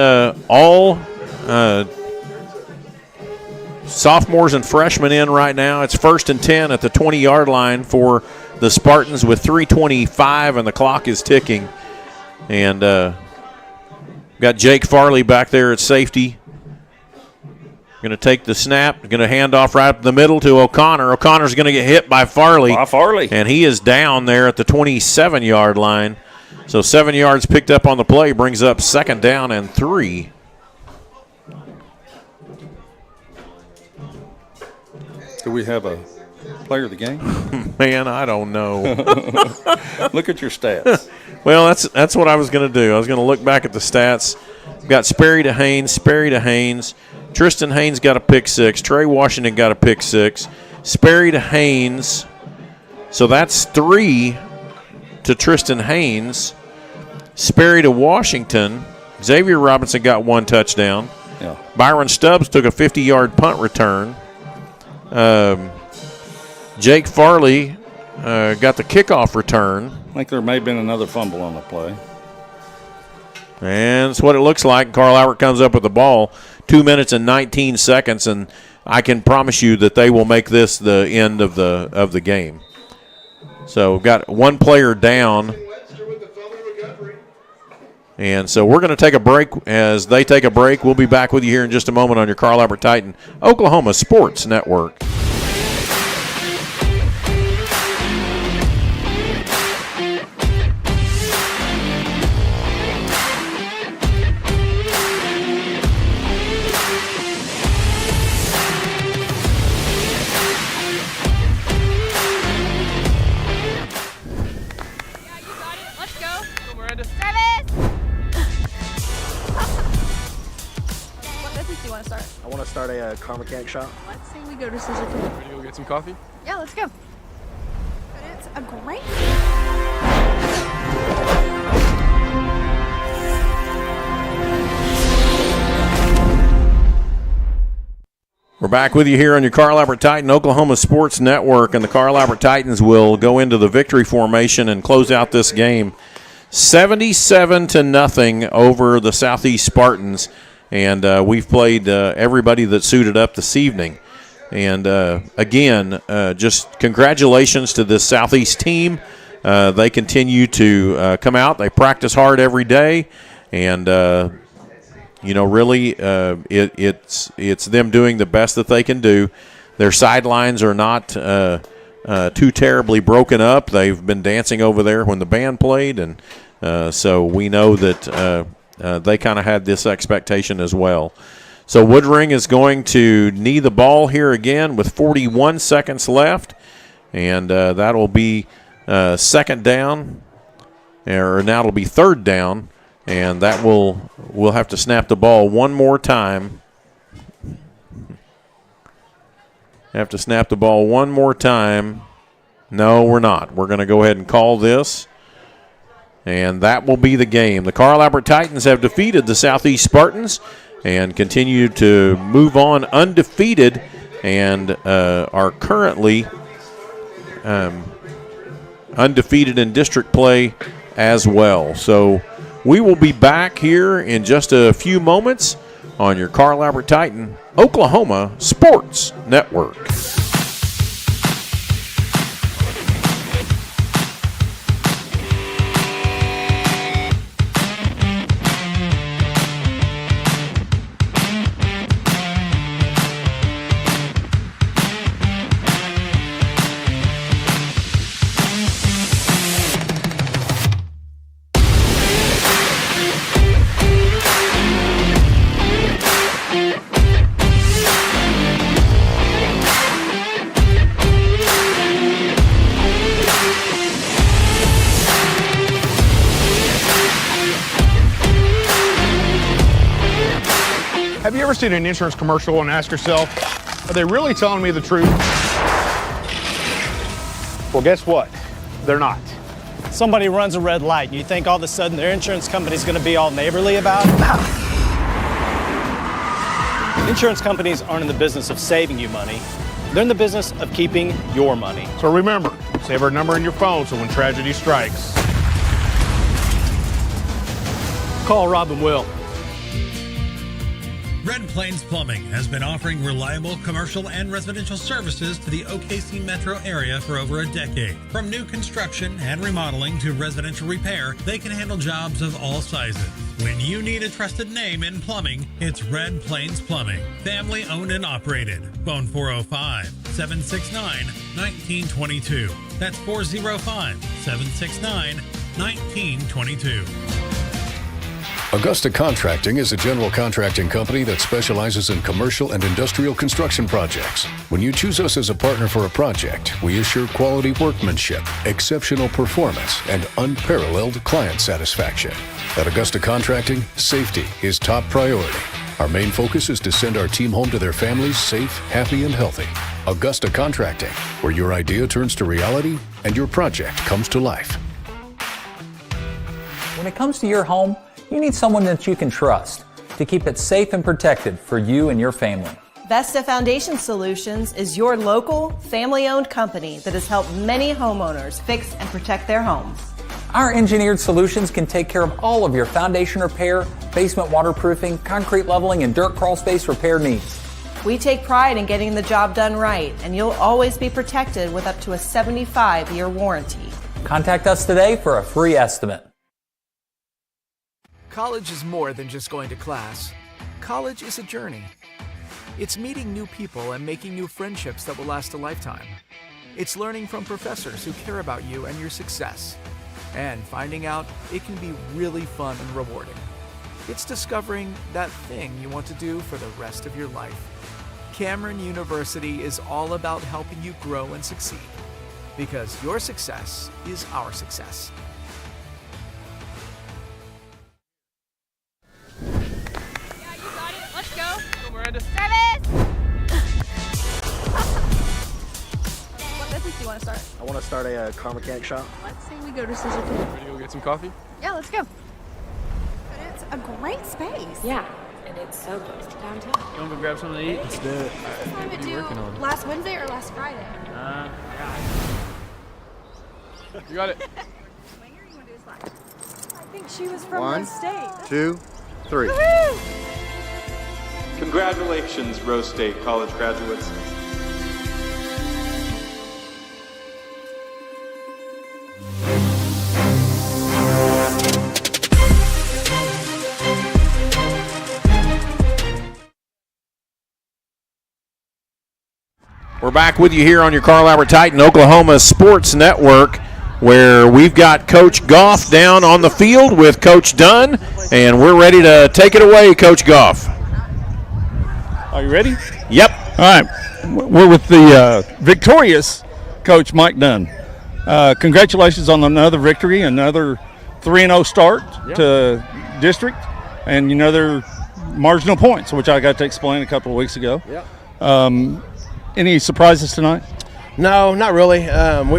all sophomores and freshmen in right now. It's 1st and 10 at the 20-yard line for the Spartans with 3:25, and the clock is ticking. And got Jake Farley back there at safety. Going to take the snap. Going to hand off right up the middle to O'Connor. O'Connor's going to get hit by Farley. And he is down there at the 27-yard line. So 7 yards picked up on the play brings up 2nd down and 3. Do we have a player of the game? Man, I don't know. Look at your stats. Well, that's what I was going to do. I was going to look back at the stats. Got Sperry to Haynes. Tristan Haynes got a pick 6. Trey Washington got a pick 6. Sperry to Haynes. So that's 3 to Tristan Haynes. Sperry to Washington. Xavier Robinson got 1 touchdown. Yeah. Byron Stubbs took a 50-yard punt return. Jake Farley got the kickoff return. I think there may have been another fumble on the play. And that's what it looks like. Carl Albert comes up with the ball, 2 minutes and 19 seconds, and I can promise you that they will make this the end of the game. So we've got one player down. And so we're going to take a break. As they take a break, we'll be back with you here in just a moment on your Carl Albert Titan Oklahoma Sports Network. I want to start a car mechanic shop. Let's say we go to Scissor Cookie. Ready to go get some coffee? Yeah, let's go. But it's a great. We're back with you here on your Carl Albert Titan Oklahoma Sports Network, and the Carl Albert Titans will go into the victory formation and close out this game 77-0 over the Southeast Spartans. And we've played everybody that suited up this evening. And, again, just congratulations to this Southeast team. They continue to come out. They practice hard every day. And, really it's them doing the best that they can do. Their sidelines are not too terribly broken up. They've been dancing over there when the band played. And so we know that they kind of had this expectation as well. So Woodring is going to knee the ball here again with 41 seconds left, and that'll be second down, or now it'll be third down, and that we'll have to snap the ball one more time. Have to snap the ball one more time. No, we're not. We're going to go ahead and call this. And that will be the game. The Carl Albert Titans have defeated the Southeast Spartans and continue to move on undefeated and are currently undefeated in district play as well. So we will be back here in just a few moments on your Carl Albert Titan Oklahoma Sports Network. Have you ever seen an insurance commercial and ask yourself, are they really telling me the truth? Well, guess what? They're not. Somebody runs a red light and you think all of a sudden their insurance company's going to be all neighborly about it? Insurance companies aren't in the business of saving you money. They're in the business of keeping your money. So remember, save our number in your phone so when tragedy strikes, call Rob and Will. Red Plains Plumbing has been offering reliable commercial and residential services to the OKC metro area for over a decade. From new construction and remodeling to residential repair, they can handle jobs of all sizes. When you need a trusted name in plumbing, it's Red Plains Plumbing. Family owned and operated. Phone 405-769-1922. That's 405-769-1922. Augusta Contracting is a general contracting company that specializes in commercial and industrial construction projects. When you choose us as a partner for a project, we assure quality workmanship, exceptional performance, and unparalleled client satisfaction. At Augusta Contracting, safety is top priority. Our main focus is to send our team home to their families safe, happy, and healthy. Augusta Contracting, where your idea turns to reality and your project comes to life. When it comes to your home, you need someone that you can trust. to keep it safe and protected for you and your family. Vesta Foundation Solutions is your local, family-owned company that has helped many homeowners fix and protect their homes. Our engineered solutions can take care of all of your foundation repair, basement waterproofing, concrete leveling, and dirt crawl space repair needs. We take pride in getting the job done right, and you'll always be protected with up to a 75-year warranty. Contact us today for a free estimate. College is more than just going to class. College is a journey. It's meeting new people and making new friendships that will last a lifetime. It's learning from professors who care about you and your success. And finding out it can be really fun and rewarding. It's discovering that thing you want to do for the rest of your life. Cameron University is all about helping you grow and succeed. Because your success is our success. Let's go. Go, Miranda. Travis! What business do you want to start? I want to start a car mechanic shop. Let's say we go to Sizzleton. Ready to go get some coffee? Yeah, let's go. But it's a great space. Yeah, and it's so close to downtown. You want to go grab something to eat? Let's do it. What What are you working on? Last Wednesday or last Friday? You got it. I think she was from One, the state. 2, 3. Congratulations, Rose State college graduates. We're back with you here on your Carl Albert Titan Oklahoma Sports Network, where we've got Coach Goff down on the field with Coach Dunn, and we're ready to take it away, Coach Goff. Are you ready? Yep. All right. We're with the victorious Coach Mike Dunn. Congratulations on another victory, another 3-0 start to district, and another marginal points, which I got to explain a couple of weeks ago. Any surprises tonight? No, not really.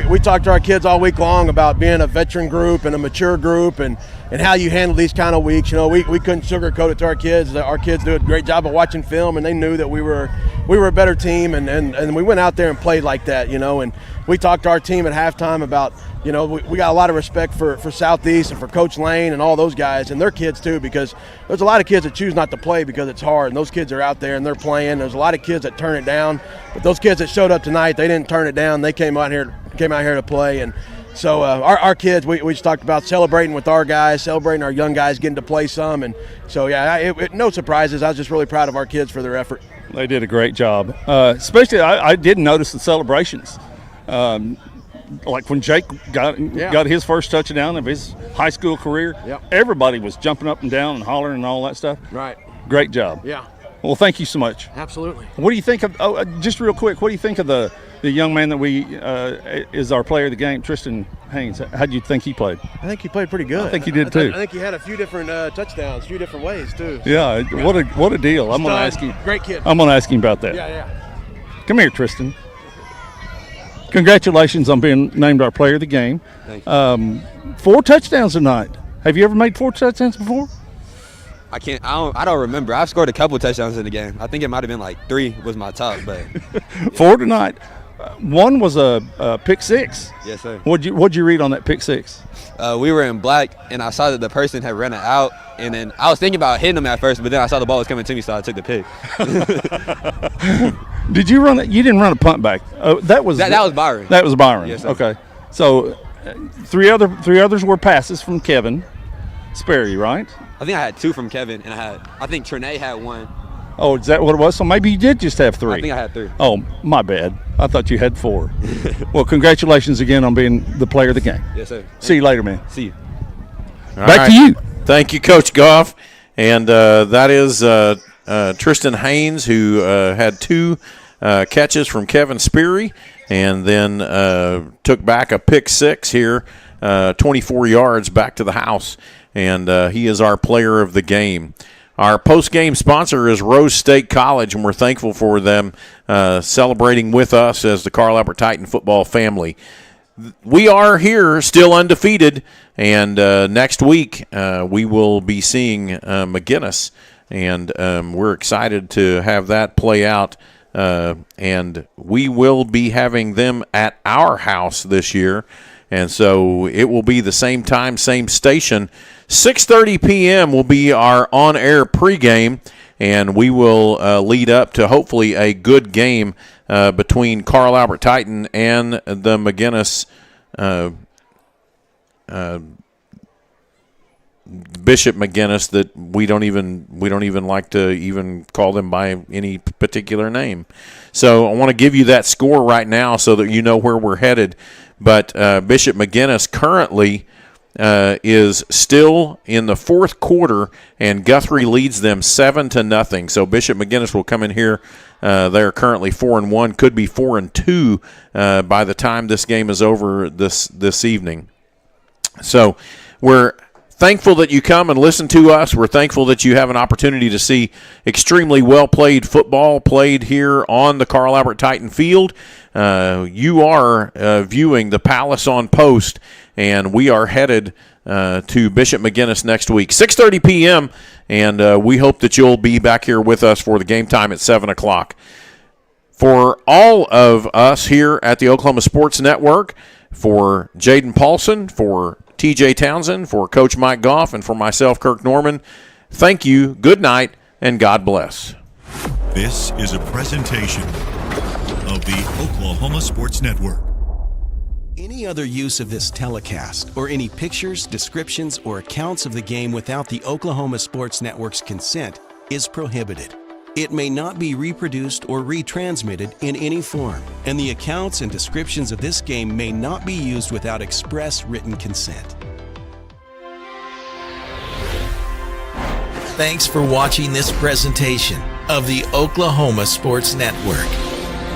We talked to our kids all week long about being a veteran group and a mature group and how you handle these kind of weeks. You know, we couldn't sugarcoat it to our kids. Our kids do a great job of watching film, and they knew that we were a better team, and we went out there and played like that, you know. And we talked to our team at halftime about, you know, we got a lot of respect for Southeast and for Coach Lane and all those guys and their kids too, because there's a lot of kids that choose not to play because it's hard, and those kids are out there and they're playing. There's a lot of kids that turn it down, but those kids that showed up tonight, they didn't turn it down. They came out here to play. And so our kids, we just talked about celebrating with our guys, celebrating our young guys getting to play some. And so, yeah, no surprises. I was just really proud of our kids for their effort. They did a great job. Especially, I did notice the celebrations. Like when Jake got his first touchdown of his high school career, everybody was jumping up and down and hollering and all that stuff. Right. Great job. Yeah. Well, thank you so much. Absolutely. What do you think of, just real quick, what do you think of the young man that is our player of the game, Tristan Haynes? How do you think he played? I think he played pretty good. I think he did too. I think he had a few different touchdowns, a few different ways too. So. Yeah, what a deal. I'm going to ask you. Great kid. I'm going to ask him about that. Yeah. Come here, Tristan. Congratulations on being named our player of the game. Thank you. 4 touchdowns tonight. Have you ever made 4 touchdowns before? I don't remember. I've scored a couple touchdowns in the game. I think it might have been like 3 was my top, but 4 tonight. 1 was a pick 6. Yes, sir. What'd you read on that pick 6? We were in black, and I saw that the person had run it out, and then I was thinking about hitting him at first, but then I saw the ball was coming to me, so I took the pick. Did you run it? You didn't run a punt back. That was Byron. That was Byron. Yes, sir. Okay. So 3 others were passes from Kevin Sperry, right? I think I had 2 from Kevin, and I think Trinae had 1. Oh, is that what it was? So maybe you did just have 3. I think I had 3. Oh, my bad. I thought you had 4. Well, congratulations again on being the player of the game. Yes, sir. See you later, man. See you. Back to you. Thank you, Coach Goff. And that is Tristan Haynes, who had 2 catches from Kevin Sperry, and then took back a pick 6 here, 24 yards back to the house, and he is our player of the game. Our post-game sponsor is Rose State College, and we're thankful for them celebrating with us as the Carl Albert Titan football family. We are here still undefeated, and next week we will be seeing McGinnis and we're excited to have that play out. And we will be having them at our house this year, and so it will be the same time, same station. 6:30 p.m. will be our on-air pregame, and we will lead up to hopefully a good game between Carl Albert Titan and the McGinnis Bishop McGinnis, that we don't even like to even call them by any particular name. So I want to give you that score right now so that you know where we're headed. But Bishop McGinnis currently is still in the fourth quarter, and Guthrie leads them 7-0. So Bishop McGinnis will come in here. They're currently 4-1, could be 4-2 by the time this game is over this evening. So we're thankful that you come and listen to us. We're thankful that you have an opportunity to see extremely well-played football played here on the Carl Albert Titan field. You are viewing the Palace on Post, and we are headed to Bishop McGinnis next week, 6:30 p.m., and we hope that you'll be back here with us for the game time at 7 o'clock. For all of us here at the Oklahoma Sports Network, for Jaden Paulson, for TJ Townsend, for Coach Mike Goff, and for myself, Kirk Norman, thank you, good night, and God bless. This is a presentation of the Oklahoma Sports Network. Any other use of this telecast, or any pictures, descriptions, or accounts of the game without the Oklahoma Sports Network's consent is prohibited. It may not be reproduced or retransmitted in any form, and the accounts and descriptions of this game may not be used without express written consent. Thanks for watching this presentation of the Oklahoma Sports Network.